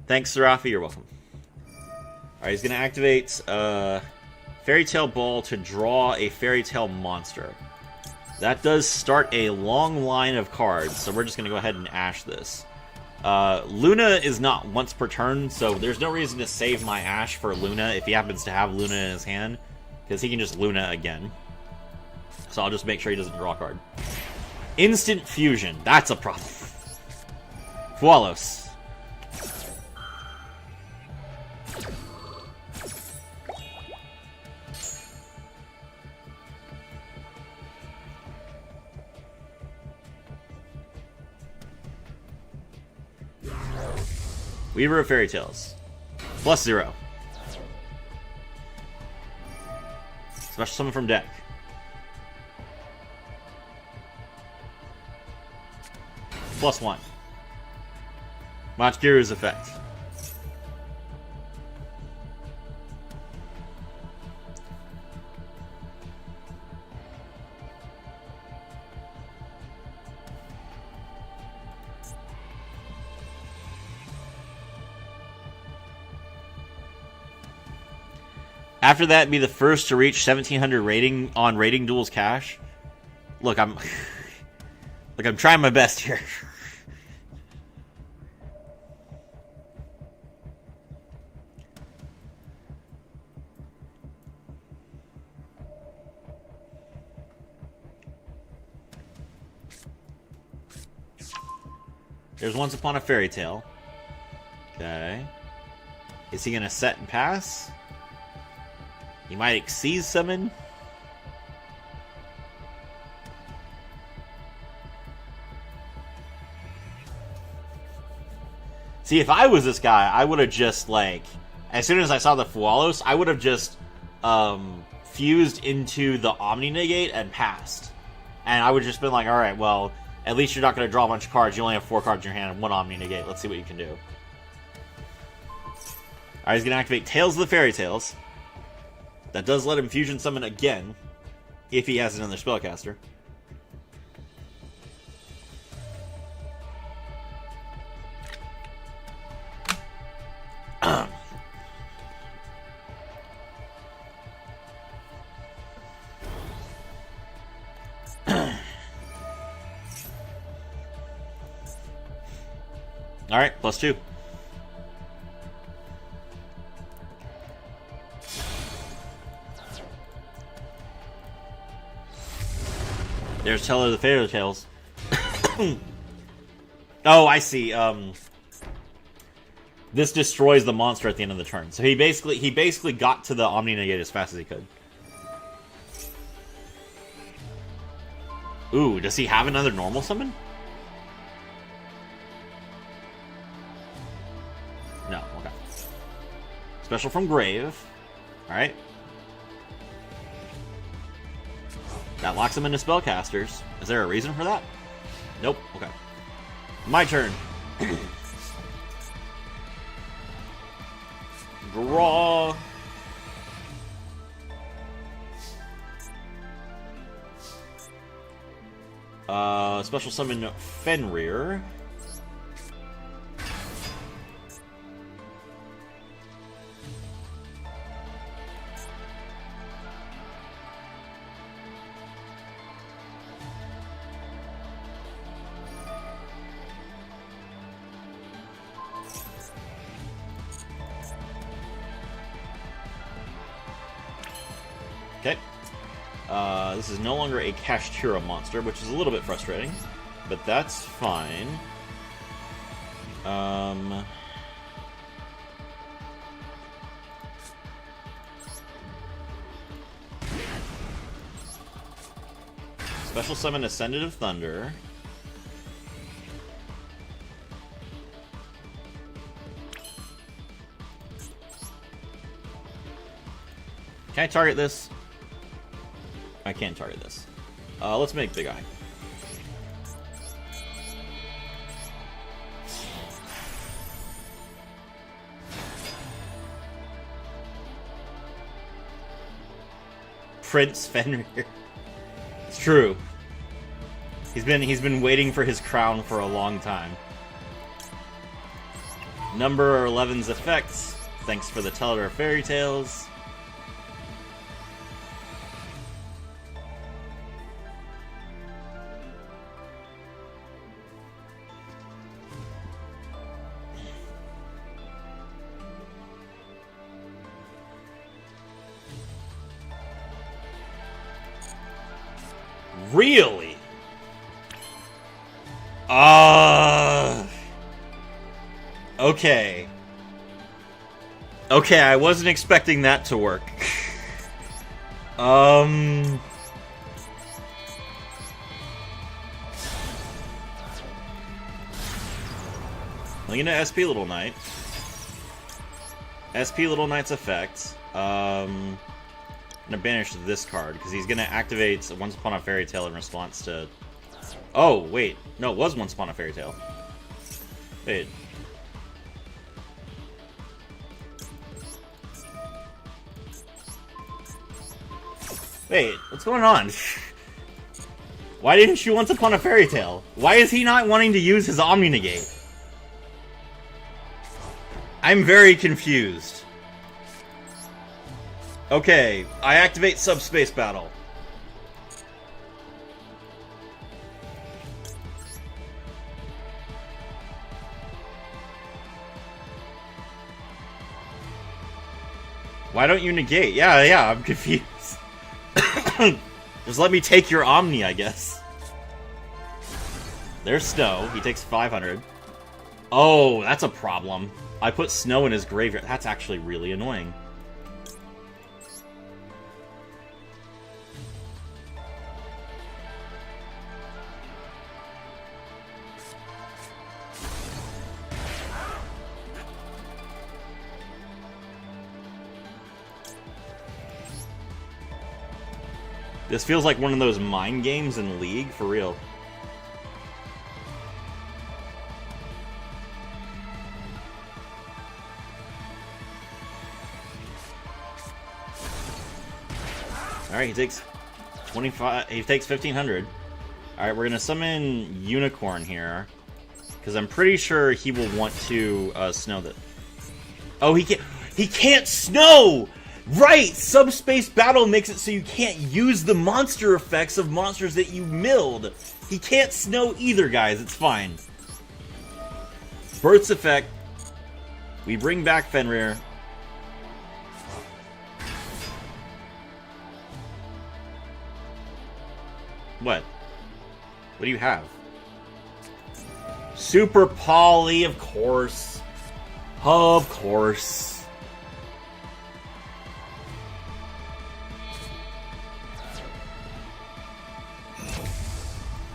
Speaker 1: Thanks, Serafi, you're welcome. Alright, he's going to activate Fairy Tail Ball to draw a Fairy Tail monster. That does start a long line of cards, so we're just going to go ahead and ash this. Luna is not once per turn, so there's no reason to save my ash for Luna if he happens to have Luna in his hand, because he can just Luna again. So I'll just make sure he doesn't draw a card. Instant Fusion, that's a problem. Fualos. Weaver of Fairy Tales. +0. Special summon from deck. +1. Machgiru's effect. After that, be the first to reach 1700 rating on Rating Duels Cash. Look, I'm trying my best here. There's Once Upon a Fairy Tale. Okay. Is he gonna set and pass? He might Exceed Summon. See, if I was this guy, I would have just, like, as soon as I saw the Fualos, I would have just fused into the Omni Negate and passed. And I would have just been like, alright, well, at least you're not going to draw a bunch of cards. You only have 4 cards in your hand and 1 Omni Negate. Let's see what you can do. Alright, he's going to activate Tales of the Fairy Tales. That does let him fusion summon again, if he has another spellcaster. Alright, +2. There's Teller of the Fairy Tales. Oh, I see. This destroys the monster at the end of the turn. So he basically got to the Omni Negate as fast as he could. Ooh, does he have another normal summon? No, okay. Special from Grave. Alright. That locks him into spellcasters. Is there a reason for that? Nope. Okay. My turn. Draw. Special summon Fenrir. Okay. This is no longer a Kashtira monster, which is a little bit frustrating, but that's fine. Special summon Ascendant of Thunder. Can I target this? I can't target this. Let's make Big Eye. Prince Fenrir. It's true. He's been waiting for his crown for a long time. Number 11's effects. Thanks for the Teller of Fairy Tales. Really? Okay. Okay, I wasn't expecting that to work. I'm gonna SP Little Knight. SP Little Knight's effect. I'm gonna banish this card, because he's gonna activate Once Upon a Fairy Tale in response to... Oh, wait. No, it was Once Upon a Fairy Tale. Wait. Wait, what's going on? Why didn't you Once Upon a Fairy Tale? Why is he not wanting to use his Omni Negate? I'm very confused. Okay, I activate Subspace Battle. Why don't you negate? Yeah, I'm confused. Just let me take your Omni, I guess. There's Snow. He takes 500. Oh, that's a problem. I put Snow in his graveyard. That's actually really annoying. This feels like one of those mind games in League, for real. Alright, he takes 25. He takes 1500. Alright, we're gonna summon Unicorn here. Because I'm pretty sure he will want to snow that. Oh, he can't snow! Right! Subspace Battle makes it so you can't use the monster effects of monsters that you milled. He can't snow either, guys. It's fine. Birth's effect. We bring back Fenrir. What? What do you have? Super Poly, of course. Of course.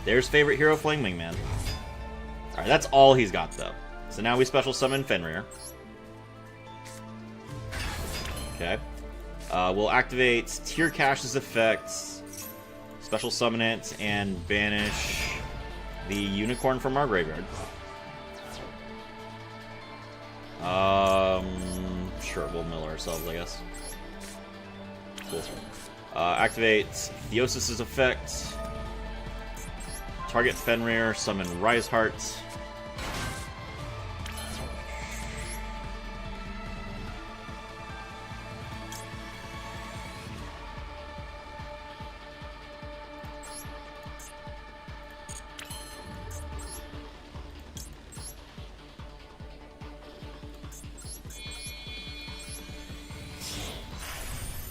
Speaker 1: There's favorite hero, Flame Wingman. Alright, that's all he's got, though. So now we special summon Fenrir. Okay. We'll activate Tier Cash's effects, special summon it, and banish the Unicorn from our graveyard. Sure, we'll mill ourselves, I guess. Cool. Activate Theosis's effect. Target Fenrir, summon Rise Hearts.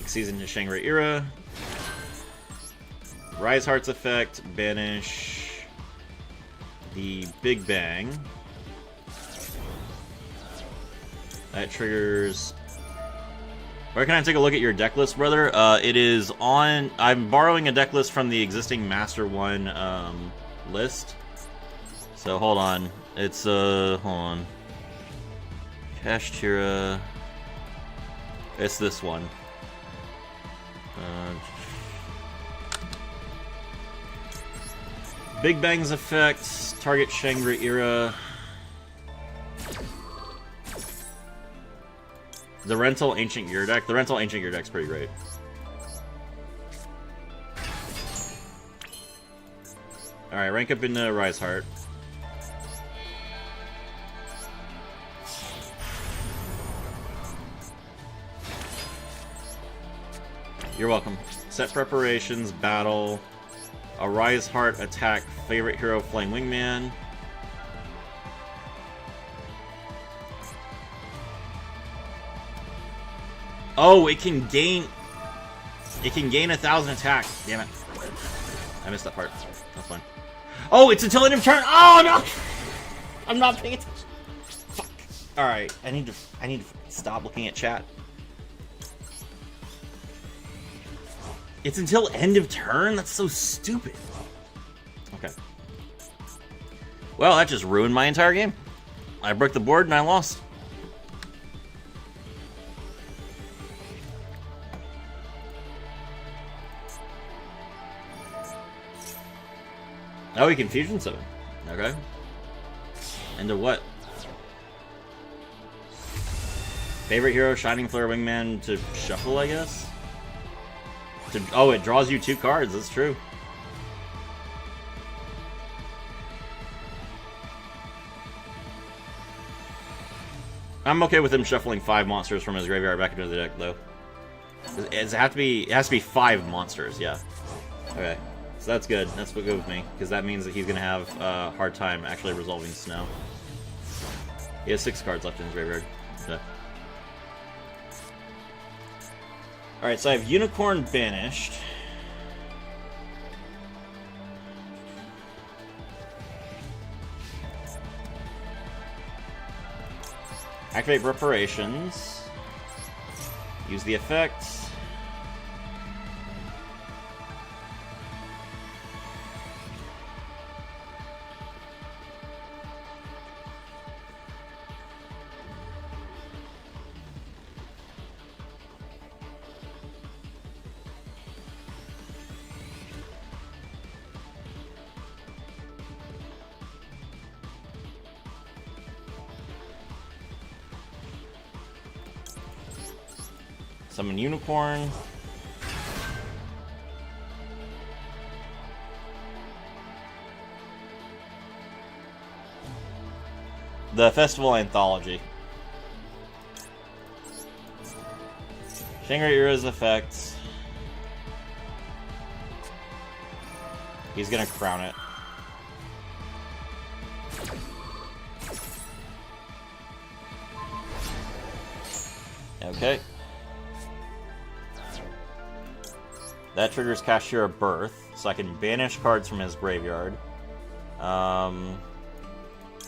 Speaker 1: Season to Shangri Era. Rise Hearts effect, banish the Big Bang. That triggers. Where can I take a look at your deck list, brother? It is on. I'm borrowing a deck list from the existing Master 1 list. So hold on. It's hold on. Kashtira. It's this one. Big Bang's effect, target Shangri-Era. The Rental Ancient Gear deck. The Rental Ancient Gear deck's pretty great. Alright, rank up into Rise Heart. You're welcome. Set preparations, battle, a Rise Heart attack, favorite hero, Flame Wingman. Oh, it can gain 1,000 attack. Damn it. I missed that part. That's fine. Oh, it's until end of turn. Oh no! I'm not paying attention. Fuck. Alright, I need to stop looking at chat. It's until end of turn? That's so stupid. Okay. Well, that just ruined my entire game. I broke the board and I lost. Oh, he Confusion Summon. Okay. Into what? Favorite hero, Shining Flare Wingman to shuffle, I guess? Oh, it draws you 2 cards. That's true. I'm okay with him shuffling 5 monsters from his graveyard back into the deck, though. It has to be 5 monsters, yeah. Okay, so that's good. That's what good with me, because that means that he's gonna have a hard time actually resolving Snow. He has 6 cards left in his graveyard. So. Alright, so I have Unicorn banished. Activate Reparations. Use the effect. Summon Unicorn. The Festival Anthology. Shangri-Era's effect. He's gonna crown it. Okay. That triggers Kashtira Birth, so I can banish cards from his graveyard. I'm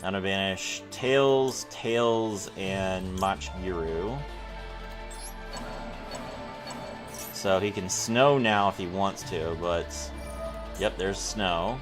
Speaker 1: gonna banish Tails, and Machgiru. So he can Snow now if he wants to, but... Yep, there's Snow.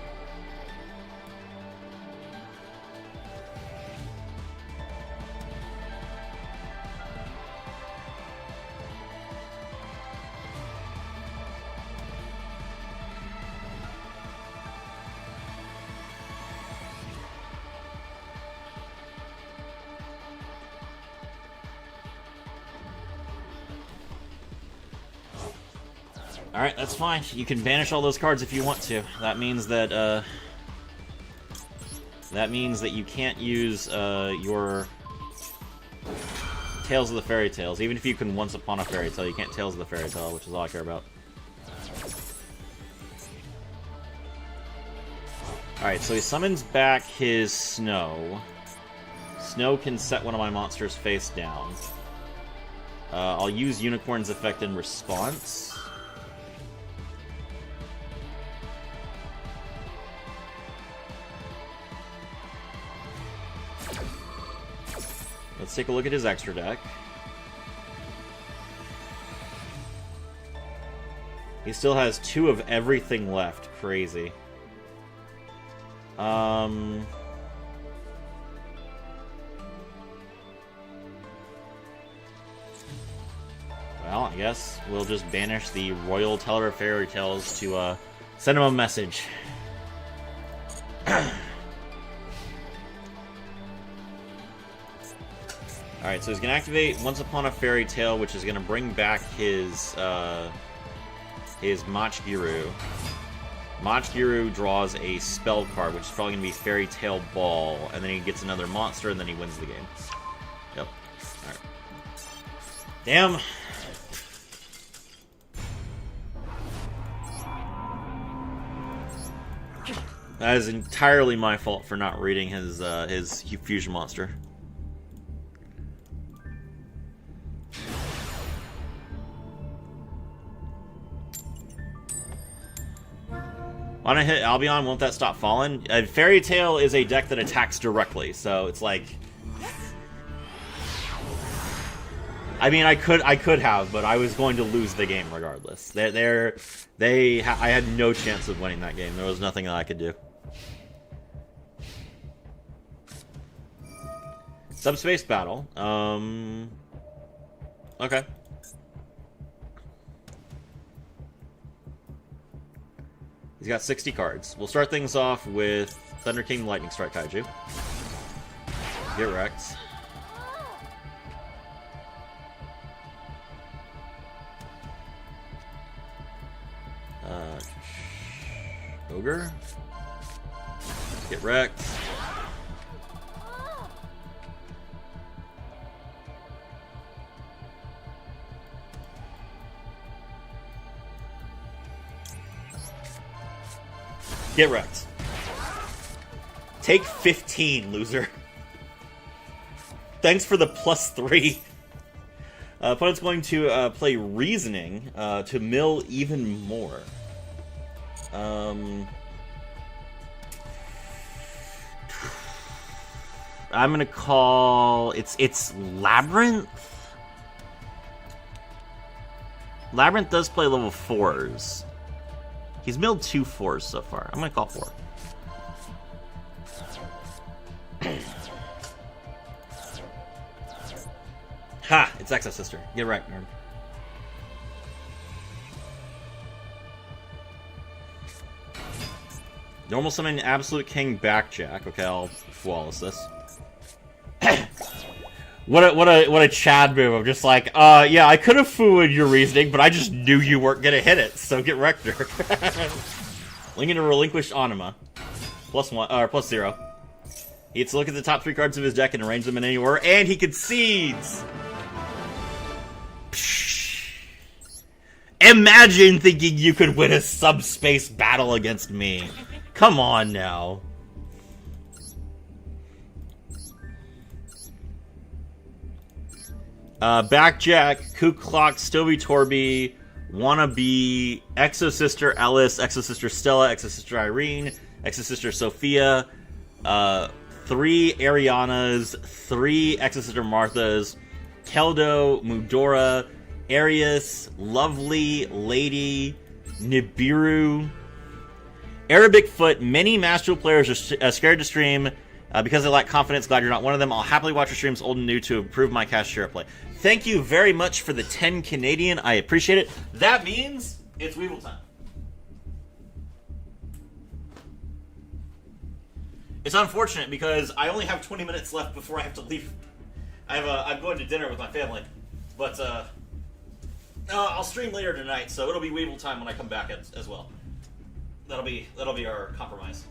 Speaker 1: Alright, that's fine. You can banish all those cards if you want to. That means that, That means that you can't use your Tales of the Fairy Tales. Even if you can Once Upon a Fairy Tale, you can't Tales of the Fairy Tale, which is all I care about. Alright, so he summons back his Snow. Snow can set one of my monsters face down. I'll use Unicorn's effect in response. Let's take a look at his extra deck. He still has 2 of everything left. Crazy. Well, I guess we'll just banish the Royal Teller of Fairy Tales to send him a message. Alright, so he's going to activate Once Upon a Fairy Tale, which is going to bring back his Machgiru. Machgiru draws a spell card, which is probably going to be Fairy Tale Ball, and then he gets another monster, and then he wins the game. Yep. Alright. Damn! That is entirely my fault for not reading his fusion monster. On a hit Albion, won't that stop falling? Fairy Tale is a deck that attacks directly, so it's like... I mean, I could have, but I was going to lose the game regardless. I had no chance of winning that game. There was nothing that I could do. Subspace Battle. Okay. He's got 60 cards. We'll start things off with Thunder King, Lightning Strike Kaiju. Get wrecked. Ogre. Get wrecked. Get wrecked. Take 15, loser. Thanks for the +3. Opponent's going to play Reasoning to mill even more. I'm gonna call it's Labyrinth. Labyrinth does play level 4s. He's milled 2 4s so far. I'm gonna call 4. Ha! It's Exo Sister. Get right, nerd. Normal summon Absolute King Backjack. Okay, I'll flawless this. What a Chad move. I'm just like, yeah, I could have fooled your reasoning, but I just knew you weren't gonna hit it, so get wrecked. Linking to Relinquished Anima. +0. He gets to look at the top 3 cards of his deck and arrange them in any order, and he concedes! Psh. Imagine thinking you could win a subspace battle against me. Come on now. Backjack, Ku Klux, Stovey Torby, Wannabe, Exo Sister Ellis, Exo Sister Stella, Exo Sister Irene, Exo Sister Sophia, 3 Arianas, 3 Exo Sister Marthas, Keldo, Mudora, Arius, Lovely, Lady, Nibiru, Arabic Foot. Many Master players are scared to stream because they lack confidence. Glad you're not one of them. I'll happily watch your streams old and new to improve my Kashtira play. Thank you very much for the 10 Canadian. I appreciate it. That means it's Weevil time. It's unfortunate because I only have 20 minutes left before I have to leave. I'm going to dinner with my family, but I'll stream later tonight, so it'll be Weevil time when I come back as well. That'll be our compromise.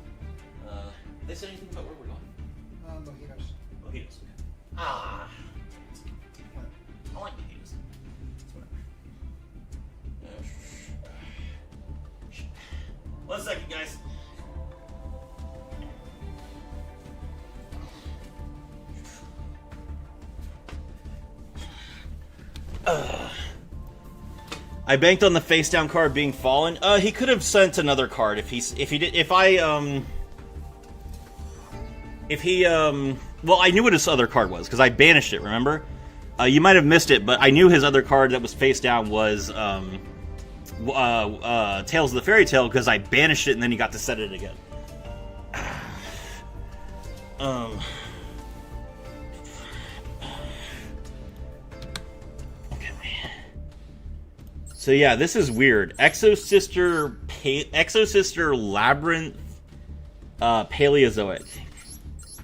Speaker 1: they said anything about where we're going?
Speaker 2: Mojitos.
Speaker 1: Mojitos. Ah. I like mojitos. Whatever. 1 second, guys. I banked on the face down card being fallen. He could have sent another card if he did. Well, I knew what his other card was because I banished it. Remember? You might have missed it, but I knew his other card that was face down was Tales of the Fairy Tale because I banished it and then he got to set it again. So yeah, this is weird. Exosister Labyrinth Paleozoic.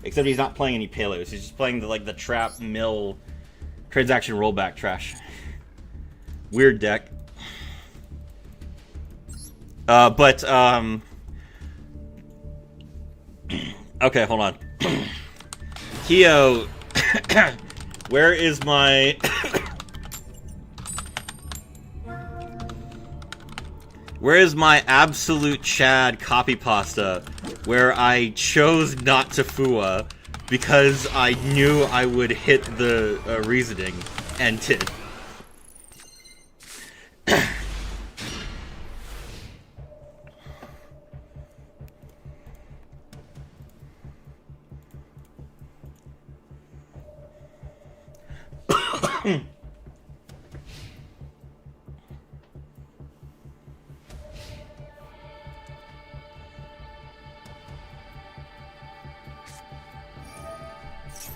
Speaker 1: Except he's not playing any Paleos. He's just playing the trap mill transaction rollback trash. Weird deck. Okay, hold on. Keo, where is my where is my absolute Chad copy pasta where I chose not to Fua because I knew I would hit the reasoning and did.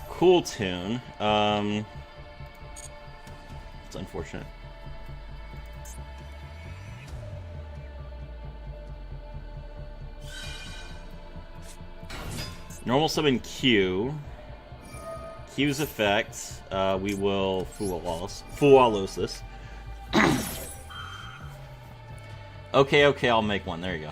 Speaker 1: Cool tune. It's unfortunate. Normal summon Q. Q's effect. We will Fualos this. Okay, I'll make one. There you go.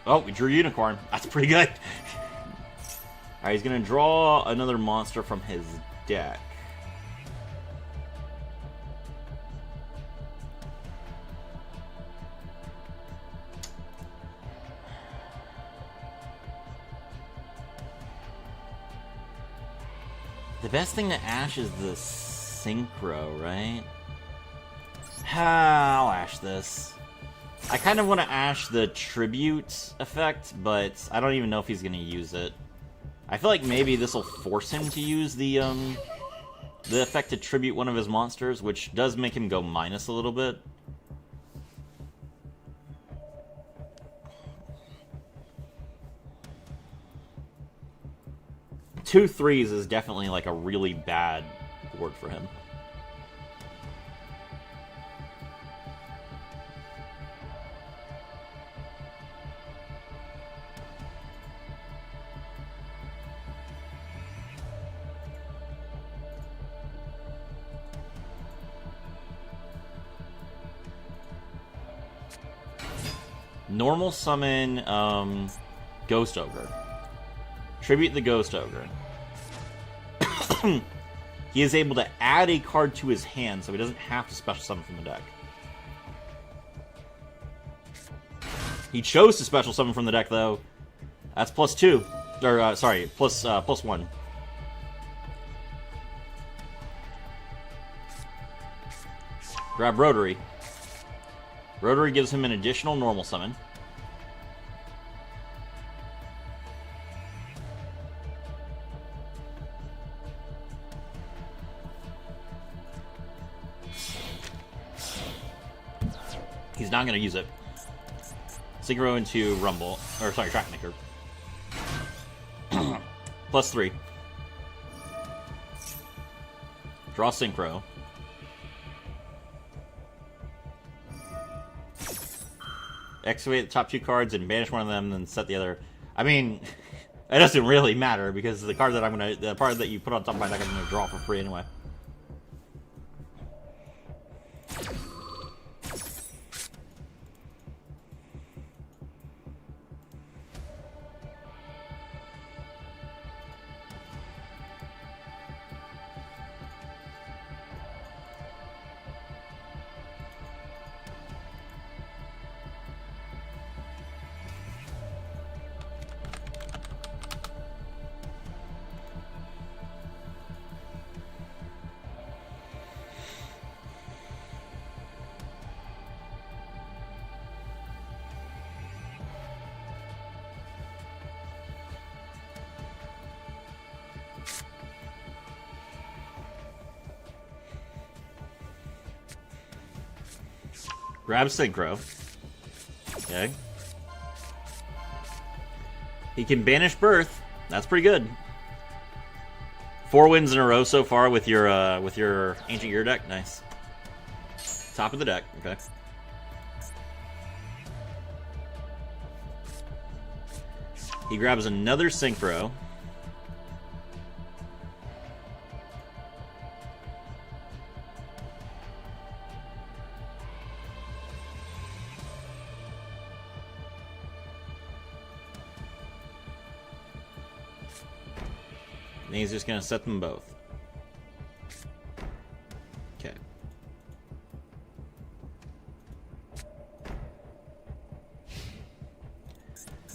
Speaker 1: Oh, we drew Unicorn. That's pretty good. Alright, he's gonna draw another monster from his deck. The best thing to Ash is the Synchro, right? I'll Ash this. I kind of want to Ash the Tribute effect, but I don't even know if he's going to use it. I feel like maybe this will force him to use the effect to tribute one of his monsters, which does make him go minus a little bit. Two threes is definitely like a really bad board for him. Normal summon Ghost Ogre. Tribute the Ghost Ogre. He is able to add a card to his hand, so he doesn't have to special summon from the deck. He chose to special summon from the deck, though. That's +2. Or, sorry, +1. Grab Rotary. Rotary gives him an additional normal summon. He's not going to use it. Synchro into Rumble. Or, sorry, Trackmaker. +3. Draw Synchro. Excavate the top 2 cards and banish one of them, then set the other. I mean, it doesn't really matter because the card that the part that you put on top of my deck, I'm gonna draw for free anyway. Grab Synchro. Okay. He can banish Birth. That's pretty good. 4 wins in a row so far with your Ancient Gear deck. Nice. Top of the deck. Okay. He grabs another Synchro. And he's just going to set them both. Okay.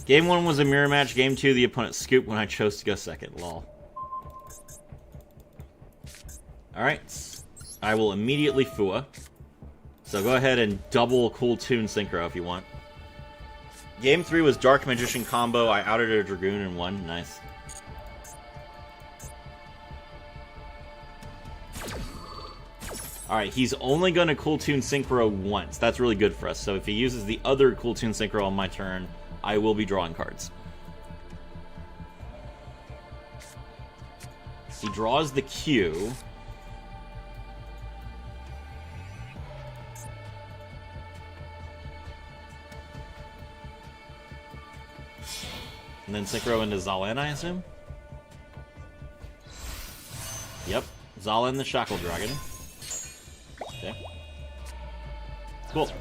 Speaker 1: Game 1 was a mirror match. Game 2, the opponent scooped when I chose to go second. Lol. Alright. I will immediately Fua. So go ahead and double Cool Tune Synchro if you want. Game 3 was Dark Magician combo. I outed a Dragoon and won. Nice. Alright, he's only going to Cool Tune Synchro once. That's really good for us. So if he uses the other Cool Tune Synchro on my turn, I will be drawing cards. He draws the Q. And then Synchro into Zalen, I assume? Yep. Zalen the Shackle Dragon. Okay. Cool.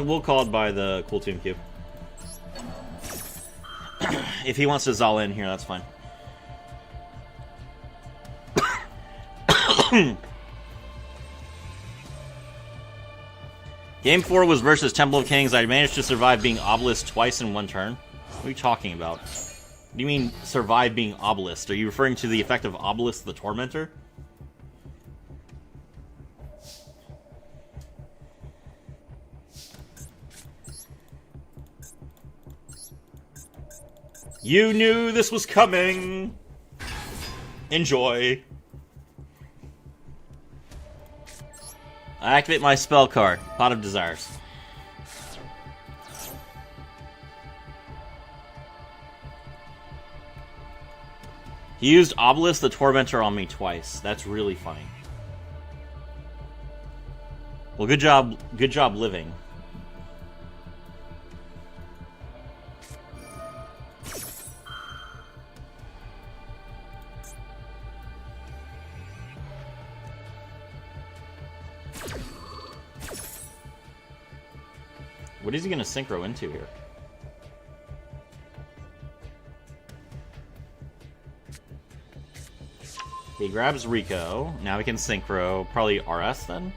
Speaker 1: We'll call it by the Cool Tune Q. If he wants to Zal in here, that's fine. Game 4 was versus Temple of Kings. I managed to survive being obelisked twice in one turn. What are you talking about? What do you mean, survive being obelisked? Are you referring to the effect of Obelisk the Tormentor? You knew this was coming! Enjoy. I activate my spell card, Pot of Desires. He used Obelisk the Tormentor on me twice. That's really funny. Well, good job living. What is he going to synchro into here? He grabs Rico. Now we can synchro. Probably RS then?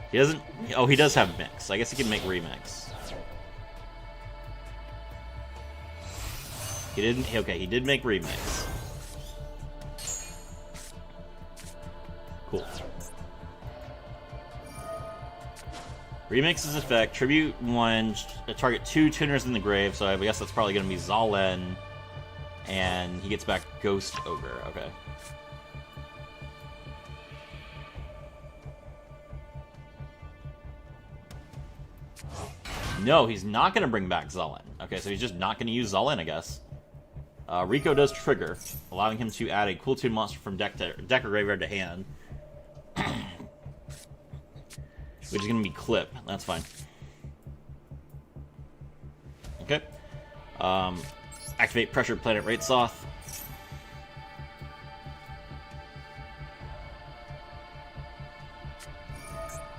Speaker 1: He doesn't... Oh, he does have mix. I guess he can make remix. He didn't... Okay, he did make remix. Cool. Remix's effect, tribute 1, target 2 tuners in the grave, so I guess that's probably going to be Zalen, and he gets back Ghost Ogre, okay. No, he's not going to bring back Zullen. Okay, so he's just not going to use Zullen, I guess. Rico does trigger, allowing him to add a Cool Tune monster from deck or graveyard to hand. Which is going to be Clip. That's fine. Okay. Activate Pressure Planet Raitsoth.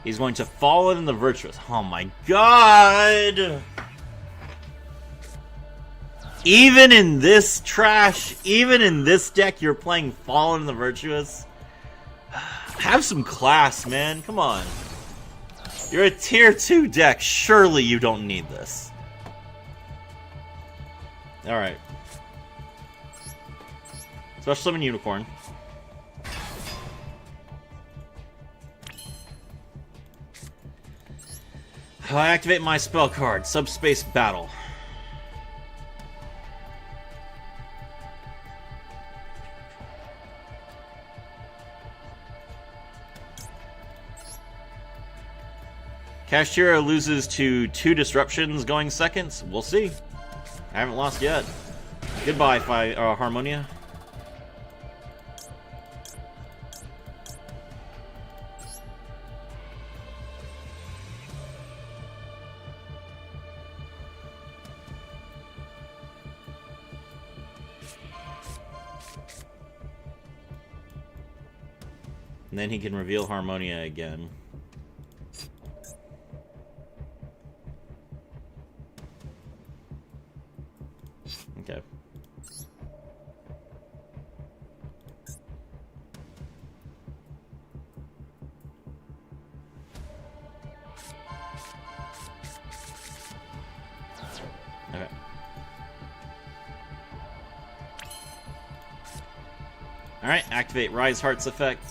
Speaker 1: He's going to Fallen in the Virtuous. Oh my god! Even in this trash, even in this deck, you're playing Fallen in the Virtuous? Have some class, man. Come on. You're a tier 2 deck. Surely you don't need this. Alright. Special Summon Unicorn. I activate my spell card, Subspace Battle. Kashtira loses to 2 disruptions going seconds. We'll see. I haven't lost yet. Goodbye, Harmonia. And then he can reveal Harmonia again. Okay. Okay. Alright, activate Rise Heart's effect.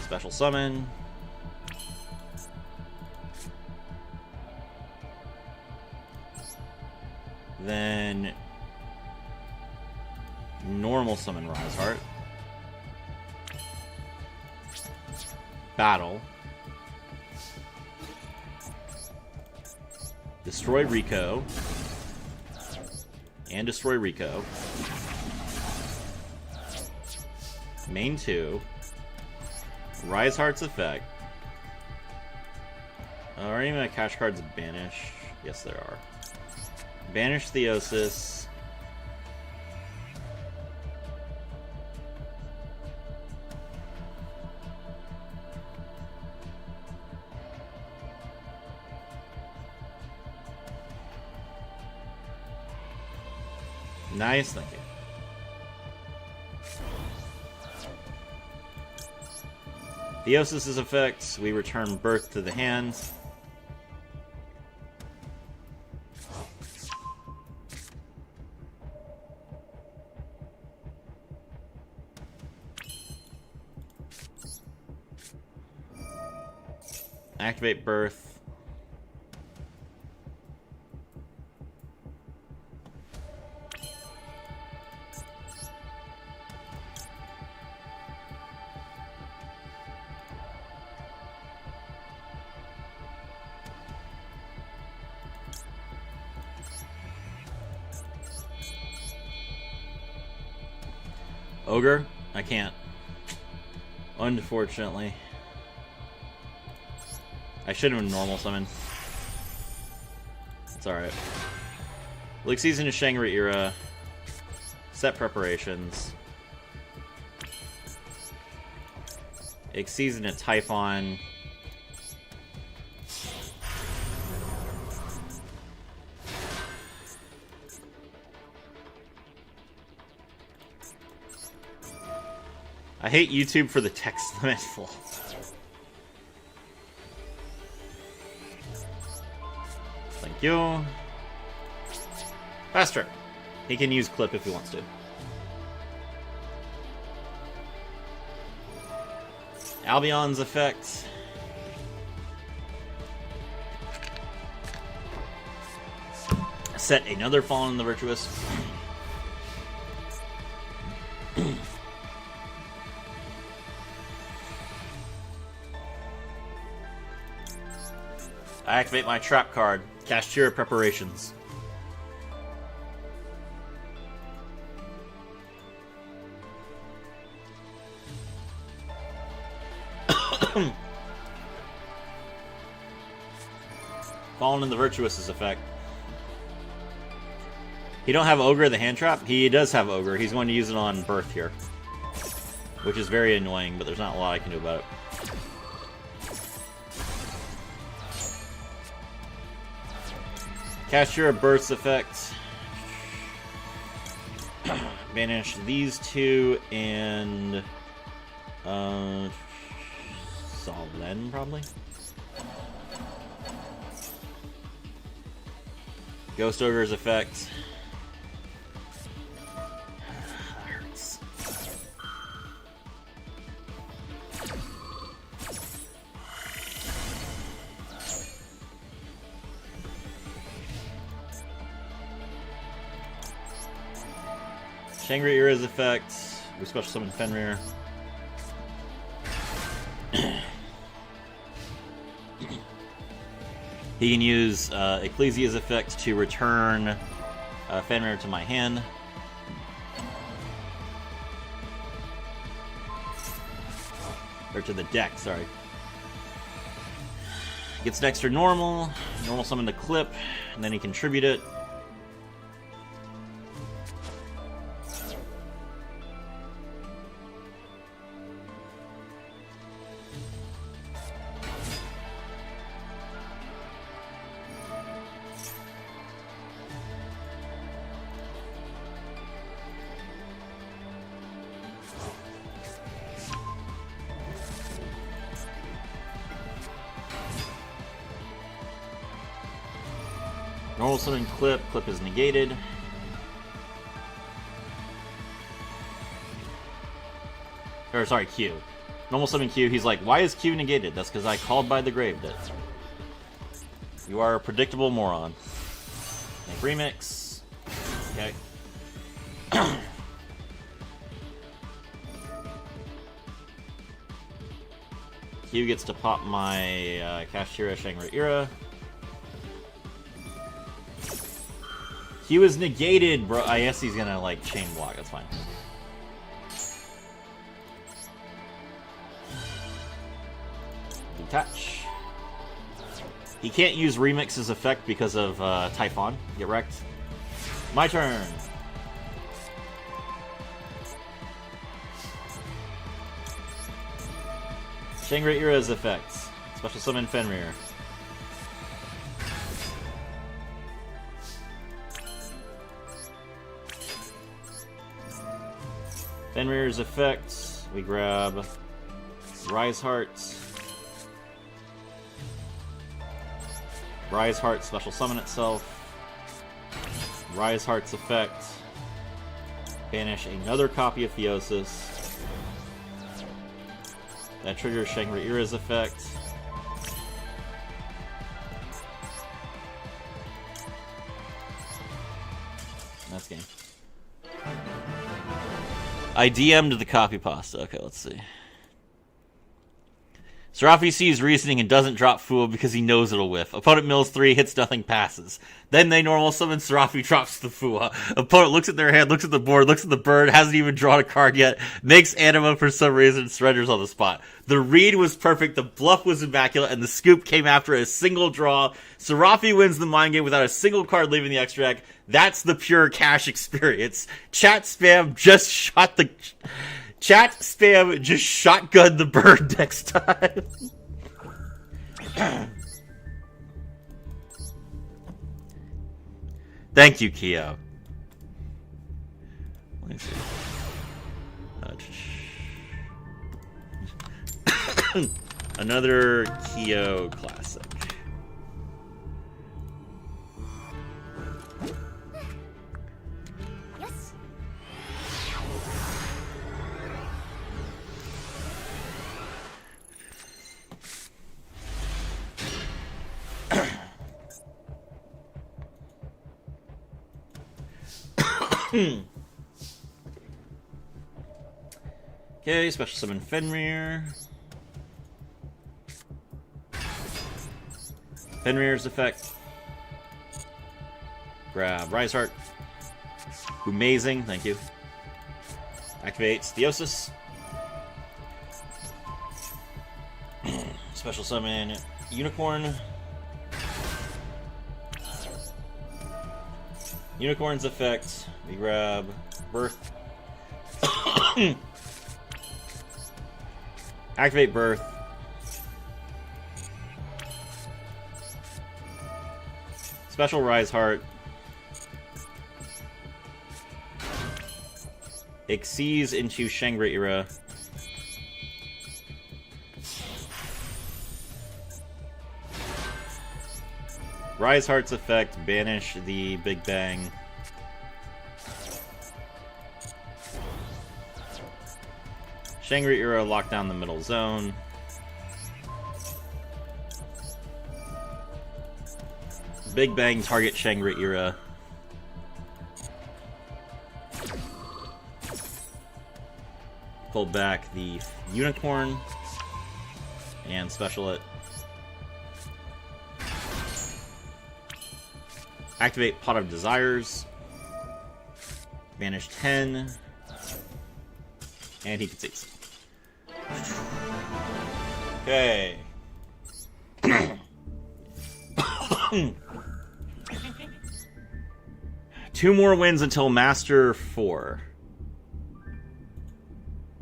Speaker 1: Special summon. Then normal summon Rise Heart. Battle. Destroy Rico. And destroy Rico. Main 2. Rise Heart's effect. Are any of my cash cards banished? Yes, there are. Banish Theosis. Nice, thank you. Theosis' effects, we return Birth to the hand. Activate Birth. Ogre? I can't. Unfortunately. I should have normal summon. It's alright. League Season to Shangri Era. Set preparations. Season to Typhon. I hate YouTube for the text limit full. Thank you. Faster. He can use Clip if he wants to. Albion's effect. Set another Fallen in the Virtuous. I activate my trap card. Kashtira Preparations. Fallen in the Virtuous's effect. He don't have Ogre the hand trap? He does have Ogre. He's going to use it on Birth here. Which is very annoying, but there's not a lot I can do about it. Kashtira Burst effect. Banish these two and Solen probably. Ghost Ogre's effect. That hurts. Shangri-Ira's effect. We special summon Fenrir. He can use Ecclesia's effect to return Fenrir to my hand. Or to the deck, sorry. Gets an extra normal summon the clip, and then he can tribute it. Normal summon clip. Clip is negated. Or sorry, Q. Normal summon Q. He's like, why is Q negated? That's because I called by the grave dead. You are a predictable moron. Make remix. Okay. Q gets to pop my Kashtira Shangri-Ira. Q is negated, bro. I guess he's gonna like chain block. That's fine. Detach. He can't use Remix's effect because of Typhon. Get wrecked. My turn. Shangri-Ira's effects. Special summon Fenrir. Fenrir's effects. We grab Rise Heart. Rise Heart special summon itself. Rise Heart's effect. Banish another copy of Theosis. That triggers Shangri-Ira's effect. That's game. I DM'd the copy pasta. Okay, let's see. Serafi sees reasoning and doesn't drop Fool because he knows it'll whiff. Opponent mills 3, hits nothing, passes. Then they normal summon, Serafi drops the Fool. Opponent looks at their hand, looks at the board, looks at the bird, hasn't even drawn a card yet, makes Anima for some reason, surrenders on the spot. The read was perfect, the bluff was immaculate, and the scoop came after a single draw. Serafi wins the mind game without a single card leaving the extra deck. That's the pure cash experience. Chat spam just shot the... Chat spam just shotgun the bird next time. Thank you, Keo. Let me see. Another Keo classic. Okay, special summon Fenrir's effect. Grab Rise Heart. Amazing, thank you. Activate Theosis. Special summon Unicorn. Unicorn's effect. We grab Birth. Activate Birth. Special Rise Heart. Exceeds into Shangri-Ira. Rise Heart's effect, banish the Big Bang. Shangri-Ira, lock down the middle zone. Big Bang, target Shangri-Ira. Pull back the Unicorn. And special it. Activate Pot of Desires. Banish 10. And he concedes. Okay. 2 more wins until Master 4.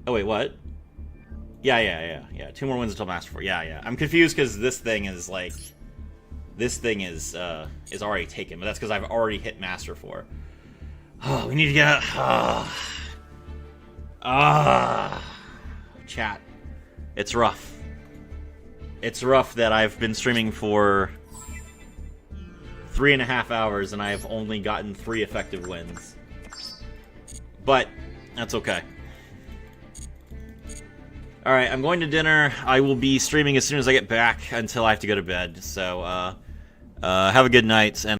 Speaker 1: Oh wait, what? Yeah. 2 more wins until Master 4. Yeah. I'm confused because this thing is like... This thing is already taken, but that's because I've already hit Master 4. Oh, we need to get... Chat. It's rough. It's rough that I've been streaming for 3.5 hours and I've only gotten 3 effective wins. But, that's okay. Alright, I'm going to dinner. I will be streaming as soon as I get back until I have to go to bed. So, have a good night. And